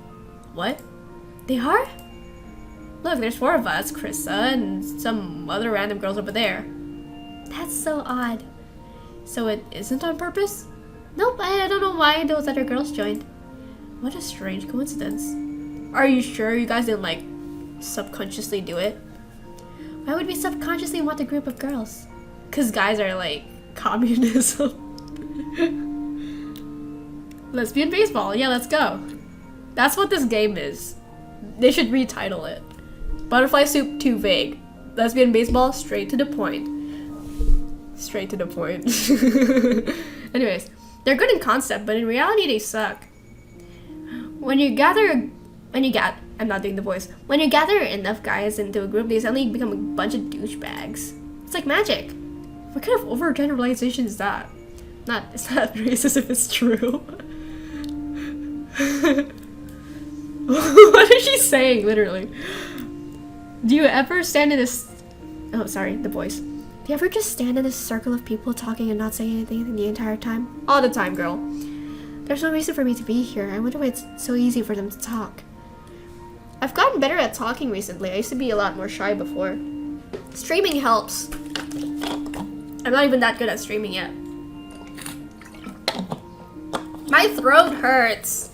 What? They are? Look, there's 4 of us, Krista, and some other random girls over there. That's so odd. So it isn't on purpose? Nope, I don't know why those other girls joined. What a strange coincidence. Are you sure you guys didn't, like, subconsciously do it? Why would we subconsciously want a group of girls? Because guys are, like, communism. Lesbian baseball, yeah, let's go. That's what this game is. They should retitle it. Butterfly soup, too vague. Lesbian baseball, straight to the point. Straight to the point. Anyways, they're good in concept, but in reality they suck. When you gather enough guys into a group, they suddenly become a bunch of douchebags. It's like magic. What kind of overgeneralization is that? It's not racist if it's true. What is she saying, literally? Do you ever stand in this... Oh, sorry, the voice. Do you ever just stand in this circle of people talking and not saying anything the entire time? All the time, girl. There's no reason for me to be here. I wonder why it's so easy for them to talk. I've gotten better at talking recently. I used to be a lot more shy before. Streaming helps. I'm not even that good at streaming yet. My throat hurts.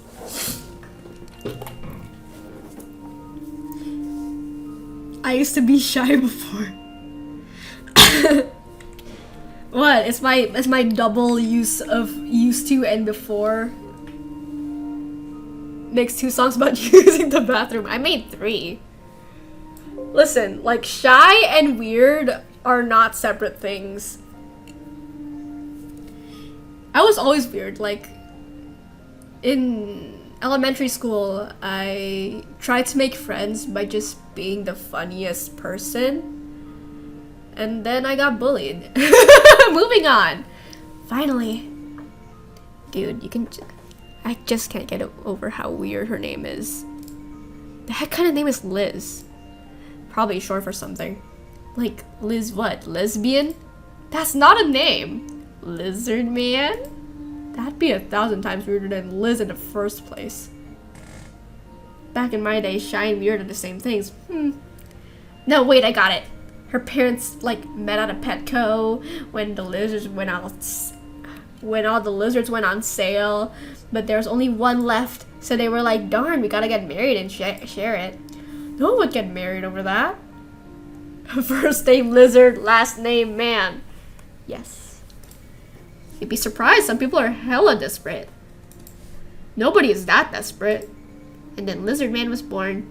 I used to be shy before. What? It's my double use of used to and before. Makes 2 songs about using the bathroom. I made 3. Listen, like, shy and weird are not separate things. I was always weird. Like, in elementary school, I tried to make friends by just being the funniest person. And then I got bullied. Moving on. Finally. Dude, you can... I just can't get over how weird her name is. The heck kind of name is Liz? Probably short for something. Like, Liz what? Lesbian? That's not a name. Lizard Man? That'd be 1,000 times weirder than Liz in the first place. Back in my day, shy and weird are the same things. No, wait, I got it. Her parents, like, met at a Petco when the lizards went out, when all the lizards went on sale, but there was only one left, so they were like, darn, we gotta get married and share it. No one would get married over that. First name lizard, last name man. Yes. You'd be surprised, some people are hella desperate. Nobody is that desperate. And then Lizard Man was born.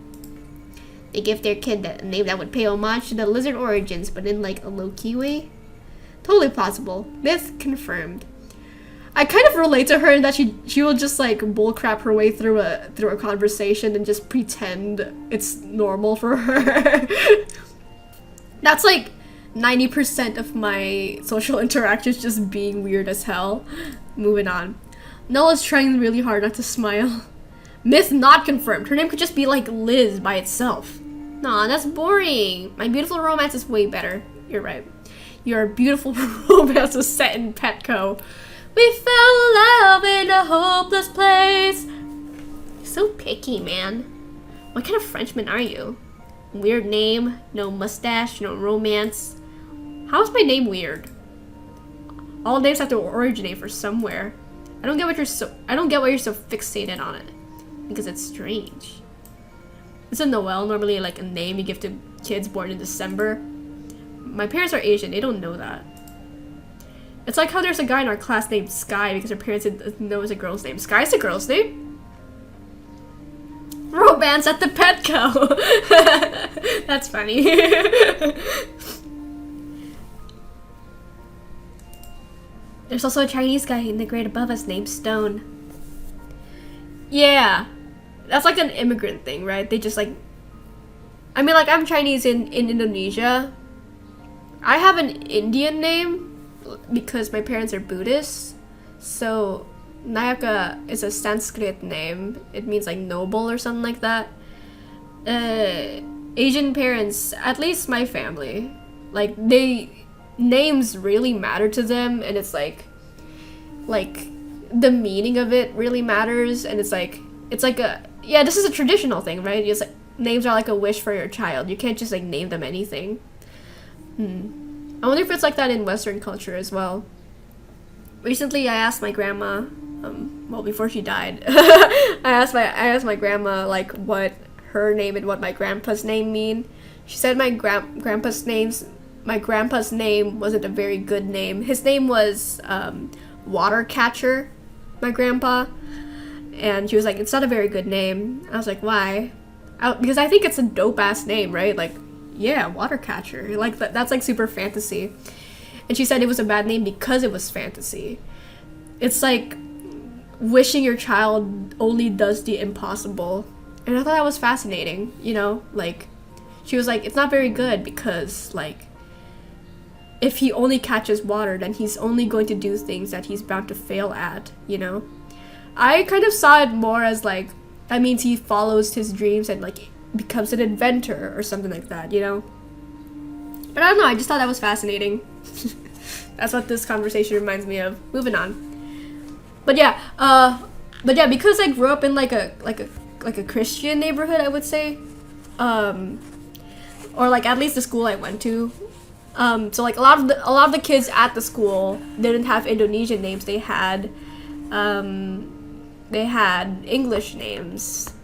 They give their kid a name that would pay homage to the lizard origins, but in like a low-key way. Totally plausible. Myth confirmed. I kind of relate to her in that she will just like bullcrap her way through a conversation and just pretend it's normal for her. That's like 90% of my social interactions just being weird as hell. Moving on. Nolla's trying really hard not to smile. Myth not confirmed. Her name could just be like Liz by itself. Nah, that's boring. My Beautiful Romance is way better. You're right. Your Beautiful Romance is set in Petco. We fell in love in a hopeless place. You're so picky, man. What kind of Frenchman are you? Weird name, no mustache, no romance. How is my name weird? All names have to originate from somewhere. I don't get why you're so fixated on it. Because it's strange. Isn't Noel normally like a name you give to kids born in December? My parents are Asian, they don't know that. It's like how there's a guy in our class named Sky because her parents didn't know it's a girl's name. Sky's a girl's name? Romance at the Petco! That's funny. There's also a Chinese guy in the grade above us named Stone. Yeah. That's like an immigrant thing, right? They just like... I mean, like, I'm Chinese in Indonesia. I have an Indian name because my parents are Buddhists. So, Nayaka is a Sanskrit name. It means like noble or something like that. Asian parents, at least my family, like, names really matter to them, and it's like the meaning of it really matters, and it's like a... Yeah, this is a traditional thing, right? It's like, names are like a wish for your child. You can't just like name them anything. I wonder if it's like that in Western culture as well. Recently, I asked my grandma, well, before she died, I asked my grandma like what her name and what my grandpa's name mean. She said my grandpa's name wasn't a very good name. His name was Water Catcher, my grandpa. And she was like, it's not a very good name. I was like, why? Because I think it's a dope-ass name, right? Like, yeah, Water Catcher. Like, that's like super fantasy. And she said it was a bad name because it was fantasy. It's like wishing your child only does the impossible. And I thought that was fascinating, you know? Like, she was like, it's not very good because, like, if he only catches water, then he's only going to do things that he's bound to fail at, you know? I kind of saw it more as like, that means he follows his dreams and like becomes an inventor or something like that, you know? But I don't know, I just thought that was fascinating. That's what this conversation reminds me of. Moving on. But yeah, because I grew up in like a Christian neighborhood, I would say. Or like at least the school I went to. So like a lot of the kids at the school didn't have Indonesian names. They had English names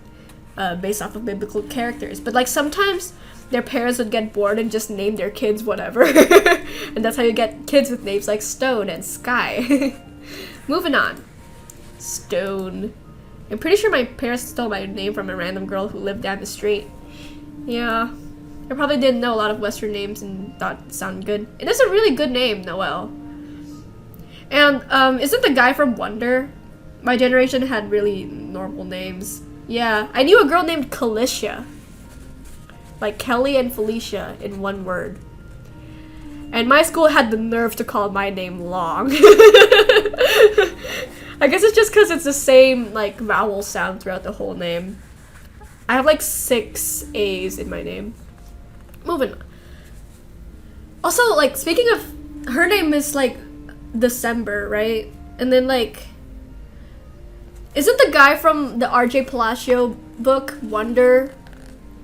based off of biblical characters. But like sometimes their parents would get bored and just name their kids whatever. And that's how you get kids with names like Stone and Sky. Moving on. Stone. I'm pretty sure my parents stole my name from a random girl who lived down the street. Yeah. I probably didn't know a lot of Western names and thought it sounded good. It is a really good name, Noel. And, isn't the guy from Wonder? My generation had really normal names. Yeah, I knew a girl named Kalisha. Like Kelly and Felicia in one word. And my school had the nerve to call my name long. I guess it's just because it's the same, like, vowel sound throughout the whole name. I have, like, 6 A's in my name. Moving on. Also, like, speaking of, her name is, like, December, right? And then, like, isn't the guy from the RJ Palacio book, Wonder,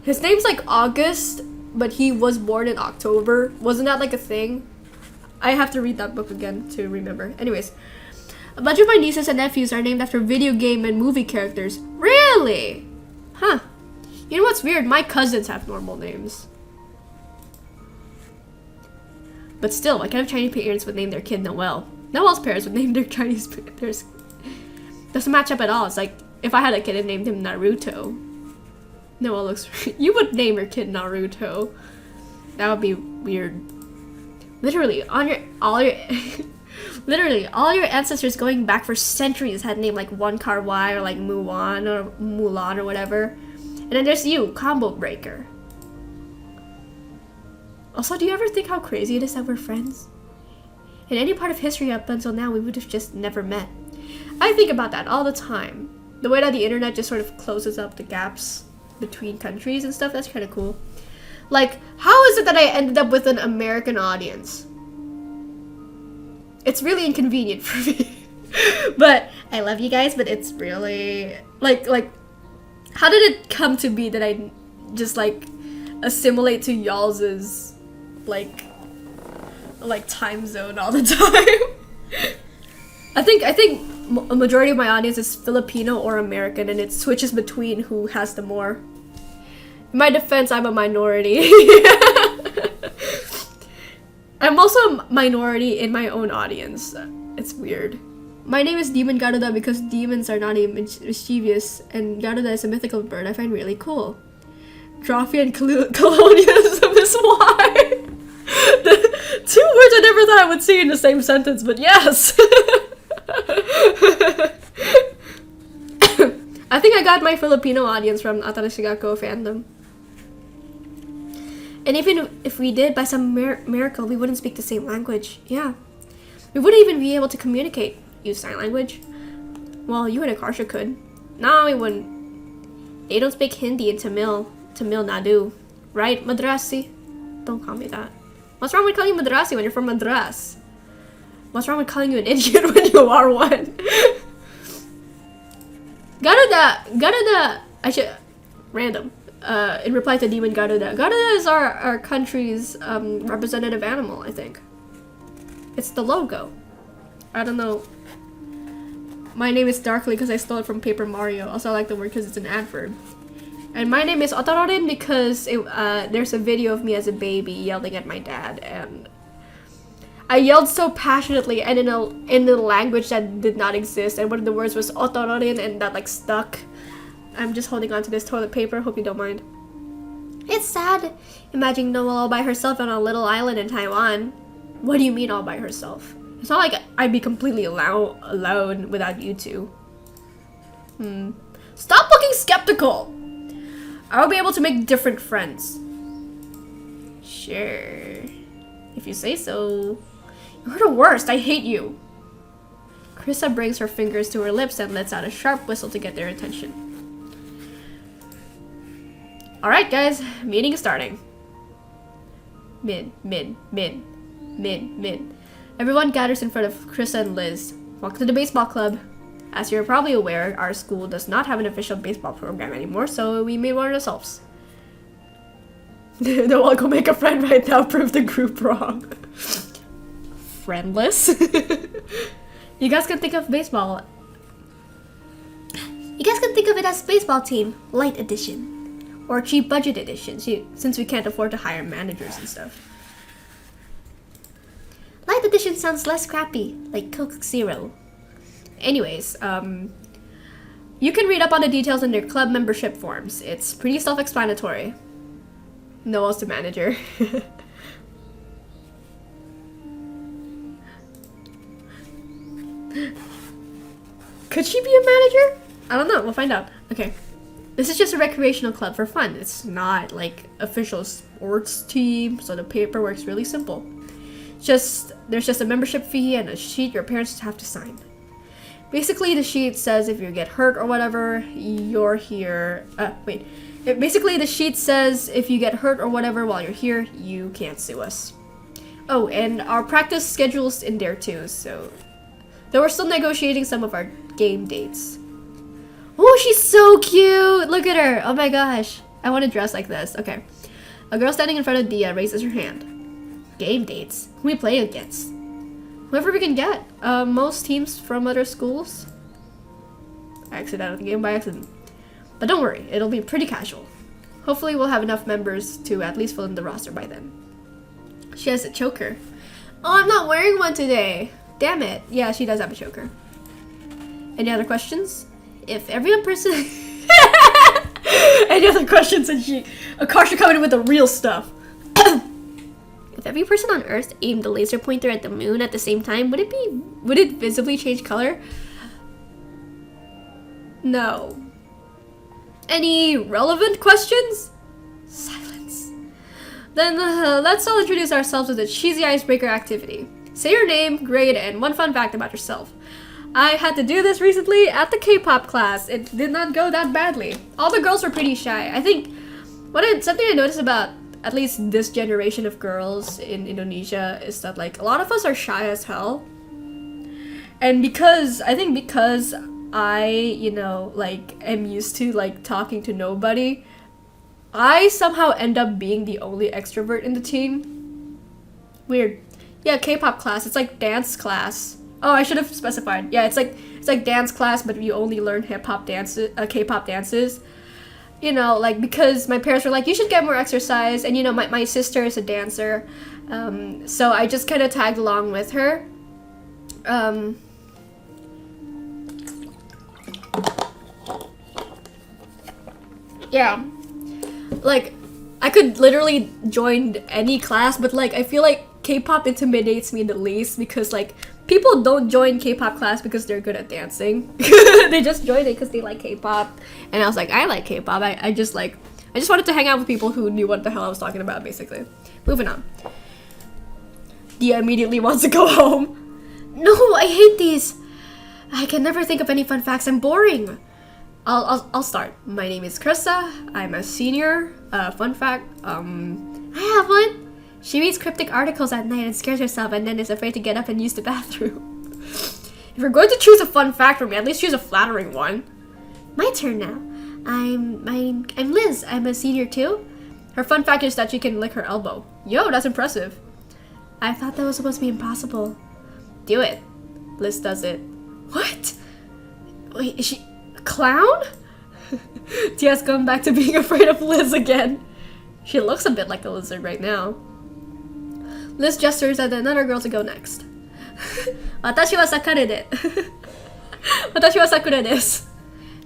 his name's, like, August, but he was born in October? Wasn't that, like, a thing? I have to read that book again to remember. Anyways. A bunch of my nieces and nephews are named after video game and movie characters. Really? Huh. You know what's weird? My cousins have normal names. But still, what kind of Chinese parents would name their kid Noel? Noel's parents would name their Chinese parents. Doesn't match up at all. It's like, if I had a kid and named him Naruto. Noel looks... You would name your kid Naruto. That would be weird. Literally, literally, all your ancestors going back for centuries had named like One Car Y or like Mulan or Mulan or whatever. And then there's you, Combo Breaker. Also, do you ever think how crazy it is that we're friends? In any part of history up until now, we would have just never met. I think about that all the time. The way that the internet just sort of closes up the gaps between countries and stuff, that's kind of cool. Like, how is it that I ended up with an American audience? It's really inconvenient for me. But I love you guys, but it's really like how did it come to be that I just like assimilate to y'all's like time zone all the time? I think a majority of my audience is Filipino or American, and it switches between who has the more. In my defense, I'm a minority. I'm also a minority in my own audience. It's weird. My name is Demon Garuda because demons are not even mischievous, and Garuda is a mythical bird I find really cool. Trophy and colonialism is why. The 2 words I never thought I would see in the same sentence, but yes. I think I got my Filipino audience from Atarashigako fandom. And even if we did, by some miracle, we wouldn't speak the same language. Yeah. We wouldn't even be able to communicate. Use sign language. Well, you and Akarsha could. No, we wouldn't. They don't speak Hindi in Tamil Nadu. Right, Madrasi? Don't call me that. What's wrong with calling you Madrasi when you're from Madras? What's wrong with calling you an idiot when you are one? Garuda, I should... Random. In reply to Demon Garuda. Garuda is our country's representative animal, I think. It's the logo. I don't know. My name is Darkly because I stole it from Paper Mario. Also, I like the word because it's an adverb. And my name is ottororin because there's a video of me as a baby yelling at my dad, and I yelled so passionately and in a language that did not exist, and one of the words was ottororin, and that like stuck. I'm just holding on to this toilet paper, hope you don't mind. It's sad imagining Noelle all by herself on a little island in Taiwan. What do you mean all by herself? It's not like I'd be completely alone without you two. Stop looking skeptical! I'll be able to make different friends. Sure. If you say so. You're the worst, I hate you. Krista brings her fingers to her lips and lets out a sharp whistle to get their attention. Alright guys, meeting is starting. Min. Everyone gathers in front of Krista and Liz. Welcome to the baseball club. As you're probably aware, our school does not have an official baseball program anymore, so we made one ourselves. They'll all go make a friend right now, prove the group wrong. Friendless? You guys can think of baseball. You guys can think of it as baseball team, light edition. Or cheap budget editions, since we can't afford to hire managers and stuff. Light edition sounds less crappy, like Coke Zero. Anyways, you can read up on the details in their club membership forms. It's pretty self-explanatory. Noel's the manager. Could she be a manager? I don't know, we'll find out. Okay. This is just a recreational club for fun. It's not like official sports team, so the paperwork's really simple. There's just a membership fee and a sheet your parents have to sign. Basically, the sheet says if you get hurt or whatever, you're here. Basically, the sheet says if you get hurt or whatever while you're here, you can't sue us. Oh, and our practice schedule's in there too, so... Though we're still negotiating some of our game dates. Oh, she's so cute! Look at her! Oh my gosh. I want to dress like this. Okay. A girl standing in front of Dia raises her hand. Game dates? Who we play against? Whoever we can get. Most teams from other schools. I exited out of the game by accident. But don't worry, it'll be pretty casual. Hopefully we'll have enough members to at least fill in the roster by then. She has a choker. Oh, I'm not wearing one today. Damn it. Yeah, she does have a choker. Any other questions? If every person... Any other questions? And Akarsha coming in with the real stuff. If every person on Earth aimed the laser pointer at the moon at the same time, would it visibly change color? No. Any relevant questions? Silence. Then let's all introduce ourselves with a cheesy icebreaker activity. Say your name, grade, and one fun fact about yourself. I had to do this recently at the K-pop class. It did not go that badly. All the girls were pretty shy. I think something I noticed about at least this generation of girls in Indonesia is that like a lot of us are shy as hell. And because I, like am used to like talking to nobody, I somehow end up being the only extrovert in the team. Weird. Yeah, K-pop class. It's like dance class. Oh, I should have specified. Yeah, it's like dance class, but you only learn hip-hop dances, K-pop dances. You know, like because my parents were like, you should get more exercise, and you know, my sister is a dancer, so I just kind of tagged along with her. Yeah, like I could literally join any class, but like I feel like K-pop intimidates me the least because like people don't join K-pop class because they're good at dancing. They just join it because they like K-pop. And I was like, I like K-pop. I just wanted to hang out with people who knew what the hell I was talking about, basically. Moving on. Dia immediately wants to go home. No, I hate these. I can never think of any fun facts. I'm boring. I'll start. My name is Krista. I'm a senior. Fun fact. I have one. She reads cryptic articles at night and scares herself and then is afraid to get up and use the bathroom. If you're going to choose a fun fact for me, at least choose a flattering one. My turn now. I'm Liz. I'm a senior too. Her fun fact is that she can lick her elbow. Yo, that's impressive. I thought that was supposed to be impossible. Do it. Liz does it. What? Wait, is she a clown? Tia's going back to being afraid of Liz again. She looks a bit like a lizard right now. Liz gestures at another girl to go next. Watashi wa Sakura de. Watashi wa Sakura desu.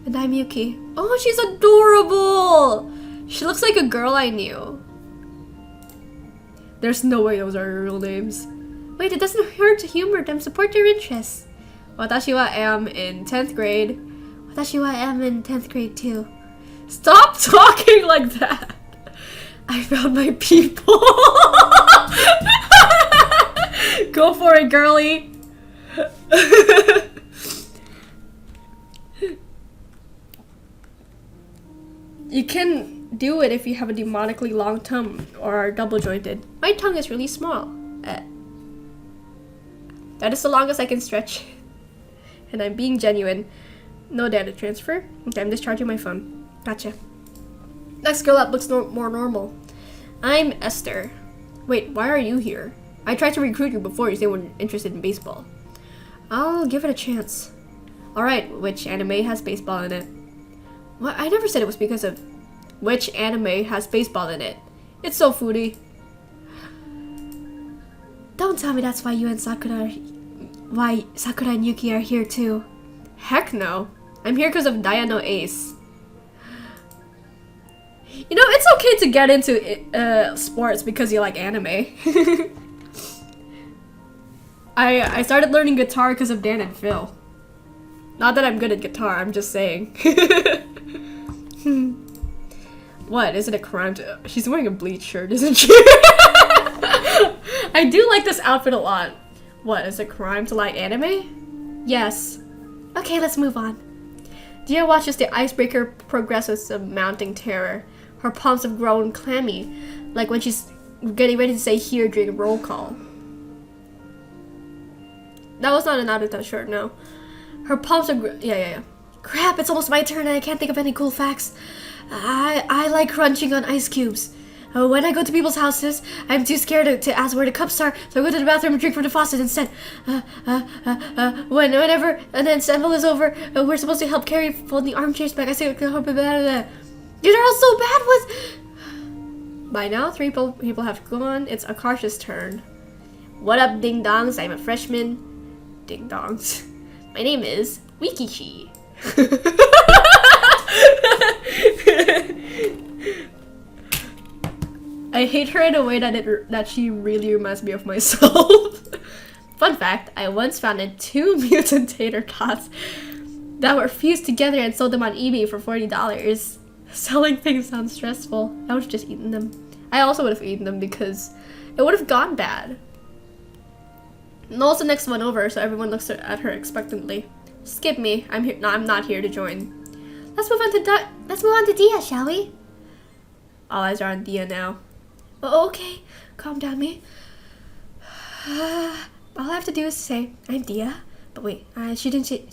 And I'm Yuki. Oh, she's adorable! She looks like a girl I knew. There's no way those are her real names. Wait, it doesn't hurt to humor them. Support your interests. Watashi wa am in 10th grade. Watashi wa am in 10th grade too. Stop talking like that! I found my people. Go for it, girly. You can do it if you have a demonically long tongue or are double jointed. My tongue is really small. That is the longest I can stretch. And I'm being genuine. No data transfer. Okay, I'm discharging my phone. Gotcha. Next girl up looks more normal. I'm Esther. Wait, why are you here? I tried to recruit you before you say we're interested in baseball. I'll give it a chance. Alright, which anime has baseball in it? What? I never said it was because of Which anime has baseball in it? It's so foodie. Don't tell me that's why you and Sakura and Yuki are here too. Heck no. I'm here because of Diano Ace. You know, it's okay to get into sports because you like anime. I started learning guitar because of Dan and Phil. Not that I'm good at guitar, I'm just saying. What? Is it a crime to... She's wearing a bleach shirt, isn't she? I do like this outfit a lot. What? Is it a crime to like anime? Yes. Okay, let's move on. Dia watches the icebreaker progress with some mounting terror. Her palms have grown clammy, like when she's getting ready to say here during roll call. That was not an out of touch shirt, no. Her palms are yeah. Crap, it's almost my turn and I can't think of any cool facts. I like crunching on ice cubes. When I go to people's houses, I'm too scared to ask where the cups are, so I go to the bathroom and drink from the faucet instead. Whenever an ensemble is over, we're supposed to help carry fold the armchairs back. I say, these are all so bad with... By now, 3 people have gone. It's Akarsha's turn. What up, ding-dongs? I'm a freshman. Ding-dongs. My name is Wikichi. I hate her in a way that she really reminds me of myself. Fun fact, I once found 2 mutant tater tots that were fused together and sold them on eBay for $40. Selling things sounds stressful. I would have just eaten them. I also would have eaten them because it would have gone bad. Noel's the next one over, so everyone looks at her expectantly. Skip me. I'm here. No, I'm not here to join. Let's move on to Dia, shall we? All eyes are on Dia now. Oh, okay, calm down, me. All I have to do is say I'm Dia. But wait, does it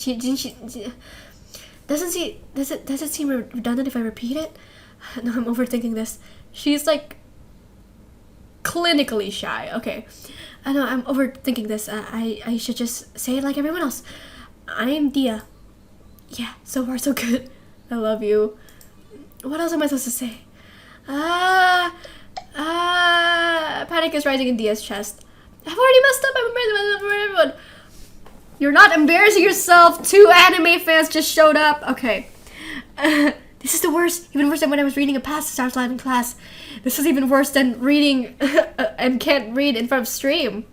seem redundant if I repeat it? No, I'm overthinking this. She's like clinically shy. Okay. I know I'm overthinking this. I should just say it like everyone else. I'm Dia. Yeah, so far so good. I love you. What else am I supposed to say? Panic is rising in Dia's chest. I've already messed up. I'm embarrassing myself for everyone. You're not embarrassing yourself. 2 anime fans just showed up. Okay. This is the worst. Even worse than when I was reading a passage I was live in class. This is even worse than reading and can't read in front of stream.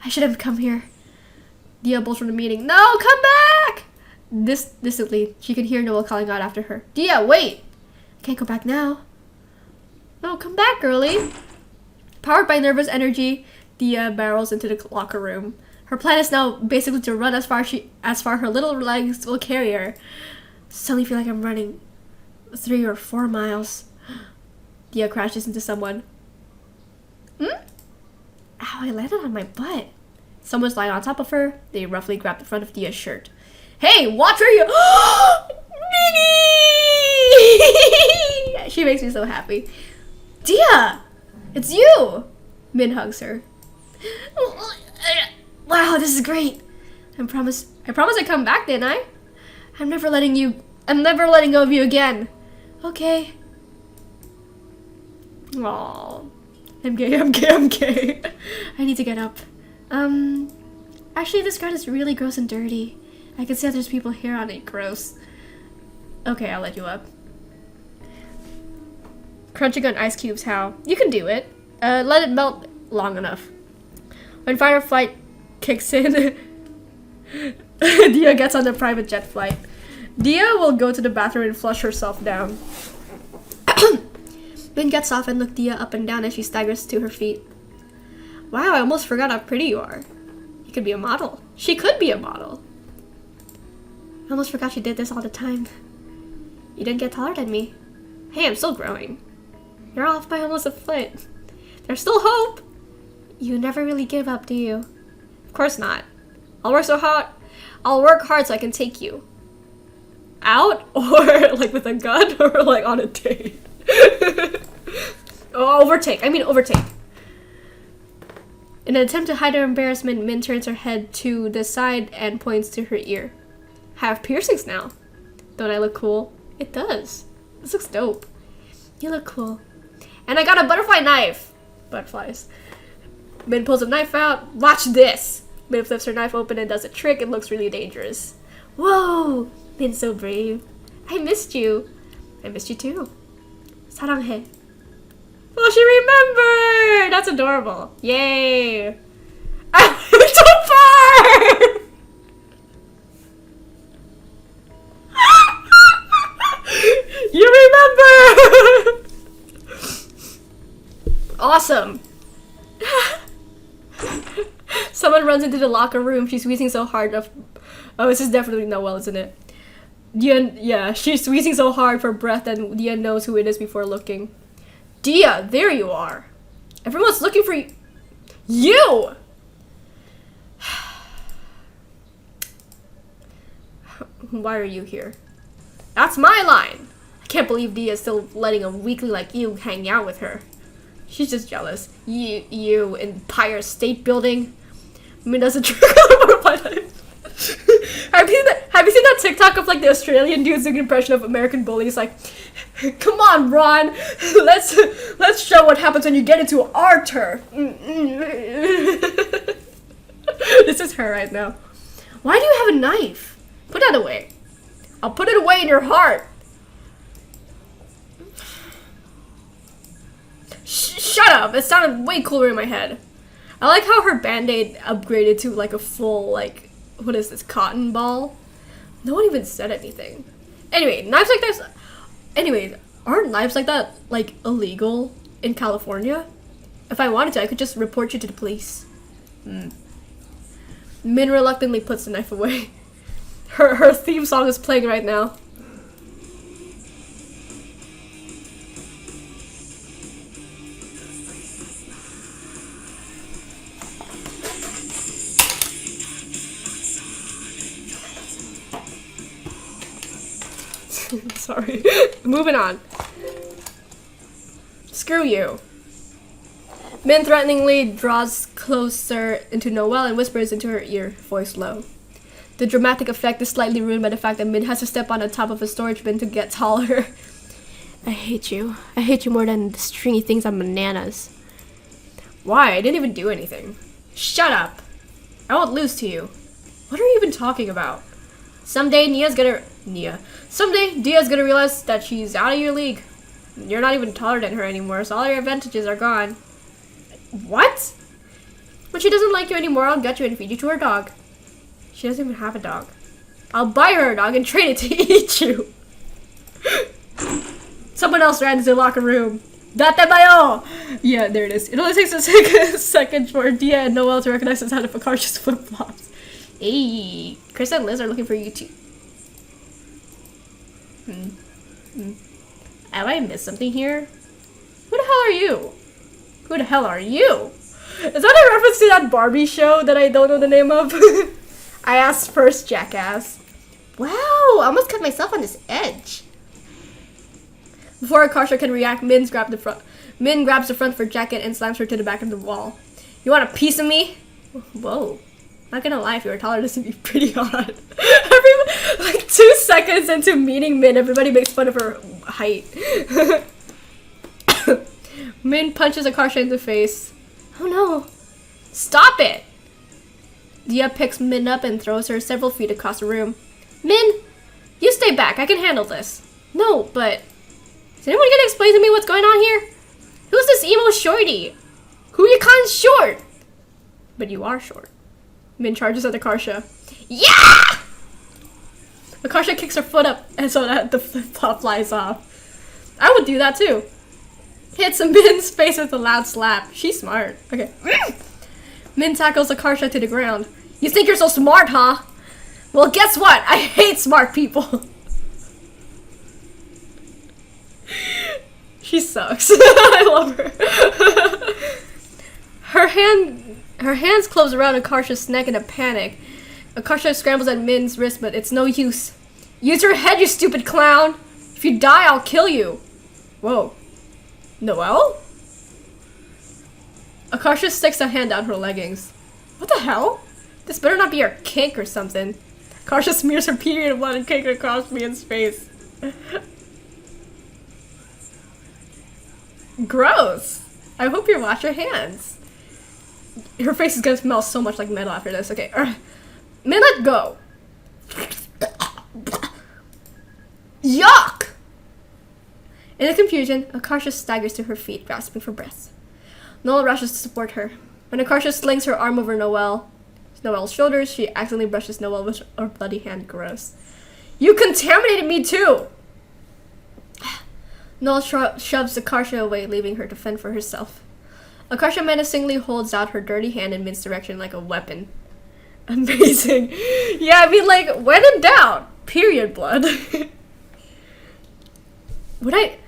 I should have come here. Dia bolts from the meeting. No, come back! Distantly, she can hear Noel calling out after her. Dia, wait! I can't go back now. No, come back, girlie. Powered by nervous energy, Dia barrels into the locker room. Her plan is now basically to run as far her little legs will carry her. Suddenly feel like I'm running 3 or 4 miles. Dia crashes into someone. Ow, I landed on my butt. Someone's lying on top of her. They roughly grab the front of Dia's shirt. Hey, watch where you... Minnie! She makes me so happy. Dia! It's you! Min hugs her. Wow, this is great. I promise I'd come back, didn't I? I'm never letting go of you again. Okay. Aww. I'm gay. I need to get up. Actually, this ground is really gross and dirty. I can see that there's people here on it. Gross. Okay, I'll let you up. Crunching on ice cubes, how? You can do it. Let it melt long enough. When fight or flight kicks in, Dia gets on the private jet flight. Dia will go to the bathroom and flush herself down. Min gets off and looks Dia up and down as she staggers to her feet. Wow, I almost forgot how pretty you are. You could be a model. She could be a model. I almost forgot you did this all the time. You didn't get taller than me. Hey, I'm still growing. You're off by almost a foot. There's still hope. You never really give up, do you? Of course not. I'll work hard so I can take you out, or like with a gun, or like on a date. Overtake. In an attempt to hide her embarrassment, Min turns her head to the side and points to her ear. I have piercings now. Don't I look cool? It does. This looks dope. You look cool. And I got a butterfly knife. Butterflies. Min pulls a knife out. Watch this. Min flips her knife open and does a trick. It looks really dangerous. Whoa! Min's so brave. I missed you. I missed you too. 사랑해. Oh, she remembered! That's adorable. Yay! I went so far! You remember! Awesome. Someone runs into the locker room. She's wheezing so hard. Oh, this is definitely Noelle, isn't it? Yeah, she's wheezing so hard for breath that Dia knows who it is before looking. Dia, there you are. Everyone's looking for you. You! Why are you here? That's my line. I can't believe Dia's still letting a weakling like you hang out with her. She's just jealous. You Empire State Building. Min doesn't trick on the butterfly knife. Have you seen that TikTok of like the Australian dudes doing an impression of American bullies? Like, come on, Ron, let's show what happens when you get into our turf. This is her right now. Why do you have a knife? Put that away. I'll put it away in your heart. Shut up! It sounded way cooler in my head. I like how her band-aid upgraded to like a full, like, what is this, cotton ball? No one even said anything. Anyway, knives like this. Anyways, aren't knives like that, like, illegal in California? If I wanted to, I could just report you to the police. Min reluctantly puts the knife away. Her theme song is playing right now. Sorry. Moving on. Screw you. Min threateningly draws closer into Noelle and whispers into her ear, voice low. The dramatic effect is slightly ruined by the fact that Min has to step on the top of a storage bin to get taller. I hate you. I hate you more than the stringy things on bananas. Why? I didn't even do anything. Shut up. I won't lose to you. What are you even talking about? Someday Dia's gonna realize that she's out of your league. You're not even taller than her anymore, so all your advantages are gone. What? When she doesn't like you anymore, I'll get you and feed you to her dog. She doesn't even have a dog. I'll buy her a dog and train it to eat you. Someone else ran into the locker room. Date bayo! Yeah, there it is. It only takes a second for Dia and Noelle to recognize the sound of Akarsh's flip-flops. Hey, Chris and Liz are looking for you too. Have I missed something here? Who the hell are you? Who the hell are you? Is that a reference to that Barbie show that I don't know the name of? I asked first, jackass. Wow, I almost cut myself on this edge. Before Akarsha can react, Min grabs the front of her jacket and slams her to the back of the wall. You want a piece of me? Whoa. Not gonna lie, if you were taller, this would be pretty hot. Like 2 seconds into meeting Min, everybody makes fun of her height. Min punches Akarsha in the face. Oh no. Stop it! Dia picks Min up and throws her several feet across the room. Min, you stay back. I can handle this. No, but... Is anyone gonna explain to me what's going on here? Who's this emo shorty? Who you calling short? But you are short. Min charges at Akarsha. Yeah! Akarsha kicks her foot up and so that the flip-flop flies off. I would do that too. Hits Min's face with a loud slap. She's smart. Okay. Min tackles Akarsha to the ground. You think you're so smart, huh? Well, guess what? I hate smart people. She sucks. I love her. Her hands close around Akarsha's neck in a panic. Akarsha scrambles at Min's wrist, but it's no use. Use your head, you stupid clown! If you die, I'll kill you. Whoa. Noelle? Akarsha sticks a hand down her leggings. What the hell? This better not be her kink or something. Akarsha smears her period blood and cake across Min's face. Gross. I hope you wash your hands. Her face is gonna smell so much like metal after this. Okay. Min, let go. Yuck! In the confusion, Akarsha staggers to her feet, grasping for breath. Noel rushes to support her. When Akarsha slings her arm over Noel's shoulders, she accidentally brushes Noel with her bloody hand. Gross. You contaminated me too! Noel shoves Akarsha away, leaving her to fend for herself. Akarsha menacingly holds out her dirty hand in Min's direction like a weapon. Amazing. Yeah, I mean, like, when in doubt, period blood. Would I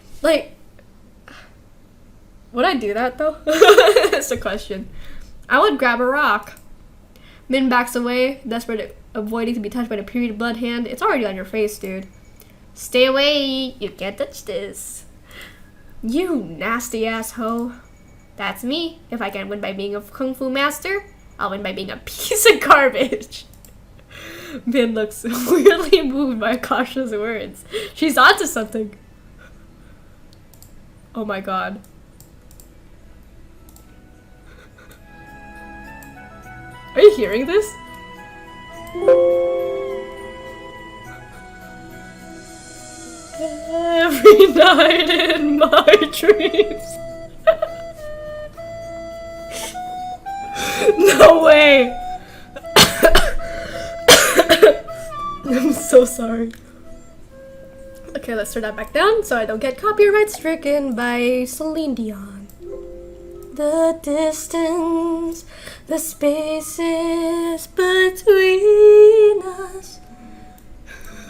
do that though? That's the question. I would grab a rock. Min backs away, desperate, avoiding to be touched by the period blood hand. It's already on your face, dude. Stay away. You can't touch this. You nasty ass hoe. That's me. If I can win by being a kung fu master, I'll win by being a piece of garbage. Min looks weirdly moved by Akarsha's words. She's onto something. Oh my god. Are you hearing this? Every night in my dreams. No way. I'm so sorry. Okay, let's turn that back down so I don't get copyright stricken by Celine Dion. The distance, the spaces between us.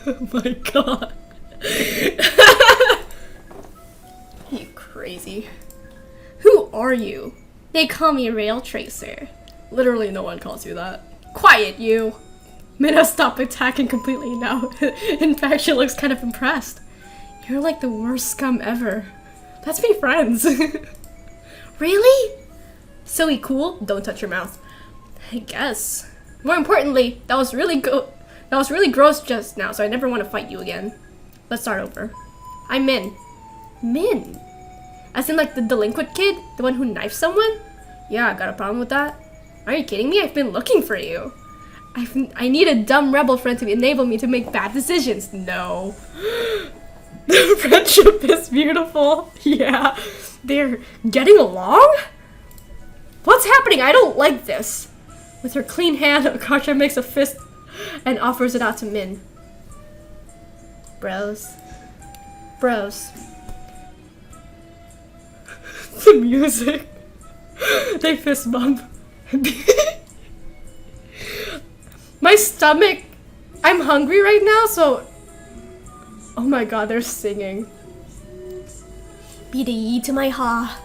Oh my god. You crazy. Who are you? They call me Rail Tracer. Literally no one calls you that. Quiet, you. Mina, stop attacking completely now. In fact, she looks kind of impressed. You're like the worst scum ever. Let's be friends. Really? Silly cool? Don't touch your mouth. I guess. More importantly, that was really gross just now, so I never want to fight you again. Let's start over. I'm Min. Min? As in like the delinquent kid? The one who knifed someone? Yeah, got a problem with that? Are you kidding me? I've been looking for you. I need a dumb rebel friend to enable me to make bad decisions. No. The friendship is beautiful. Yeah. They're getting along? What's happening? I don't like this. With her clean hand, Akarsha makes a fist and offers it out to Min. Bros. Bros. The music. They fist bump. My stomach. I'm hungry right now, so. Oh my god, they're singing. Be the yi to my ha,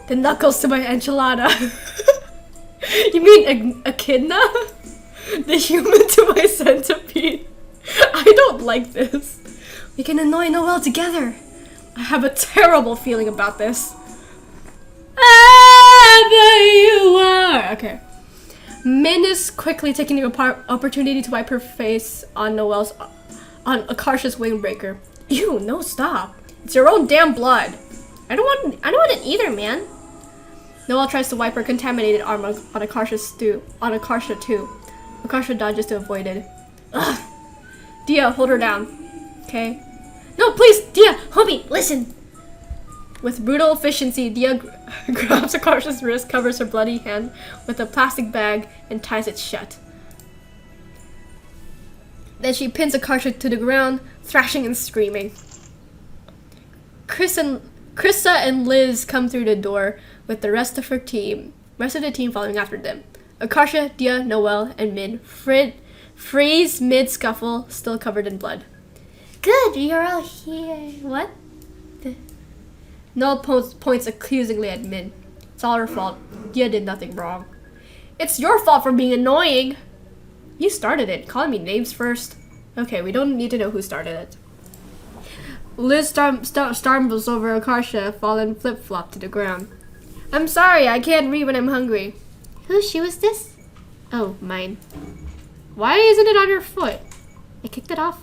the knuckles to my enchilada. You mean echidna? The human to my centipede. I don't like this. We can annoy Noel together. I have a terrible feeling about this. Ah, there you are. Okay. Min is quickly taking the opportunity to wipe her face on Akarsha's windbreaker. Ew, no, stop. It's your own damn blood. I don't want it either, man. Noel tries to wipe her contaminated arm on Akarsha too. Akarsha dodges to avoid it. Ugh. Dia, hold her down. Okay? No, please, Dia, homie, listen. With brutal efficiency, Dia grabs Akarsha's wrist, covers her bloody hand with a plastic bag, and ties it shut. Then she pins Akarsha to the ground, thrashing and screaming. Krissa and Liz come through the door with the rest of the team following after them. Akarsha, Dia, Noel, and Min freeze mid-scuffle, still covered in blood. Good, you're all here. What? Noel points accusingly at Min. It's all her fault. Dia did nothing wrong. It's your fault for being annoying. You started it. Calling me names first. Okay, we don't need to know who started it. Liz stumbles over Akarsha, falling flip-flop to the ground. I'm sorry, I can't read when I'm hungry. Whose shoe is this? Oh, mine. Why isn't it on your foot? I kicked it off.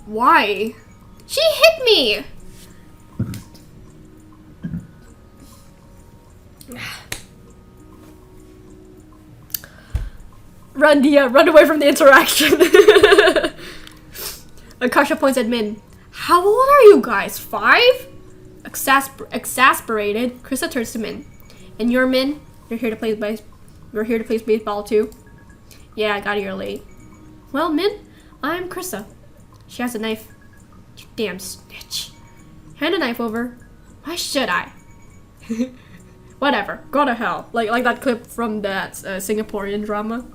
Why? She hit me! Run, Dia. Run away from the interaction. Akasha points at Min. How old are you guys? 5? Exasperated, Krista turns to Min. And you're Min? You're here to play baseball too? Yeah, I got here late. Well, Min, I'm Krista. She has a knife. You damn snitch. Hand a knife over. Why should I? Whatever. Go to hell. Like that clip from that Singaporean drama.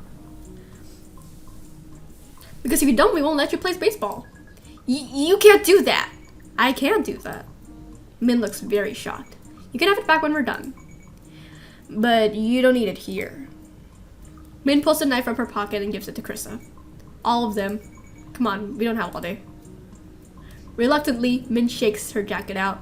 Because if you don't, we won't let you play baseball. You can't do that. I can't do that. Min looks very shocked. You can have it back when we're done. But you don't need it here. Min pulls a knife from her pocket and gives it to Krista. All of them. Come on, we don't have all day. Reluctantly, Min shakes her jacket out.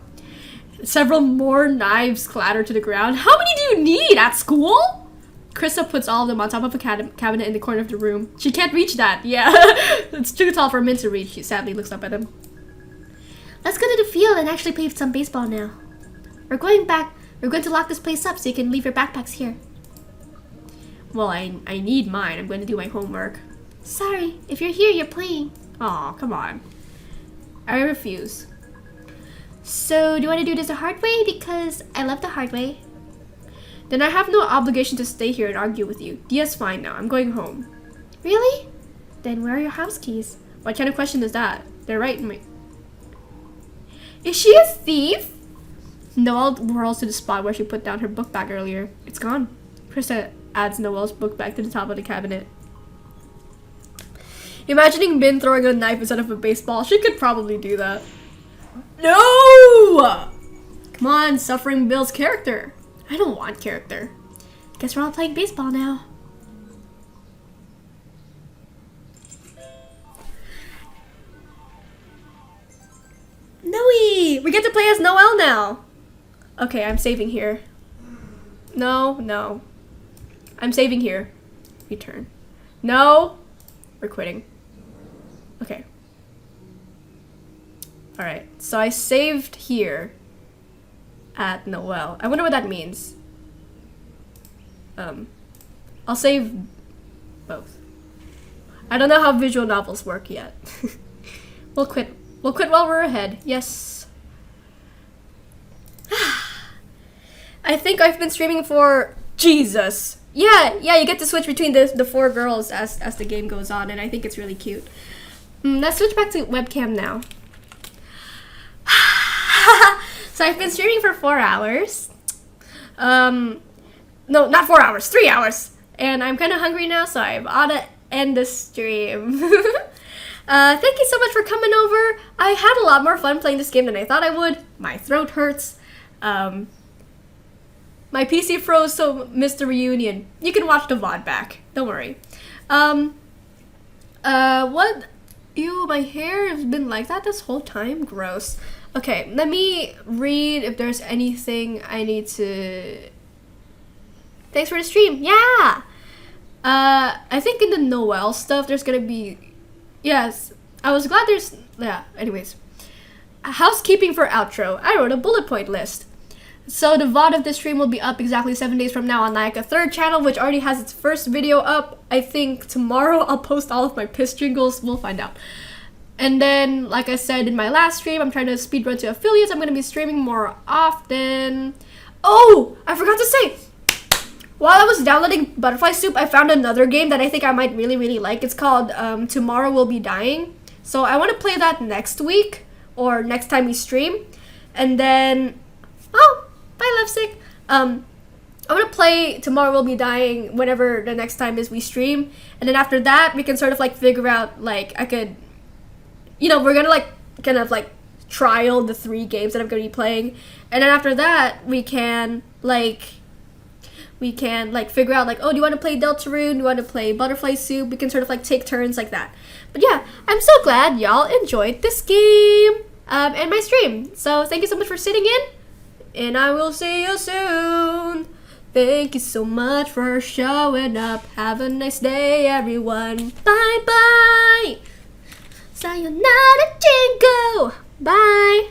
Several more knives clatter to the ground. How many do you need at school? Krista puts all of them on top of a cabinet in the corner of the room. She can't reach that. Yeah, it's too tall for Min to reach. She sadly looks up at him. Let's go to the field and actually play some baseball now. We're going to lock this place up so you can leave your backpacks here. Well, I need mine. I'm going to do my homework. Sorry, if you're here, you're playing. Aw, come on. I refuse. So, do you want to do this the hard way? Because I love the hard way. Then I have no obligation to stay here and argue with you. Dia's fine now. I'm going home. Really? Then where are your house keys? What kind of question is that? They're right in my... Is she a thief? Noelle whirls to the spot where she put down her book bag earlier. It's gone. Krista adds Noelle's book bag to the top of the cabinet. Imagining Min throwing a knife instead of a baseball, she could probably do that. No! Come on, Suffering Bill's character. I don't want character. Guess we're all playing baseball now. Noe! We get to play as Noelle now. Okay, I'm saving here. No. I'm saving here. Return. No! We're quitting. Okay. Alright, so I saved here at Noelle. I wonder what that means. I'll save both. I don't know how visual novels work yet. We'll quit while we're ahead. Yes. I think I've been streaming for Jesus. Yeah, you get to switch between the 4 girls as the game goes on, and I think it's really cute. Let's switch back to webcam now. So I've been streaming for 4 hours. No, not 4 hours, 3 hours. And I'm kind of hungry now, so I ought to end the stream. Thank you so much for coming over. I had a lot more fun playing this game than I thought I would. My throat hurts. My PC froze, so missed the reunion. You can watch the VOD back. Don't worry. What? Ew, my hair has been like that this whole time. Gross. Okay, let me read if there's anything I need to... Thanks for the stream. Yeah! I think in the Noelle stuff, there's gonna be... Yes, I was glad there's... Yeah, anyways. Housekeeping for outro. I wrote a bullet point list. So the VOD of this stream will be up exactly 7 days from now on like a third channel, which already has its first video up. I think tomorrow I'll post all of my piss jingles. We'll find out. And then, like I said in my last stream, I'm trying to speedrun to affiliates. I'm going to be streaming more often. Oh, I forgot to say. While I was downloading Butterfly Soup, I found another game that I think I might really like. It's called Tomorrow We'll Be Dying. So I want to play that next week or next time we stream. And then... Oh, bye, Lovesick. I'm going to play Tomorrow We'll Be Dying whenever the next time is we stream. And then after that, we can sort of like figure out, like, I could... You know, we're going to like kind of like trial the 3 games that I'm going to be playing. And then after that, we can figure out like, oh, do you want to play Deltarune? Do you want to play Butterfly Soup? We can sort of like take turns like that. But yeah, I'm so glad y'all enjoyed this game and my stream. So thank you so much for sitting in. And I will see you soon. Thank you so much for showing up. Have a nice day, everyone. Bye-bye. Sayonara, Jingle. Bye.